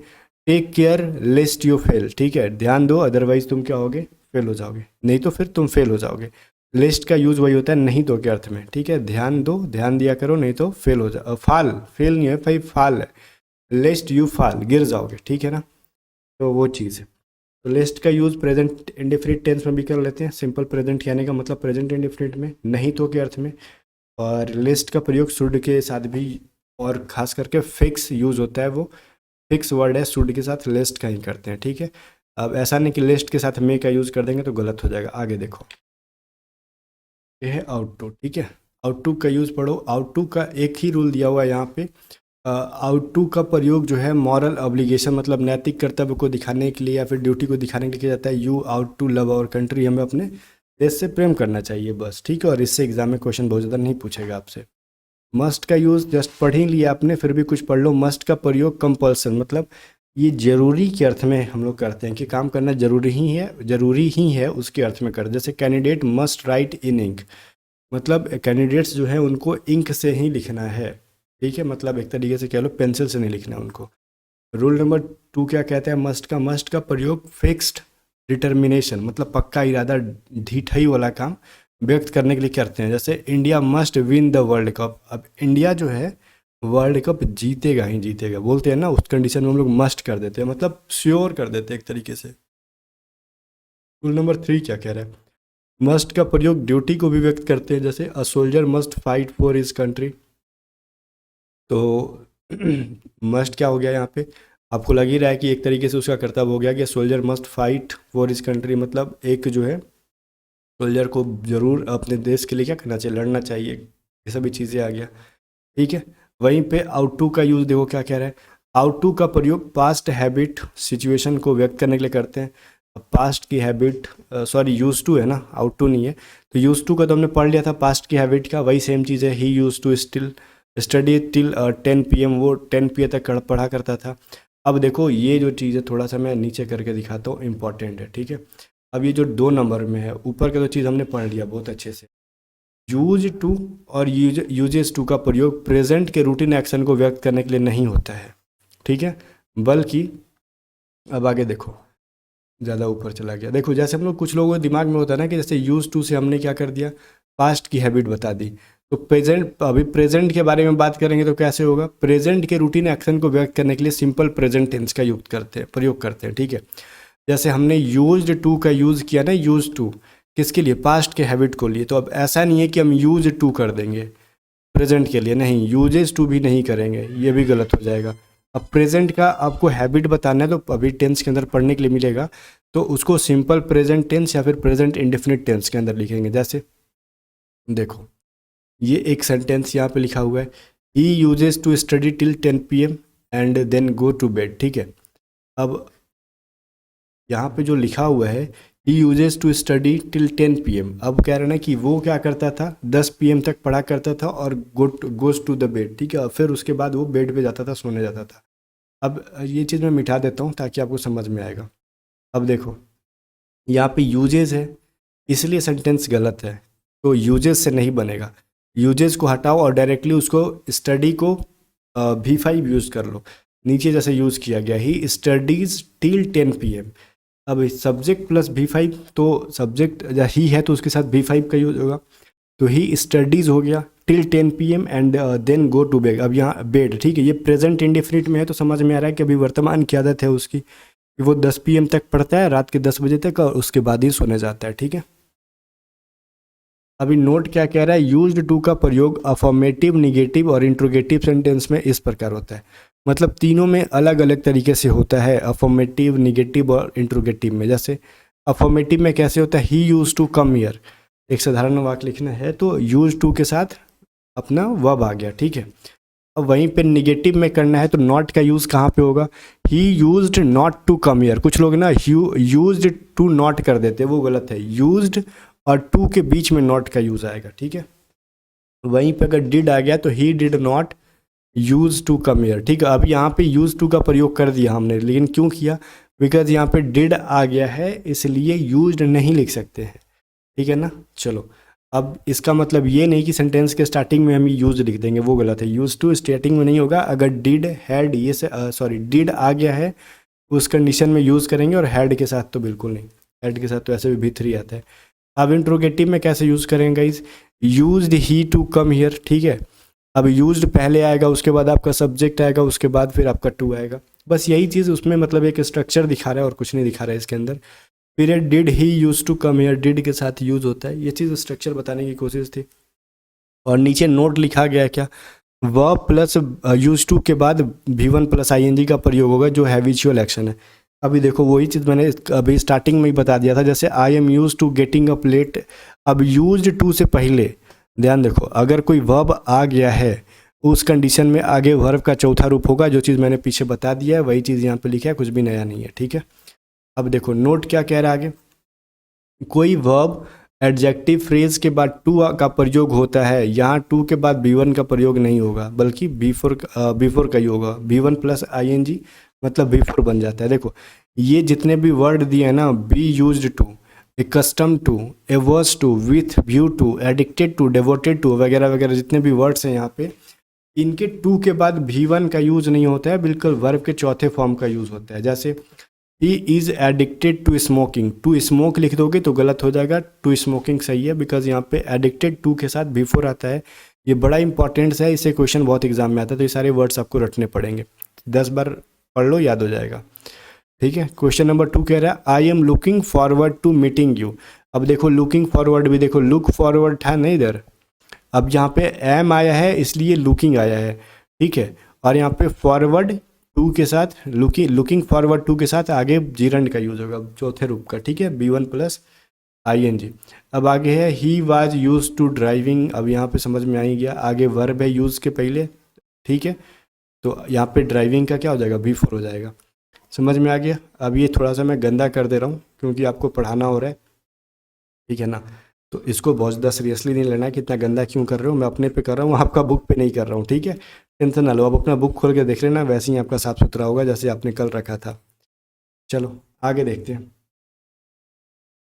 [SPEAKER 1] take care lest you fail. ठीक है, ध्यान दो अदरवाइज तुम क्या होगे, फेल हो जाओगे, नहीं तो फिर तुम फेल हो जाओगे। लिस्ट का यूज वही होता है नहीं तो के अर्थ में, ठीक है। ध्यान दो, ध्यान दिया करो, नहीं तो फेल हो जाओ। फाल, फेल नहीं है भाई, फाल है। लिस्ट यू फाल, गिर जाओगे, ठीक है ना। तो वो चीज़ है। तो लिस्ट का यूज़ प्रेजेंट इंडेफिनिट टेंस में भी कर लेते हैं। सिंपल प्रेजेंट कहने का मतलब प्रेजेंट इंडेफिनिट में, नहीं तो के अर्थ में। और लिस्ट का प्रयोग शुड के साथ भी, और ख़ास करके फिक्स यूज़ होता है, वो फिक्स वर्ड है, शुड के साथ लिस्ट का ही करते हैं, ठीक है। अब ऐसा नहीं कि लिस्ट के साथ मे का यूज़ कर देंगे तो गलत हो जाएगा। आगे देखो, ये है आउट टू, ठीक है। आउट टू का यूज़ पढ़ो। आउट टू का एक ही रूल दिया हुआ है यहाँ पे। आउट टू का प्रयोग जो है मॉरल ऑब्लिगेशन मतलब नैतिक कर्तव्य को दिखाने के लिए या फिर ड्यूटी को दिखाने के लिए किया जाता है। You ought to love our country, हमें अपने देश से प्रेम करना चाहिए, बस, ठीक है। और इससे एग्जाम में क्वेश्चन बहुत ज़्यादा नहीं पूछेगा आपसे। मस्ट का यूज़ जस्ट पढ़ ही लिया आपने, फिर भी कुछ पढ़ लो। मस्ट का प्रयोग कंपल्सन मतलब ये जरूरी के अर्थ में हम लोग करते हैं कि काम करना जरूरी ही है उसके अर्थ में करते हैं। जैसे कैंडिडेट मस्ट राइट इन इंक, मतलब कैंडिडेट्स जो हैं उनको इंक से ही लिखना है, ठीक है। मतलब एक तरीके से कह लो पेंसिल से नहीं लिखना है उनको। रूल नंबर 2 क्या कहता है मस्ट का प्रयोग फिक्स्ड डिटर्मिनेशन मतलब पक्का इरादा, ढीठई वाला काम व्यक्त करने के लिए करते हैं। जैसे India must win the world cup, अब इंडिया जो है वर्ल्ड कप जीतेगा ही जीतेगा बोलते हैं ना, उस कंडीशन में हम लोग मस्ट कर देते हैं, मतलब श्योर कर देते हैं एक तरीके से। रूल नंबर 3 क्या कह रहा है मस्ट का प्रयोग ड्यूटी को भी व्यक्त करते हैं। जैसे a soldier must fight for his country, तो मस्ट क्या हो गया यहाँ पे, आपको लग ही रहा है कि एक तरीके से उसका कर्तव्य हो गया कि soldier must fight for his country, मतलब एक जो है सोल्जर को जरूर अपने देश के लिए क्या करना चाहिए, लड़ना चाहिए। ये सभी चीज़ें आ गया, ठीक है। वहीं पे आउट टू का यूज़ देखो क्या कह रहा है। आउट टू का प्रयोग पास्ट हैबिट सिचुएशन को व्यक्त करने के लिए करते हैं। पास्ट की हैबिट, सॉरी यूज टू है ना, आउट टू नहीं है। तो यूज टू का तो हमने पढ़ लिया था पास्ट की हैबिट का, वही सेम चीज़ है। He use to still study till 10 PM, वो 10 PM तक पढ़ा करता था। अब देखो ये जो चीज़ है थोड़ा सा मैं नीचे करके दिखाता हूँ, इंपॉर्टेंट है, ठीक है। अब ये जो 2 नंबर में है ऊपर का तो चीज़ हमने पढ़ लिया बहुत अच्छे से। यूज टू और यूजेस टू का प्रयोग प्रेजेंट के रूटीन एक्शन को व्यक्त करने के लिए नहीं होता है, ठीक है, बल्कि अब आगे देखो, ज़्यादा ऊपर चला गया। देखो जैसे हम लोग कुछ लोगों के दिमाग में होता है ना कि जैसे यूज टू से हमने क्या कर दिया, पास्ट की हैबिट बता दी। तो प्रेजेंट, अभी प्रेजेंट के बारे में बात करेंगे तो कैसे होगा, प्रेजेंट के रूटीन एक्शन को व्यक्त करने के लिए सिंपल प्रेजेंट टेंस का प्रयोग करते हैं, ठीक है। जैसे हमने यूज्ड टू का यूज़ किया ना, यूज टू किसके लिए, पास्ट के हैबिट को लिए। तो अब ऐसा नहीं है कि हम यूज टू कर देंगे प्रेजेंट के लिए, नहीं, यूजेस टू भी नहीं करेंगे, ये भी गलत हो जाएगा। अब प्रेजेंट का आपको हैबिट बताना है तो अभी टेंस के अंदर पढ़ने के लिए मिलेगा, तो उसको सिंपल प्रेजेंट टेंस या फिर प्रेजेंट इंडेफिनिट टेंस के अंदर लिखेंगे। जैसे देखो ये एक सेंटेंस यहाँ पे लिखा हुआ है, he uses to study till 10 PM and then go to bed, ठीक है। अब यहाँ पे जो लिखा हुआ है he uses to study till 10 PM, अब कह रहे हैं कि वो क्या करता था 10 PM तक पढ़ा करता था और गोज टू द बेड, ठीक है, और फिर उसके बाद वो बेड पे जाता था, सोने जाता था। अब ये चीज़ मैं मिटा देता हूँ ताकि आपको समझ में आएगा। अब देखो यहाँ पे यूजेस है इसलिए सेंटेंस गलत है, तो यूजेस से नहीं बनेगा। यूजेस को हटाओ और डायरेक्टली उसको स्टडी को V5 यूज़ कर लो। नीचे जैसे यूज़ किया गया ही स्टडीज़ टिल 10 PM, अब सब्जेक्ट प्लस V5, तो सब्जेक्ट ही है तो उसके साथ V5 का यूज होगा, तो ही स्टडीज़ हो गया till 10 PM and then go to bed. अब यहाँ बेड, ठीक है, ये प्रेजेंट इंडेफिनिट में है तो समझ में आ रहा है कि अभी वर्तमान की आदत है उसकी कि वो 10 PM तक पढ़ता है, रात के 10 बजे तक, और उसके बाद ही सोने जाता है, ठीक है। अभी नोट क्या कह रहा है, यूज्ड टू का प्रयोग अफर्मेटिव, निगेटिव और इंट्रोगेटिव सेंटेंस में इस प्रकार होता है, मतलब तीनों में अलग अलग तरीके से होता है, अफर्मेटिव, निगेटिव और इंट्रोगेटिव में। जैसे अफर्मेटिव में कैसे होता है, he use to come here, एक साधारण वाक्य लिखना है तो यूज टू के साथ अपना वर्ब आ गया, ठीक है। अब वहीं पे निगेटिव में करना है तो नॉट का यूज़ कहाँ पे होगा, he used not to come here. कुछ लोग ना यूज्ड टू नॉट कर देते हैं, वो गलत है, यूज्ड और टू के बीच में नॉट का यूज़ आएगा, ठीक है। वहीं पे अगर डिड आ गया तो he did not use to come here, ठीक है। अब यहाँ पे यूज टू का प्रयोग कर दिया हमने, लेकिन क्यों किया, बिकॉज यहाँ पे डिड आ गया है इसलिए यूज्ड नहीं लिख सकते हैं, ठीक है ना। चलो अब इसका मतलब ये नहीं कि सेंटेंस के स्टार्टिंग में हम यूज लिख देंगे, वो गलत है, यूज टू स्टार्टिंग में नहीं होगा। अगर डिड हैड ये से डिड आ गया है उस कंडीशन में यूज़ करेंगे, और हैड के साथ तो बिल्कुल नहीं। एट के साथ तो ऐसे भी V3 आता है। अब इंट्रोगेटिव में कैसे यूज़ करेंगे guys, used he to come here, ठीक है। अब यूज्ड पहले आएगा, उसके बाद आपका सब्जेक्ट आएगा, उसके बाद फिर आपका टू आएगा। बस यही चीज़ उसमें मतलब एक स्ट्रक्चर दिखा रहा है और कुछ नहीं दिखा रहा है इसके अंदर। फिर did he use to come here, did के साथ यूज होता है, ये चीज़ स्ट्रक्चर बताने की कोशिश थी। और नीचे नोट लिखा गया है क्या, वर्ब प्लस यूज टू के बाद V1 प्लस ING का प्रयोग होगा जो हैबिचुअल एक्शन है। अभी देखो वही चीज़ मैंने अभी स्टार्टिंग में ही बता दिया था, जैसे I am use to getting up late. अब यूज टू से पहले ध्यान देखो, अगर कोई वर्ब आ गया है उस कंडीशन में आगे वर्ब का चौथा रूप होगा, जो चीज़ मैंने पीछे बता दिया है वही चीज़ यहाँ पे लिखा है, कुछ भी नया नहीं है, ठीक है। अब देखो नोट क्या कह रहा है आगे, कोई वर्ब एडजेक्टिव फ्रेज के बाद टू का प्रयोग होता है, यहाँ टू के बाद V1 का प्रयोग नहीं होगा बल्कि बिफोर का ही होगा। V1 प्लस ING मतलब बिफोर बन जाता है। देखो ये जितने भी वर्ड दिए हैं ना, be used to, custom to, averse to, with view to, addicted to, devoted to वगैरह वगैरह जितने भी वर्ड्स हैं यहाँ पे, इनके टू के बाद V1 का यूज़ नहीं होता है, बिल्कुल वर्ब के चौथे फॉर्म का यूज़ होता है। जैसे he is addicted to smoking, to smoke लिख दोगे तो गलत हो जाएगा, टू स्मोकिंग सही है, बिकॉज यहाँ पे एडिक्टेड टू के साथ बिफोर आता है। ये बड़ा इंपॉर्टेंट है, इससे क्वेश्चन बहुत एग्जाम में आता है, तो ये सारे वर्ड्स आपको रटने पड़ेंगे, 10 बार पढ़ लो याद हो जाएगा, ठीक है। क्वेश्चन नंबर 2 कह रहा है I am looking forward to meeting you. अब देखो लुकिंग फॉरवर्ड भी देखो, लुक फॉरवर्ड था नहीं इधर, अब यहाँ पे एम आया है इसलिए लुकिंग आया है, ठीक है। और यहाँ पे फॉरवर्ड टू के साथ लुकिंग फॉरवर्ड टू के साथ आगे जीरंड का यूज होगा चौथे रूप का, ठीक है, B1 प्लस ING। अब आगे है he was use to driving, अब यहाँ पे समझ में आ ही गया, आगे वर्ब है यूज के पहले, ठीक है, तो यहाँ पे ड्राइविंग का क्या हो जाएगा, B4 हो जाएगा, समझ में आ गया। अब ये थोड़ा सा मैं गंदा कर दे रहा हूँ क्योंकि आपको पढ़ाना हो रहा है, ठीक है ना, तो इसको बहुत ज़्यादा सीरियसली नहीं लेना कि इतना गंदा क्यों कर रहे हो, मैं अपने पे कर रहा हूँ, आपका बुक पे नहीं कर रहा हूँ, ठीक है, टेंशन ना लो। अब अपना बुक खोल के देख लेना, वैसे ही आपका साफ सुथरा होगा जैसे आपने कल रखा था। चलो आगे देखते हैं।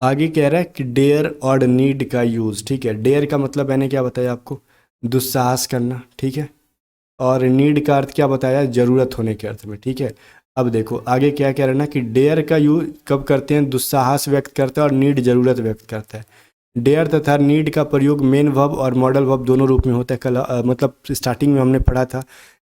[SPEAKER 1] आगे कह रहा है कि डेयर और नीड का यूज़, ठीक है, डेयर का मतलब मैंने क्या बताया आपको, दुस्साहस करना, ठीक है, और नीड का अर्थ क्या बताया, ज़रूरत होने के अर्थ में, ठीक है। अब देखो आगे क्या कह रहा है ना कि डेयर का यूज कब करते हैं, दुस्साहस व्यक्त करता है और नीड ज़रूरत व्यक्त करता है। डेयर तथा नीड का प्रयोग मेन वर्ब और मॉडल वर्ब दोनों रूप में होता है। कल मतलब स्टार्टिंग में हमने पढ़ा था,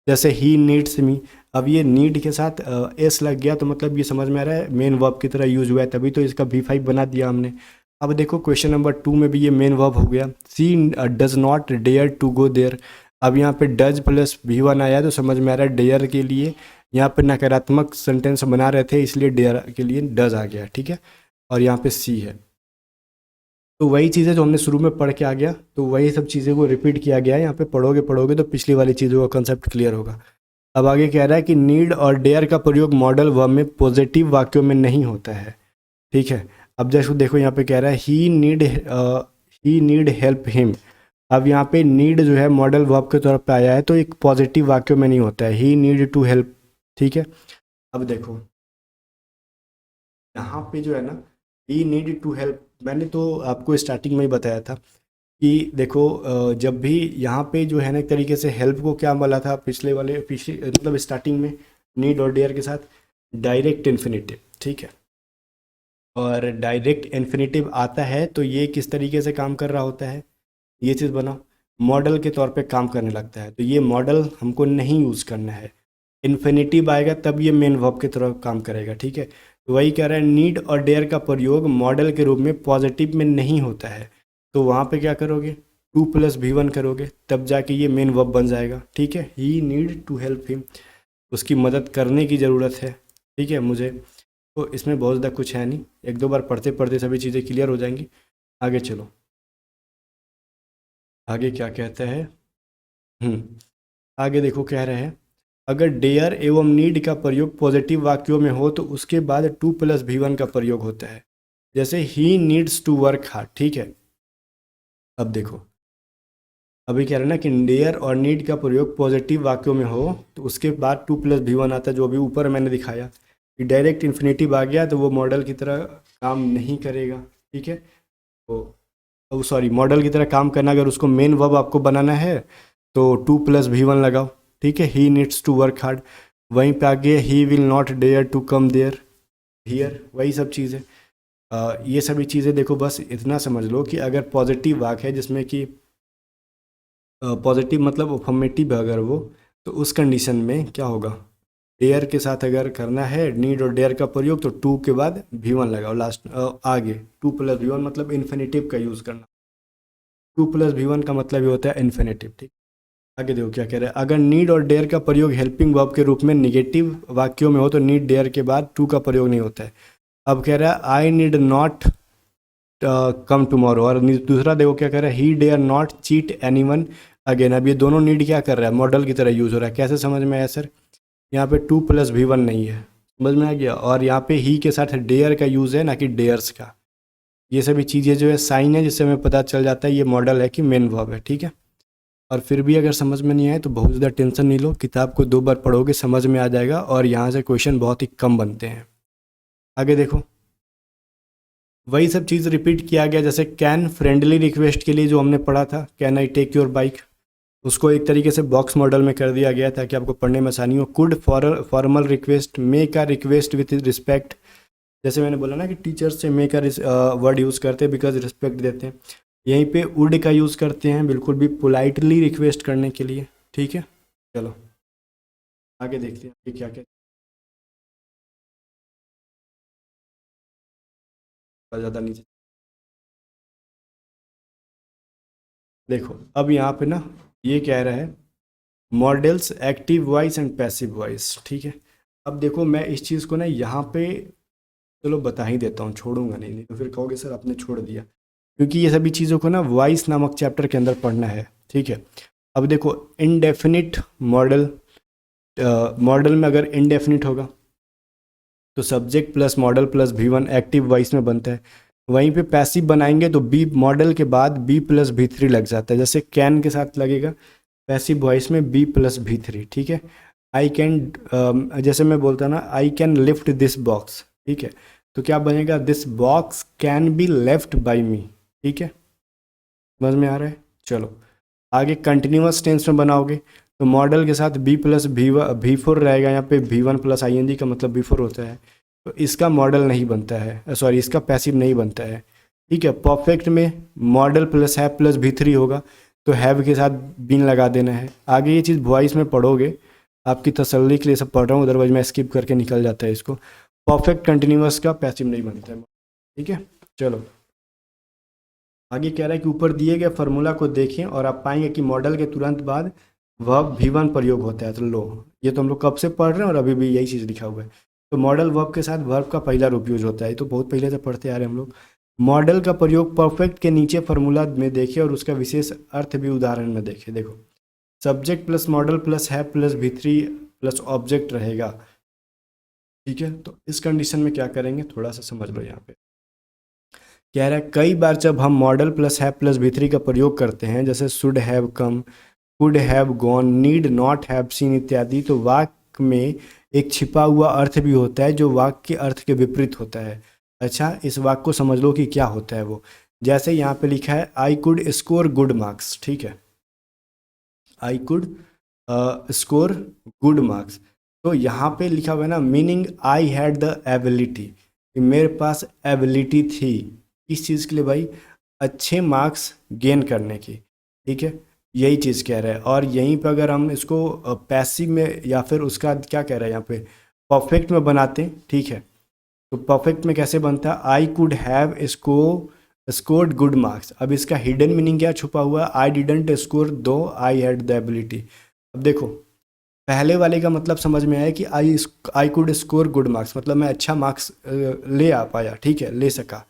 [SPEAKER 1] जैसे ही नीड्स मी, अब ये नीड के साथ एस लग गया तो मतलब ये समझ में आ रहा है मेन वर्ब की तरह यूज हुआ है, तभी तो इसका V5 बना दिया हमने। अब देखो क्वेश्चन नंबर 2 में भी ये मेन वर्ब हो गया, she does not dare to go there. अब यहाँ पे डज प्लस V1 आया तो समझ में आ रहा है डेयर के लिए यहाँ पे नकारात्मक सेंटेंस बना रहे थे इसलिए डेयर के लिए डज आ गया, ठीक है, और यहाँ पे सी है। तो वही चीज़ें जो हमने शुरू में पढ़ के आ गया, तो वही सब चीज़ें को रिपीट किया गया है, यहाँ पे पढ़ोगे तो पिछली वाली चीज़ों का कंसेप्ट क्लियर होगा। अब आगे कह रहा है कि नीड और डेयर का प्रयोग मॉडल वर्ब में पॉजिटिव वाक्यों में नहीं होता है, ठीक है। अब जैसे देखो यहाँ पे कह रहा है ही नीड हेल्प हिम। अब यहाँ पे नीड जो है मॉडल वर्ब के तौर पे आया है तो एक पॉजिटिव वाक्यों में नहीं होता है, ही नीड टू हेल्प, ठीक है। अब देखो यहाँ पे जो है ना, ही नीड टू हेल्प, मैंने तो आपको स्टार्टिंग में ही बताया था कि देखो जब भी यहाँ पे जो है ना एक तरीके से हेल्प को क्या बोला था पिछले मतलब स्टार्टिंग में नीड और डेयर के साथ डायरेक्ट इन्फिनिटिव, ठीक है, और डायरेक्ट इन्फिनिटिव आता है तो ये किस तरीके से काम कर रहा होता है, ये चीज़ बनाओ, मॉडल के तौर पे काम करने लगता है, तो ये मॉडल हमको नहीं यूज़ करना है, इन्फिनिटिव आएगा तब ये मेन वर्ब की तरह काम करेगा, ठीक है। तो वही कह रहा है नीड और डेयर का प्रयोग मॉडल के रूप में पॉजिटिव में नहीं होता है, तो वहाँ पे क्या करोगे, 2 प्लस V1 करोगे तब जाके ये मेन वर्ब बन जाएगा, ठीक है। ही नीड टू हेल्प हिम, उसकी मदद करने की ज़रूरत है, ठीक है मुझे, तो इसमें बहुत ज़्यादा कुछ है नहीं, 1-2 बार पढ़ते पढ़ते सभी चीज़ें क्लियर हो जाएंगी। आगे चलो, आगे क्या कहता है, आगे देखो कह रहे हैं अगर डेयर एवं नीड का प्रयोग पॉजिटिव वाक्यों में हो तो उसके बाद 2 प्लस V1 का प्रयोग होता है, जैसे he needs to work hard, ठीक है। अब देखो अभी कह रहे हैं ना कि डेयर और नीड का प्रयोग पॉजिटिव वाक्यों में हो तो उसके बाद 2 प्लस V1 आता है, जो अभी ऊपर मैंने दिखाया कि डायरेक्ट इन्फिनिटिव आ गया तो वो मॉडल की तरह काम नहीं करेगा, ठीक है। तो सॉरी, मॉडल की तरह काम करना, अगर उसको मेन वर्ब आपको बनाना है तो 2 प्लस V1 लगाओ, ठीक है। He needs to work hard, वहीं पे आगे he will not dare to come there here, वही सब चीज़ है। ये सभी चीज़ें देखो, बस इतना समझ लो कि अगर पॉजिटिव वाक्य है जिसमें कि पॉजिटिव मतलब अफर्मेटिव है अगर वो, तो उस कंडीशन में क्या होगा, डेयर के साथ अगर करना है नीड और डेयर का प्रयोग तो टू के बाद V1 लगाओ लास्ट आगे, टू प्लस V1 मतलब इन्फिनेटिव का यूज़ करना, टू प्लस V1 का मतलब ये होता है इन्फिनेटिव। ठीक, आगे देखो क्या कह रहा है, अगर नीड और डेयर का प्रयोग हेल्पिंग वर्ब के रूप में निगेटिव वाक्यों में हो तो नीड डेयर के बाद टू का प्रयोग नहीं होता है। अब कह रहा है I need not come tomorrow, और दूसरा देखो क्या कह रहा है, he dare not cheat anyone again. अब ये दोनों नीड क्या कर रहा है, मॉडल की तरह यूज़ हो रहा है। कैसे समझ में आया सर, यहाँ पे टू प्लस V1 नहीं है, समझ में आ गया, और यहाँ पे ही के साथ डेयर का यूज़ है ना कि डेयर्स का। ये सभी चीज़ें जो है साइन है जिससे हमें पता चल जाता है ये मॉडल है कि मेन वर्ब है। ठीक है, और फिर भी अगर समझ में नहीं आए तो बहुत ज़्यादा टेंशन नहीं लो, किताब को 2 बार पढ़ोगे समझ में आ जाएगा, और यहाँ से क्वेश्चन बहुत ही कम बनते हैं। आगे देखो, वही सब चीज़ रिपीट किया गया, जैसे कैन फ्रेंडली रिक्वेस्ट के लिए जो हमने पढ़ा था, can I take your bike, उसको एक तरीके से बॉक्स मॉडल में कर दिया गया ताकि आपको पढ़ने में आसानी हो। Could formal request, make a request with respect, जैसे मैंने बोला ना कि टीचर्स से मेक आ वर्ड यूज़ करते हैं बिकॉज रिस्पेक्ट देते हैं। यहीं पे वुड का यूज़ करते हैं बिल्कुल भी पोलाइटली रिक्वेस्ट करने के लिए। ठीक है, चलो आगे देखते हैं कि क्या क्या। ज़्यादा नीचे देखो, अब यहाँ पे ना ये कह रहा है models active voice and passive voice. ठीक है, अब देखो मैं इस चीज़ को ना यहाँ पे चलो बता ही देता हूँ, छोड़ूंगा नहीं, नहीं तो फिर कहोगे सर आपने छोड़ दिया, क्योंकि ये सभी चीज़ों को ना वॉइस नामक चैप्टर के अंदर पढ़ना है। ठीक है, अब देखो इनडेफिनिट मॉडल, मॉडल में अगर इनडेफिनिट होगा तो subject plus model plus V1 active voice में बनता है। वहीं पे पैसिव बनाएंगे तो बी मॉडल के बाद B प्लस V3 लग जाता है, जैसे कैन के साथ लगेगा पैसिव वॉइस में B प्लस V3। ठीक है, आई कैन, जैसे मैं बोलता ना I can lift this box, ठीक है, तो क्या बनेगा, this box can be left by me. ठीक है, समझ में आ रहा है। चलो आगे कंटिन्यूअस टेंस में बनाओगे तो मॉडल के साथ B प्लस V4 रहेगा, यहाँ पे V1 प्लस ING का मतलब V4 होता है, तो इसका मॉडल नहीं बनता है, सॉरी इसका पैसिव नहीं बनता है। ठीक है, परफेक्ट में model plus have plus V3 होगा, तो हैव के साथ बीन लगा देना है। आगे ये चीज़ वॉइस में पढ़ोगे, आपकी तसल्ली के लिए सब पढ़ रहा हूँ, अदरवाइज मैं स्किप करके निकल जाता है इसको। परफेक्ट कंटिन्यूअस का पैसिव नहीं बनता है। ठीक है, चलो आगे कह रहा है कि ऊपर दिए गए फार्मूला को देखें और आप पाएंगे कि मॉडल के तुरंत बाद वर्ब V1 प्रयोग होता है। तो लो, ये तो हम लोग कब से पढ़ रहे हैं और अभी भी यही चीज़ लिखा हुआ है। तो मॉडल वर्ब के साथ वर्ब का पहला रूप यूज होता है, तो बहुत पहले से पढ़ते आ रहे हैं हम लोग। मॉडल का प्रयोग परफेक्ट के नीचे फार्मूला में देखें और उसका विशेष अर्थ भी उदाहरण में देखें। देखो सब्जेक्ट प्लस मॉडल प्लस है प्लस V3 प्लस ऑब्जेक्ट रहेगा। ठीक है, तो इस कंडीशन में क्या करेंगे थोड़ा सा समझ लो। यहाँ पे कह रहा है कई बार जब हम model plus have plus V3 का प्रयोग करते हैं, जैसे should have come, could have gone, need not have seen इत्यादि, तो वाक्य में एक छिपा हुआ अर्थ भी होता है जो वाक्य के अर्थ के विपरीत होता है। अच्छा, इस वाक्य को समझ लो कि क्या होता है वो। जैसे यहाँ पे लिखा है I could score good marks. ठीक है, I could score good marks, तो यहाँ पे लिखा हुआ है ना meaning I had the ability, मेरे पास एबिलिटी थी किस चीज़ के लिए भाई, अच्छे मार्क्स गेन करने की। ठीक है, यही चीज़ कह रहा है। और यहीं पर अगर हम इसको पैसिव में या फिर उसका क्या कह रहा है यहाँ पे परफेक्ट में बनाते हैं। ठीक है, तो परफेक्ट में कैसे बनता है, I could have scored good marks. अब इसका हिडन मीनिंग क्या छुपा हुआ है, आई डिडंट स्कोर दो आई हैड द एबिलिटी। अब देखो पहले वाले का मतलब समझ में आया कि I could score good marks, मतलब मैं अच्छा मार्क्स ले आ पाया। ठीक है, ले सका,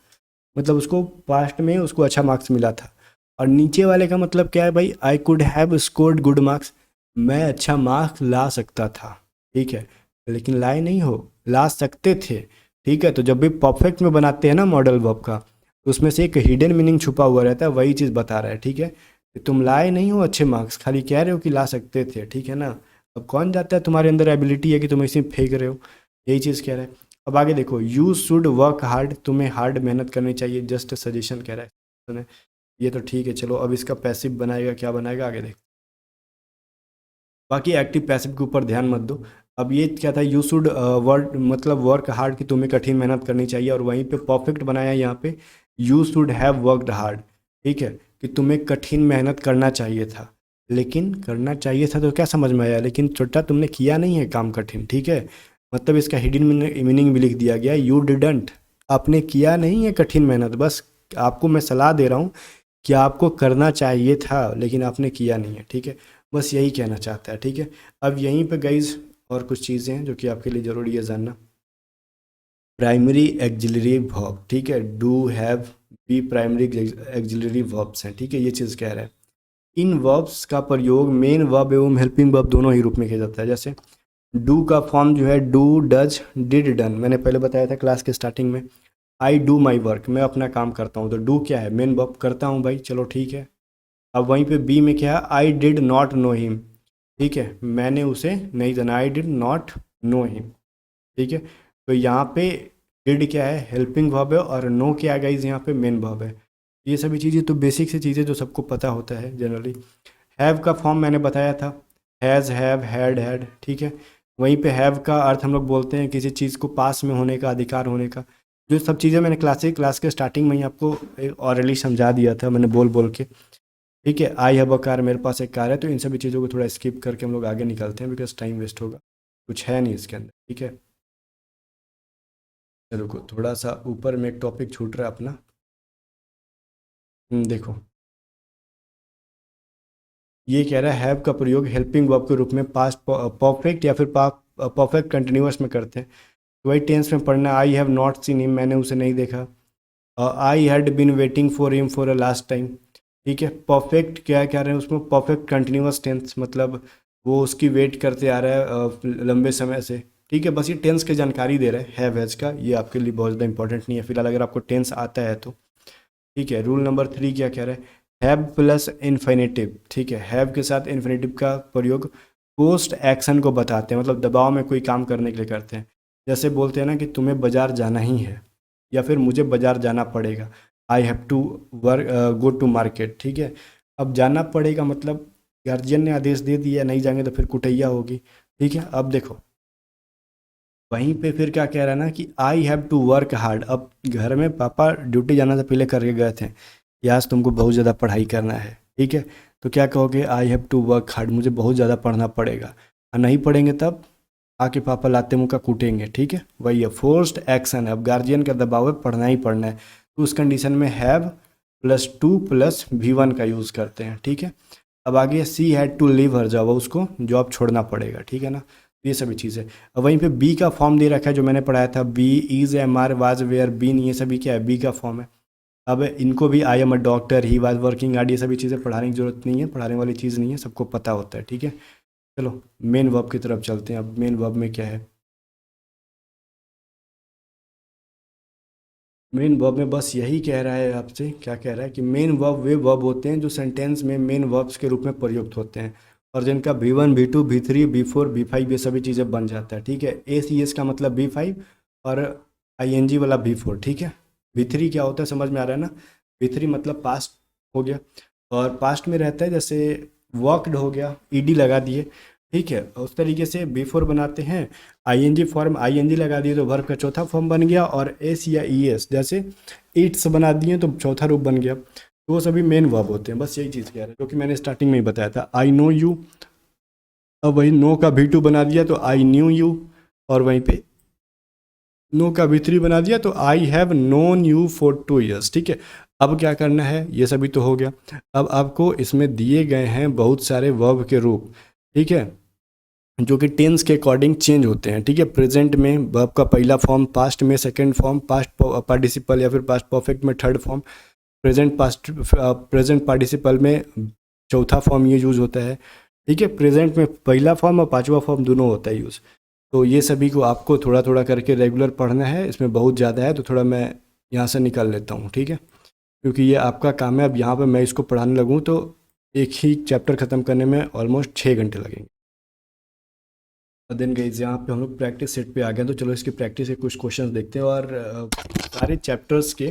[SPEAKER 1] मतलब उसको पास्ट में उसको अच्छा मार्क्स मिला था। और नीचे वाले का मतलब क्या है भाई, I could have scored good marks, मैं अच्छा मार्क्स ला सकता था। ठीक है, लेकिन लाए नहीं हो, ला सकते थे। ठीक है, तो जब भी परफेक्ट में बनाते हैं ना मॉडल वर्ब का, तो उसमें से एक हिडन मीनिंग छुपा हुआ रहता है, वही चीज़ बता रहा है। ठीक है, कि तुम लाए नहीं हो अच्छे मार्क्स, खाली कह रहे हो कि ला सकते थे। ठीक है ना, अब कौन जाता है तुम्हारे अंदर एबिलिटी है कि तुम इसे फेंक रहे हो, यही चीज़ कह रहा है। अब आगे देखो यू शुड वर्क हार्ड, तुम्हें हार्ड मेहनत करनी चाहिए, जस्ट सजेशन कह रहा है सुने। ये तो ठीक है, चलो अब इसका पैसिव बनाएगा, क्या बनाएगा आगे देख। बाकी एक्टिव पैसिव के ऊपर ध्यान मत दो, अब ये क्या था, यू शुड वर्क मतलब वर्क हार्ड, कि तुम्हें कठिन मेहनत करनी चाहिए, और वहीं पे परफेक्ट बनाया यहाँ पे you should have worked hard. ठीक है, कि तुम्हें कठिन मेहनत करना चाहिए था, लेकिन करना चाहिए था तो क्या समझ में आया, लेकिन छोटा तुमने किया नहीं है काम कठिन। ठीक है, मतलब इसका हिडन मीनिंग भी लिख दिया गया, यू डिडंट, आपने किया नहीं है कठिन मेहनत, बस आपको मैं सलाह दे रहा हूँ कि आपको करना चाहिए था लेकिन आपने किया नहीं है। ठीक है, बस यही कहना चाहता है। ठीक है, अब यहीं पे गाइज और कुछ चीज़ें हैं जो कि आपके लिए ज़रूरी है जानना। प्राइमरी एक्जिलरी वर्ब, ठीक है, do have, be primary auxiliary verbs हैं। ठीक है, ये चीज़ कह रहा है। इन वर्ब्स का प्रयोग मेन वर्ब एवं हेल्पिंग वर्ब दोनों ही रूप में किया जाता है। जैसे डू का फॉर्म जो है डू, डज, डिड, डन, मैंने पहले बताया था क्लास के स्टार्टिंग में। आई डू माई वर्क, मैं अपना काम करता हूँ, तो डू क्या है, मेन वर्ब, करता हूँ भाई, चलो ठीक है। अब वहीं पे बी में क्या है, I did not know him, ठीक है, मैंने उसे नहीं जाना, I did not know him. ठीक है, तो यहाँ पे डिड क्या है, हेल्पिंग वर्ब है, और नो क्या है गाइज, यहाँ पे मेन वर्ब है। ये सभी चीज़ें तो बेसिक सी चीज़ें जो सबको पता होता है जनरली। हैव का फॉर्म मैंने बताया था, हैज़, हैव, हैड, हैड। ठीक है, वहीं पे हैव का अर्थ हम लोग बोलते हैं किसी चीज़ को पास में होने का, अधिकार होने का। जो सब चीज़ें मैंने क्लास के स्टार्टिंग में ही आपको ऑरली समझा दिया था मैंने बोल बोल के। ठीक है, आई हैव अ कार, मेरे पास एक कार है, तो इन सभी चीज़ों को थोड़ा स्किप करके हम लोग आगे निकलते हैं, बिकॉज टाइम वेस्ट होगा, कुछ है नहीं इसके अंदर। ठीक है, चलो थोड़ा सा ऊपर में एक टॉपिक छूट रहा है अपना। देखो, ये कह रहा है हैव का प्रयोग हेल्पिंग वर्ब के रूप में पास्ट परफेक्ट या फिर परफेक्ट कंटिन्यूअस में करते हैं। तो वही टेंस में पढ़ना, I have not seen him, मैंने उसे नहीं देखा। I had been waiting for him for a last time. ठीक है, परफेक्ट क्या कह रहे हैं उसमें, परफेक्ट कंटिन्यूअस टेंस, मतलब वो उसकी वेट करते आ रहा है लंबे समय से। ठीक है, बस ये टेंस की जानकारी दे रहे हैं हैव हैज का, ये आपके लिए बहुत ज़्यादा इंपॉर्टेंट नहीं है फिलहाल, अगर आपको टेंस आता है तो। ठीक है, रूल नंबर 3 क्या कह रहा है, हैव प्लस इन्फिनेटिव। ठीक है, हैव के साथ इन्फिनेटिव का प्रयोग पोस्ट एक्शन को बताते हैं, मतलब दबाव में कोई काम करने के लिए करते हैं। जैसे बोलते हैं ना कि तुम्हें बाजार जाना ही है, या फिर मुझे बाजार जाना पड़ेगा, I have to work, go to market. ठीक है, अब जाना पड़ेगा मतलब गार्जियन ने आदेश दे दिया, नहीं जाएंगे तो फिर कुटैया होगी। ठीक है, अब देखो वहीं पे फिर क्या कह रहा है ना कि I have to work hard, अब घर में पापा ड्यूटी जाना से पहले करके गए थे कि आज तुमको बहुत ज़्यादा पढ़ाई करना है। ठीक है, तो क्या कहोगे, I have to work hard, मुझे बहुत ज़्यादा पढ़ना पड़ेगा, और नहीं पढ़ेंगे तब आके पापा लाते मुँह का कूटेंगे। ठीक है, वही है, फोर्स्ड एक्शन है, अब गार्जियन का दबाव है, पढ़ना ही पढ़ना है, तो उस कंडीशन में have plus two plus V1 का यूज़ करते हैं। ठीक है, अब आगे she had to leave her job, उसको जॉब छोड़ना पड़ेगा। ठीक है ना, ये सभी चीज़ें। अब वहीं पे बी का फॉर्म दे रखा है जो मैंने पढ़ाया था, be is, am are, was, were, been, ये सभी क्या है, बी का फॉर्म है। अब इनको भी I am a doctor, he was working hard, ये सभी चीज़ें पढ़ाने की जरूरत नहीं है, पढ़ाने वाली चीज़ नहीं है, सबको पता होता है। ठीक है, चलो मेन वर्ब की तरफ चलते हैं। अब मेन वर्ब में क्या है, मेन वर्ब में बस यही कह रहा है आपसे, क्या कह रहा है कि मेन वर्ब वे वर्ब होते हैं जो सेंटेंस में मेन वर्ब्स के रूप में प्रयुक्त होते हैं, और जिनका V1, V2, V3, V4, V5 ये सभी चीज़ें बन जाता है। ठीक है, ACS का मतलब V5 और ING वाला V4। ठीक है, V3 क्या होता है समझ में आ रहा है ना, V3 मतलब पास्ट हो गया, और पास्ट में रहता है जैसे वर्कड हो गया, ED लगा दिए। ठीक है, उस तरीके से B4 बनाते हैं, ING फॉर्म ING लगा दिए तो वर्ब का चौथा फॉर्म बन गया, और एस या ES जैसे ईट्स बना दिए तो चौथा रूप बन गया, तो वो सभी मेन वर्ब होते हैं। बस यही चीज़ कह रहे हैं जो कि मैंने स्टार्टिंग में ही बताया था, आई नो यू, अब वही नो का V2 बना दिया तो आई न्यू यू, और वहीं पे नो का V3 बना दिया तो I have known you for 2 years। ठीक है, अब क्या करना है, ये सभी तो हो गया। अब आपको इसमें दिए गए हैं बहुत सारे वर्ब के रूप। ठीक है, जो कि टेंस के अकॉर्डिंग चेंज होते हैं। ठीक है, प्रेजेंट में वर्ब का पहला फॉर्म, पास्ट में सेकंड फॉर्म, पास्ट पार्टिसिपल या फिर पास्ट परफेक्ट में थर्ड फॉर्म, प्रेजेंट पार्टिसिपल में चौथा फॉर्म ये यूज़ होता है। ठीक है, प्रेजेंट में पहला फॉर्म और पांचवा फॉर्म दोनों होता है यूज़। तो ये सभी को आपको थोड़ा थोड़ा करके रेगुलर पढ़ना है, इसमें बहुत ज़्यादा है तो थोड़ा मैं यहाँ से निकाल लेता हूँ। ठीक है, क्योंकि ये आपका काम है, अब यहाँ पर मैं इसको पढ़ाने लगूँ तो एक ही चैप्टर ख़त्म करने में ऑलमोस्ट 6 घंटे लगेंगे। देन गाइस यहाँ पे हम लोग प्रैक्टिस सेट पे आ गए, तो चलो इसकी प्रैक्टिस के कुछ क्वेश्चंस देखते हैं, और सारे चैप्टर्स के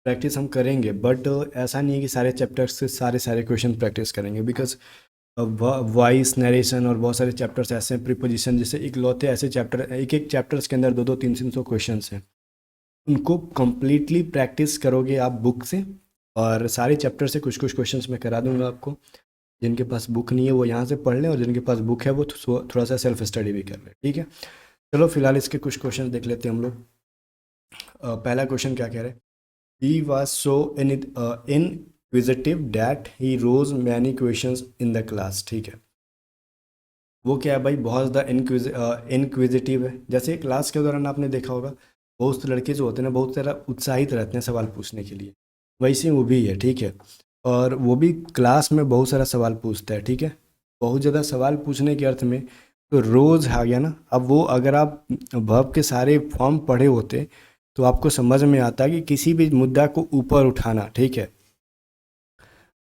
[SPEAKER 1] प्रैक्टिस हम करेंगे, बट ऐसा नहीं है कि सारे चैप्टर्स से सारे सारे क्वेश्चन प्रैक्टिस करेंगे, बिकॉज वॉइस नरेशन और बहुत सारे चैप्टर्स ऐसे हैं, प्रीपोजिशन, जैसे इकलौते ऐसे चैप्टर, एक एक चैप्टर्स के अंदर 200-300 क्वेश्चन हैं। उनको कम्प्लीटली प्रैक्टिस करोगे आप बुक से, और सारे चैप्टर से कुछ कुछ क्वेश्चंस मैं करा दूंगा आपको। जिनके पास बुक नहीं है वो यहाँ से पढ़ लें, और जिनके पास बुक है वो थोड़ा सा सेल्फ स्टडी भी कर लें, ठीक है। चलो फिलहाल इसके कुछ क्वेश्चन देख लेते हैं हम लोग। पहला क्वेश्चन क्या कह रहे हैं, he was so inquisitive that he rose many questions in the class, ठीक है। वो क्या है भाई, बहुत ज़्यादा इनक्विजिटिव है। जैसे क्लास के दौरान आपने देखा होगा बहुत से लड़के जो होते हैं ना बहुत ज़्यादा उत्साहित रहते हैं सवाल पूछने के लिए, वैसे वो भी है, ठीक है। और वो भी क्लास में बहुत सारा सवाल पूछता है, ठीक है। बहुत ज़्यादा सवाल पूछने के अर्थ में तो रोज़ आ गया ना। अब वो अगर आप वर्ब के सारे फॉर्म पढ़े होते तो आपको समझ में आता कि किसी भी मुद्दा को ऊपर उठाना, ठीक है।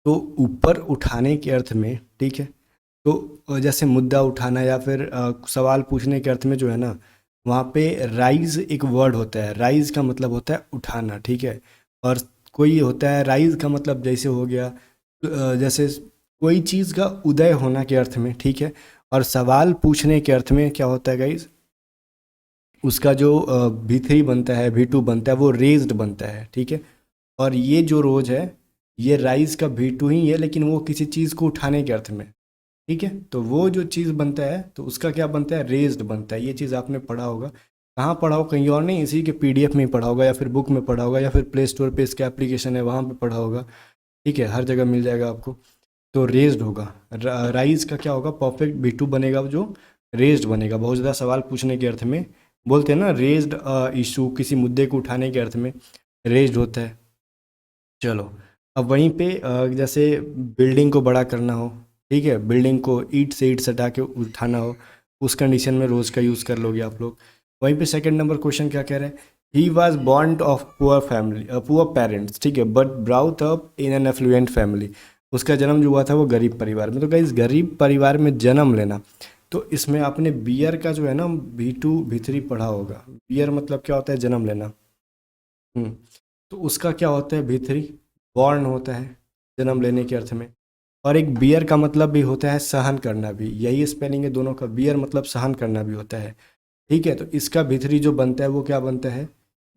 [SPEAKER 1] तो ऊपर उठाने के अर्थ में, ठीक है, तो जैसे मुद्दा उठाना या फिर सवाल पूछने के अर्थ में जो है ना, वहाँ पे राइज एक वर्ड होता है। राइज का मतलब होता है उठाना, ठीक है। और कोई होता है राइज का मतलब जैसे हो गया जैसे कोई चीज़ का उदय होना के अर्थ में, ठीक है। और सवाल पूछने के अर्थ में क्या होता है गाइज, उसका जो V3 बनता है, V2 बनता है, वो रेज्ड बनता है, ठीक है। और ये जो रोज है ये राइज का V2 ही है, लेकिन वो किसी चीज़ को उठाने के अर्थ में, ठीक है। तो वो जो चीज़ बनता है तो उसका क्या बनता है, रेज्ड बनता है। ये चीज़ आपने पढ़ा होगा, कहाँ पढ़ा हो, कहीं और नहीं, इसी के PDF में ही पढ़ा होगा, या फिर बुक में पढ़ा होगा, या फिर प्ले स्टोर पे इसका एप्लीकेशन है वहाँ पे पढ़ा होगा, ठीक है। हर जगह मिल जाएगा आपको। तो रेज्ड होगा, राइज का क्या होगा, परफेक्ट V2 बनेगा जो रेज्ड बनेगा। बहुत ज़्यादा सवाल पूछने के अर्थ में बोलते हैं ना, रेज्ड इशू, किसी मुद्दे को उठाने के अर्थ में रेज्ड होता है। चलो अब वहीं पे जैसे बिल्डिंग को बड़ा करना हो, ठीक है, बिल्डिंग को ईंट से ईंट सटा के उठाना हो, उस कंडीशन में रोज़ का यूज़ कर लोगे आप लोग। वहीं पे सेकंड नंबर क्वेश्चन क्या कह रहे हैं, he was born of poor family, poor parents, ठीक है, but brought up in an effluent family. उसका जन्म जो हुआ था वो गरीब परिवार में। तो गाइस गरीब परिवार में जन्म लेना, तो इसमें आपने बियर का जो है ना V2 V3 पढ़ा होगा। बियर मतलब क्या होता है, जन्म लेना। हम्म, तो उसका क्या होता है V3, बॉर्न होता है जन्म लेने के अर्थ में। और एक बियर का मतलब भी होता है सहन करना भी, यही स्पेलिंग है दोनों का। बियर मतलब सहन करना भी होता है, ठीक है। तो इसका V3 जो बनता है वो क्या बनता है,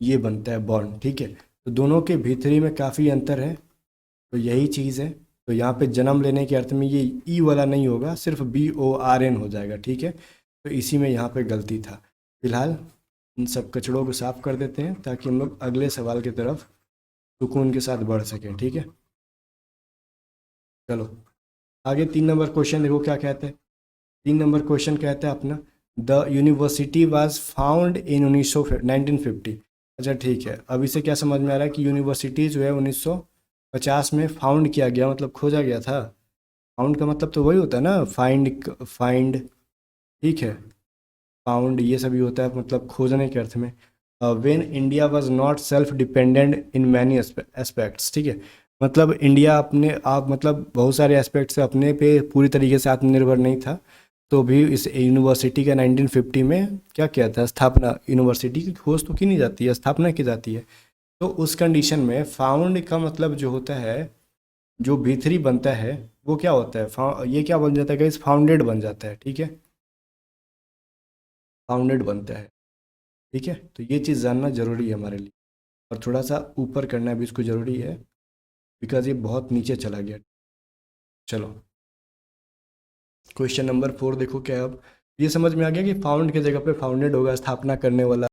[SPEAKER 1] ये बनता है बॉर्न, ठीक है। तो दोनों के V3 में काफ़ी अंतर है, तो यही चीज़ है। तो यहाँ पे जन्म लेने के अर्थ में ये ई वाला नहीं होगा, सिर्फ BORN हो जाएगा, ठीक है। तो इसी में यहाँ पे गलती था। फिलहाल इन सब कचड़ों को साफ कर देते हैं ताकि हम लोग अगले सवाल की तरफ सुकून के साथ बढ़ सकें, ठीक है। चलो आगे 3 नंबर क्वेश्चन देखो क्या कहते हैं। 3 नंबर क्वेश्चन कहता है अपना, the university was found in 1950। अच्छा ठीक है, अब इसे क्या समझ में आ रहा है कि यूनिवर्सिटी जो है 1950 में फाउंड किया गया, मतलब खोजा गया था। फाउंड का मतलब तो वही होता है ना, फाइंड, ठीक है। फाउंड ये सभी होता है मतलब खोजने के अर्थ में। When India was not self dependent in many aspects, ठीक है। मतलब इंडिया अपने आप मतलब बहुत सारे एस्पेक्ट से अपने पे पूरी तरीके से आत्मनिर्भर नहीं था, तो भी इस यूनिवर्सिटी का 1950 में क्या किया था, स्थापना। यूनिवर्सिटी की खोज तो की नहीं जाती है, स्थापना की जाती है। तो उस कंडीशन में फाउंड का मतलब जो होता है, जो V3 बनता है वो क्या होता है, ये क्या बन जाता है गाइस, फाउंडेड बन जाता है, ठीक है। फाउंडेड बनता है, ठीक है। तो ये चीज़ जानना ज़रूरी है हमारे लिए, और थोड़ा सा ऊपर करना भी इसको ज़रूरी है, बिकॉज ये बहुत नीचे चला गया। चलो क्वेश्चन नंबर 4 देखो क्या है। अब ये समझ में आ गया कि फाउंड की जगह पे फाउंडेड होगा, स्थापना करने वाला।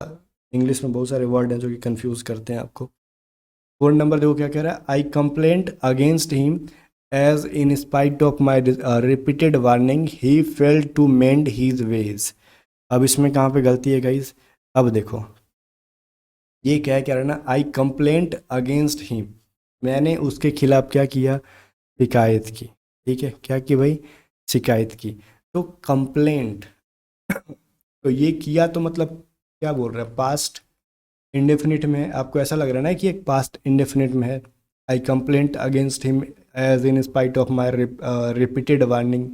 [SPEAKER 1] इंग्लिश में बहुत सारे वर्ड हैं जो कि कंफ्यूज करते हैं आपको। 4 नंबर देखो क्या कह रहा है, I complaint against him as in spite of my repeated warning he fail to mend his ways. अब इसमें कहाँ पे गलती है गाइज, अब देखो ये क्या रहा है ना, आई कंप्लेंट अगेंस्ट हिम, मैंने उसके खिलाफ क्या किया, शिकायत की, ठीक है। क्या की भाई, शिकायत की। तो कंप्लेंट तो ये किया तो मतलब क्या बोल रहा है, पास्ट इंडेफिनिट में है। आपको ऐसा लग रहा है ना कि एक पास्ट इंडेफिनिट में है, I complaint against him as in spite of my repeated warning.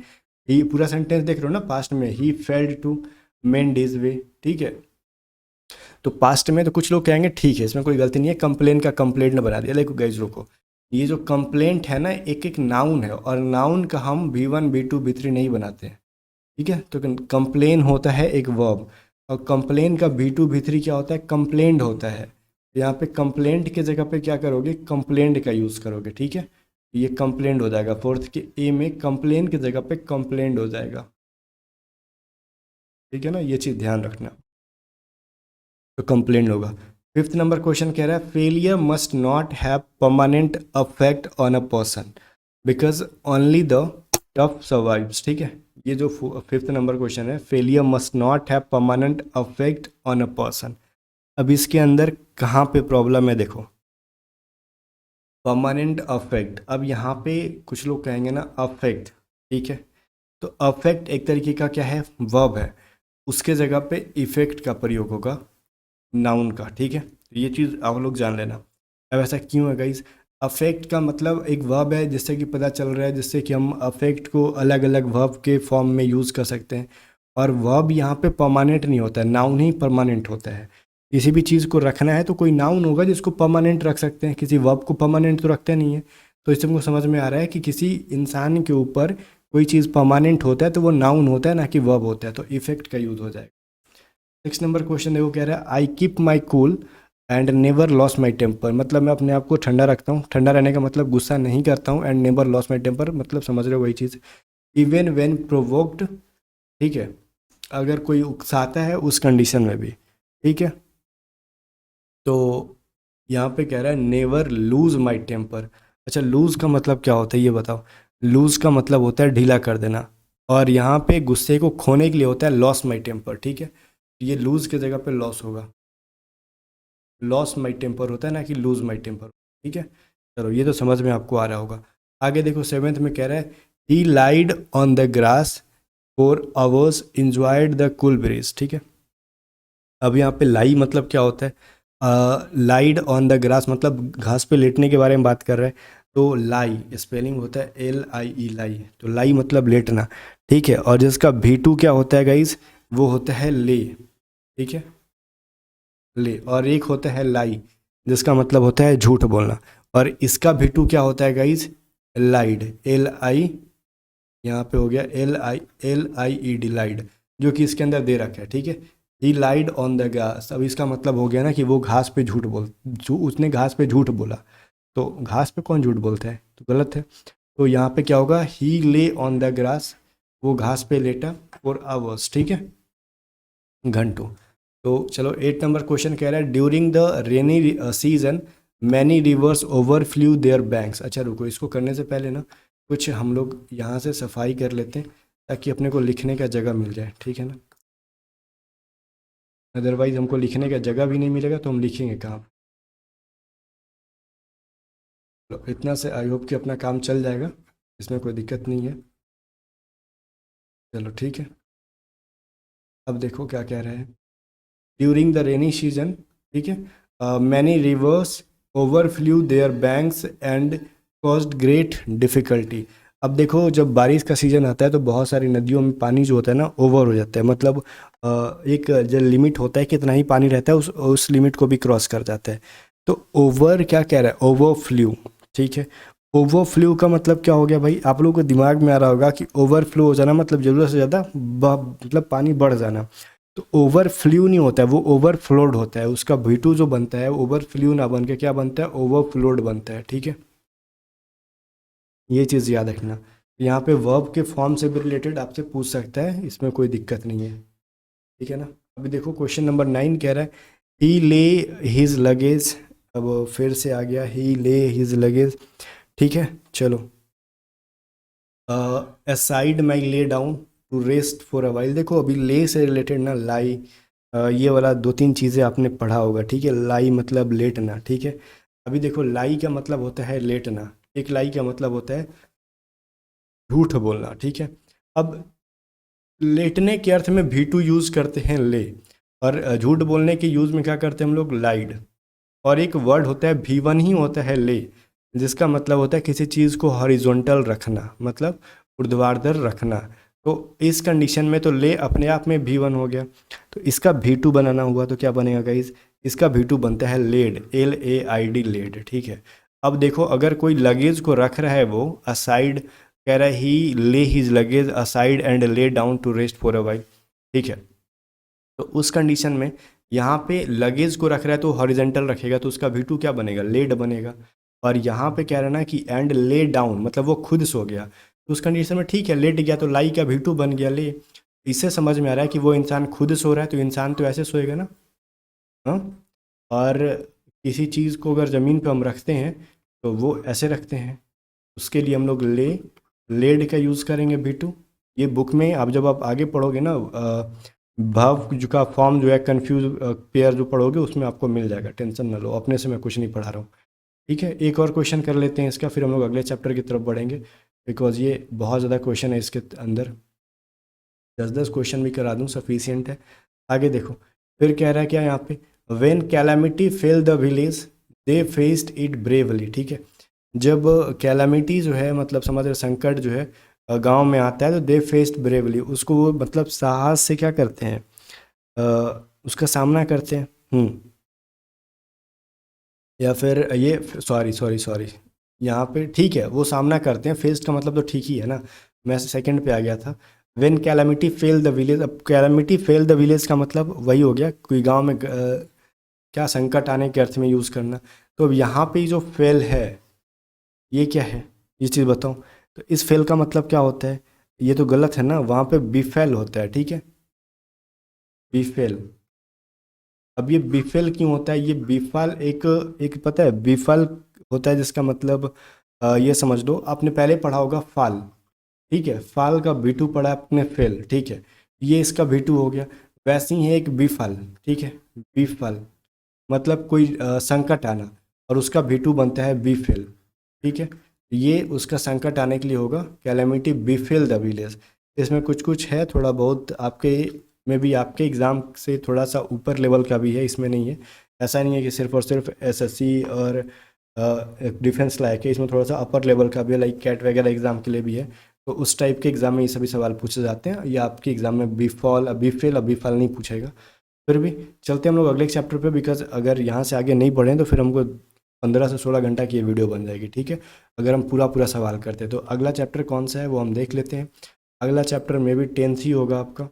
[SPEAKER 1] ही पूरा सेंटेंस देख रहे हो ना, पास्ट में he failed to mend his way, ठीक है। तो पास्ट में तो कुछ लोग कहेंगे ठीक है इसमें कोई गलती नहीं है, कंप्लेन का कंप्लेंट न बना दिया। देखो गाइज रुको, ये जो कंप्लेंट है ना, एक एक नाउन है, और नाउन का हम V1 V2 V3 नहीं बनाते हैं, ठीक है। तो कंप्लेन होता है एक वर्ब, और कंप्लेन का V2 V3 क्या होता है, कंप्लेंड होता है। यहाँ पे कंप्लेंट के जगह पे क्या करोगे, कंप्लेंड का यूज़ करोगे, ठीक है। ये कंप्लेंड हो जाएगा, फोर्थ के ए में कंप्लेन की जगह पे कंप्लेंड हो जाएगा, ठीक है ना, ये चीज़ ध्यान रखना। तो कंप्लेंट होगा। फिफ्थ नंबर क्वेश्चन कह रहा है failure must not have permanent affect on a person because only the tough survives, ठीक है। ये जो फिफ्थ नंबर क्वेश्चन है, failure must not have permanent affect on a person. अब इसके अंदर कहाँ पे प्रॉब्लम है, देखो परमानेंट अफेक्ट। अब यहाँ पे कुछ लोग कहेंगे ना अफेक्ट, ठीक है। तो अफेक्ट एक तरीके का क्या है, वर्ब है, उसके जगह पे इफेक्ट का प्रयोग होगा नाउन का, ठीक है। तो ये चीज़ आप लोग जान लेना। अब ऐसा क्यों है गाइज, अफेक्ट का मतलब एक वर्ब है, जिससे कि पता चल रहा है, जिससे कि हम अफेक्ट को अलग अलग वर्ब के फॉर्म में यूज़ कर सकते हैं। और वर्ब यहाँ पे परमानेंट नहीं होता है, नाउन ही परमानेंट होता है। किसी भी चीज़ को रखना है तो कोई नाउन होगा जिसको परमानेंट रख सकते हैं, किसी वर्ब को परमानेंट तो रखते नहीं है। तो इससे हमको समझ में आ रहा है कि किसी इंसान के ऊपर कोई चीज़ परमानेंट होता है तो वो नाउन होता है, ना कि वर्ब होता है, तो इफेक्ट का यूज़ हो जाएगा। सिक्स नंबर क्वेश्चन देखो, कह रहा है I keep my cool and never lose my temper. मतलब मैं अपने आप को ठंडा रखता हूँ, ठंडा रहने का मतलब गुस्सा नहीं करता हूँ, and never lose my temper मतलब समझ रहे हो वही चीज़, इवन व्हेन प्रोवोक्ड, ठीक है, अगर कोई उकसाता है उस कंडीशन में भी, ठीक है। तो यहाँ पे कह रहा है नेवर लूज माई टेम्पर। अच्छा, लूज का मतलब क्या होता है ये बताओ। लूज का मतलब होता है ढीला कर देना, और यहाँ पे गुस्से को खोने के लिए होता है लॉस माई टेम्पर, ठीक है। ये लूज की जगह पे लॉस होगा, लॉस माई टेम्पर होता है ना कि लूज माई टेम्पर, ठीक है। चलो ये तो समझ में आपको आ रहा होगा। आगे देखो सेवेंथ में कह रहा है he lied on the grass for hours enjoyed the cool breeze, ठीक है। अब यहाँ पे लाई मतलब क्या होता है, लाइड ऑन द ग्रास मतलब घास पे लेटने के बारे में बात कर रहे हैं। तो लाई स्पेलिंग होता है LIE, लाई। तो लाई मतलब लेटना, ठीक है। और जिसका V2 क्या होता है गाइज, वो होता है ले, ठीक है, ले। और एक होता है लाई, जिसका मतलब होता है झूठ बोलना, और इसका V2 क्या होता है गाइज, लाइड, LI, यहाँ पे हो गया LIED, लाइड, जो कि इसके अंदर दे रखा है, ठीक है। ही लाइड ऑन द घास, अब इसका मतलब हो गया ना कि वो घास पे झूठ उसने घास पे झूठ बोला। तो घास पे कौन झूठ बोलता है, तो गलत है। तो यहाँ पे क्या होगा, ही ले ऑन द ग्रास, वो घास पे लेटा फॉर आवर्स, ठीक है, घंटों। तो चलो 8 नंबर क्वेश्चन कह रहा है during the rainy season many rivers overflow their banks. अच्छा रुको, इसको करने से पहले ना कुछ हम लोग यहाँ से सफाई कर लेते हैं, ताकि अपने को लिखने का जगह मिल जाए, ठीक है ना। अदरवाइज हमको लिखने का जगह भी नहीं मिलेगा तो हम लिखेंगे कहाँ। तो इतना से आई होप कि अपना काम चल जाएगा, इसमें कोई दिक्कत नहीं है। चलो ठीक है, अब देखो क्या कह रहे हैं। ड्यूरिंग द रेनी सीजन, ठीक है, many rivers overflow their banks and caused great difficulty. अब देखो जब बारिश का सीज़न आता है तो बहुत सारी नदियों में पानी जो होता है ना ओवर हो जाता है, मतलब एक जो लिमिट होता है कितना ही पानी रहता है उस लिमिट को भी क्रॉस कर जाता है। तो ओवर क्या कह रहा है, ओवरफ्लू, ठीक है। ओवरफ्लू का मतलब क्या हो गया भाई, आप लोगों को दिमाग में आ रहा होगा कि ओवरफ्लो हो जाना मतलब ज़रूरत से ज़्यादा मतलब पानी बढ़ जाना। तो ओवरफ्लू नहीं होता है, वो ओवरफ्लोड होता है। उसका V2 जो बनता है ओवरफ्लू ना बन के क्या बनता है, ओवरफ्लोड बनता है, ठीक है। ये चीज़ याद रखना। यहाँ पे वर्ब के फॉर्म से भी रिलेटेड आपसे पूछ सकता है, इसमें कोई दिक्कत नहीं है, ठीक है ना। अभी देखो क्वेश्चन नंबर 9 कह रहा है ही ले हिज लगेज। अब फिर से आ गया ही ले हिज लगेज, ठीक है। चलो aside my lay down to rest for a while. देखो अभी ले से रिलेटेड ना लाई, ये वाला दो तीन चीज़ें आपने पढ़ा होगा, ठीक है। लाई मतलब लेटना, ठीक है। अभी देखो लाई का मतलब होता है लेटना, एक लाई का मतलब होता है झूठ बोलना, ठीक है। अब लेटने के अर्थ में V2 यूज़ करते हैं ले, और झूठ बोलने के यूज़ में क्या करते हैं हम लोग, लाइड। और एक वर्ड होता है V1 ही होता है ले, जिसका मतलब होता है किसी चीज़ को हॉरिजॉन्टल रखना, मतलब ऊर्ध्वाधर रखना। तो इस कंडीशन में तो ले अपने आप में V1 हो गया। तो इसका V2 बनाना हुआ तो क्या बनेगा गाइज, इसका V2 बनता है लेड, LAID, लेड, ठीक है। अब देखो अगर कोई लगेज को रख रहा है वो असाइड, कह रहा है he lay his luggage aside and lay down to rest for a while, ठीक है। तो उस कंडीशन में यहाँ पे लगेज को रख रहा है तो हॉरिजेंटल रखेगा तो उसका V2 क्या बनेगा, लेड बनेगा। और यहाँ पे कह रहा है ना कि एंड ले डाउन मतलब वो खुद सो गया, तो उस कंडीशन में ठीक है लेट गया तो लाई का V2 बन गया ले। इससे समझ में आ रहा है कि वो इंसान खुद सो रहा है तो इंसान तो ऐसे सोएगा ना, हाँ। और किसी चीज़ को अगर ज़मीन पे हम रखते हैं तो वो ऐसे रखते हैं, उसके लिए हम लोग लेड का यूज़ करेंगे V2। ये बुक में आप जब आप आगे पढ़ोगे ना भाव जो का फॉर्म जो है कंफ्यूज पेयर जो पढ़ोगे उसमें आपको मिल जाएगा, टेंशन ना लो, अपने से मैं कुछ नहीं पढ़ा रहा हूँ। ठीक है, एक और क्वेश्चन कर लेते हैं इसका, फिर हम लोग अगले चैप्टर की तरफ बढ़ेंगे, बिकॉज ये बहुत ज़्यादा क्वेश्चन है इसके अंदर, 10-10 क्वेश्चन भी करा दूँ सफिशियंट है। आगे देखो, फिर कह रहा है क्या यहाँ पे, when calamity fail the village they faced it bravely, ठीक है। जब कैलामिटी जो है मतलब समझ रहे संकट जो है गांव में आता है तो दे फेस्ड ब्रेवली, उसको वो मतलब साहस से क्या करते हैं, उसका सामना करते हैं। या फिर ये सॉरी सॉरी सॉरी, यहाँ पे ठीक है वो सामना करते हैं, फेस्ड का मतलब तो ठीक ही है ना, मैं सेकंड पे आ गया था। When calamity fail the village, अब कैलामिटी फेल द विलेज का मतलब वही हो गया कोई गांव में क्या संकट आने के अर्थ में यूज़ करना। तो अब यहाँ पे जो फेल है ये क्या है, ये चीज़ बताओ। तो इस फेल का मतलब क्या होता है, ये तो गलत है ना, वहाँ पे बिफेल होता है, ठीक है, बिफेल। अब ये बिफेल क्यों होता है, ये बिफाल एक एक पता है बिफल होता है जिसका मतलब ये समझ लो, आपने पहले पढ़ा होगा फाल, ठीक है, फाल का V2 पढ़ा है आपने फेल, ठीक है, ये इसका V2 हो गया। वैसे ही है एक बिफल, ठीक है, बिफल मतलब कोई संकट आना, और उसका V2 बनता है बिफेल, ठीक है। ये उसका संकट आने के लिए होगा कैलेमिटी बिफेल द विलेज। इसमें कुछ कुछ है थोड़ा बहुत आपके में भी, आपके एग्ज़ाम से थोड़ा सा ऊपर लेवल का भी है, इसमें नहीं है, ऐसा नहीं है कि सिर्फ और सिर्फ एसएससी और डिफेंस लायक है, इसमें थोड़ा सा अपर लेवल का भी है, लाइक कैट वगैरह एग्ज़ाम के लिए भी है। तो उस टाइप के एग्ज़ाम में ये सभी सवाल पूछे जाते हैं, या आपके एग्ज़ाम में बिफॉल बिफेल और बिफाल नहीं पूछेगा। फिर भी चलते हम लोग अगले चैप्टर पे, बिकॉज अगर यहाँ से आगे नहीं बढ़ें तो फिर हमको 15 से 16 घंटा की ये वीडियो बन जाएगी, ठीक है, अगर हम पूरा पूरा सवाल करते हैं। तो अगला चैप्टर कौन सा है वो हम देख लेते हैं। अगला चैप्टर में भी टेंथ ही होगा आपका,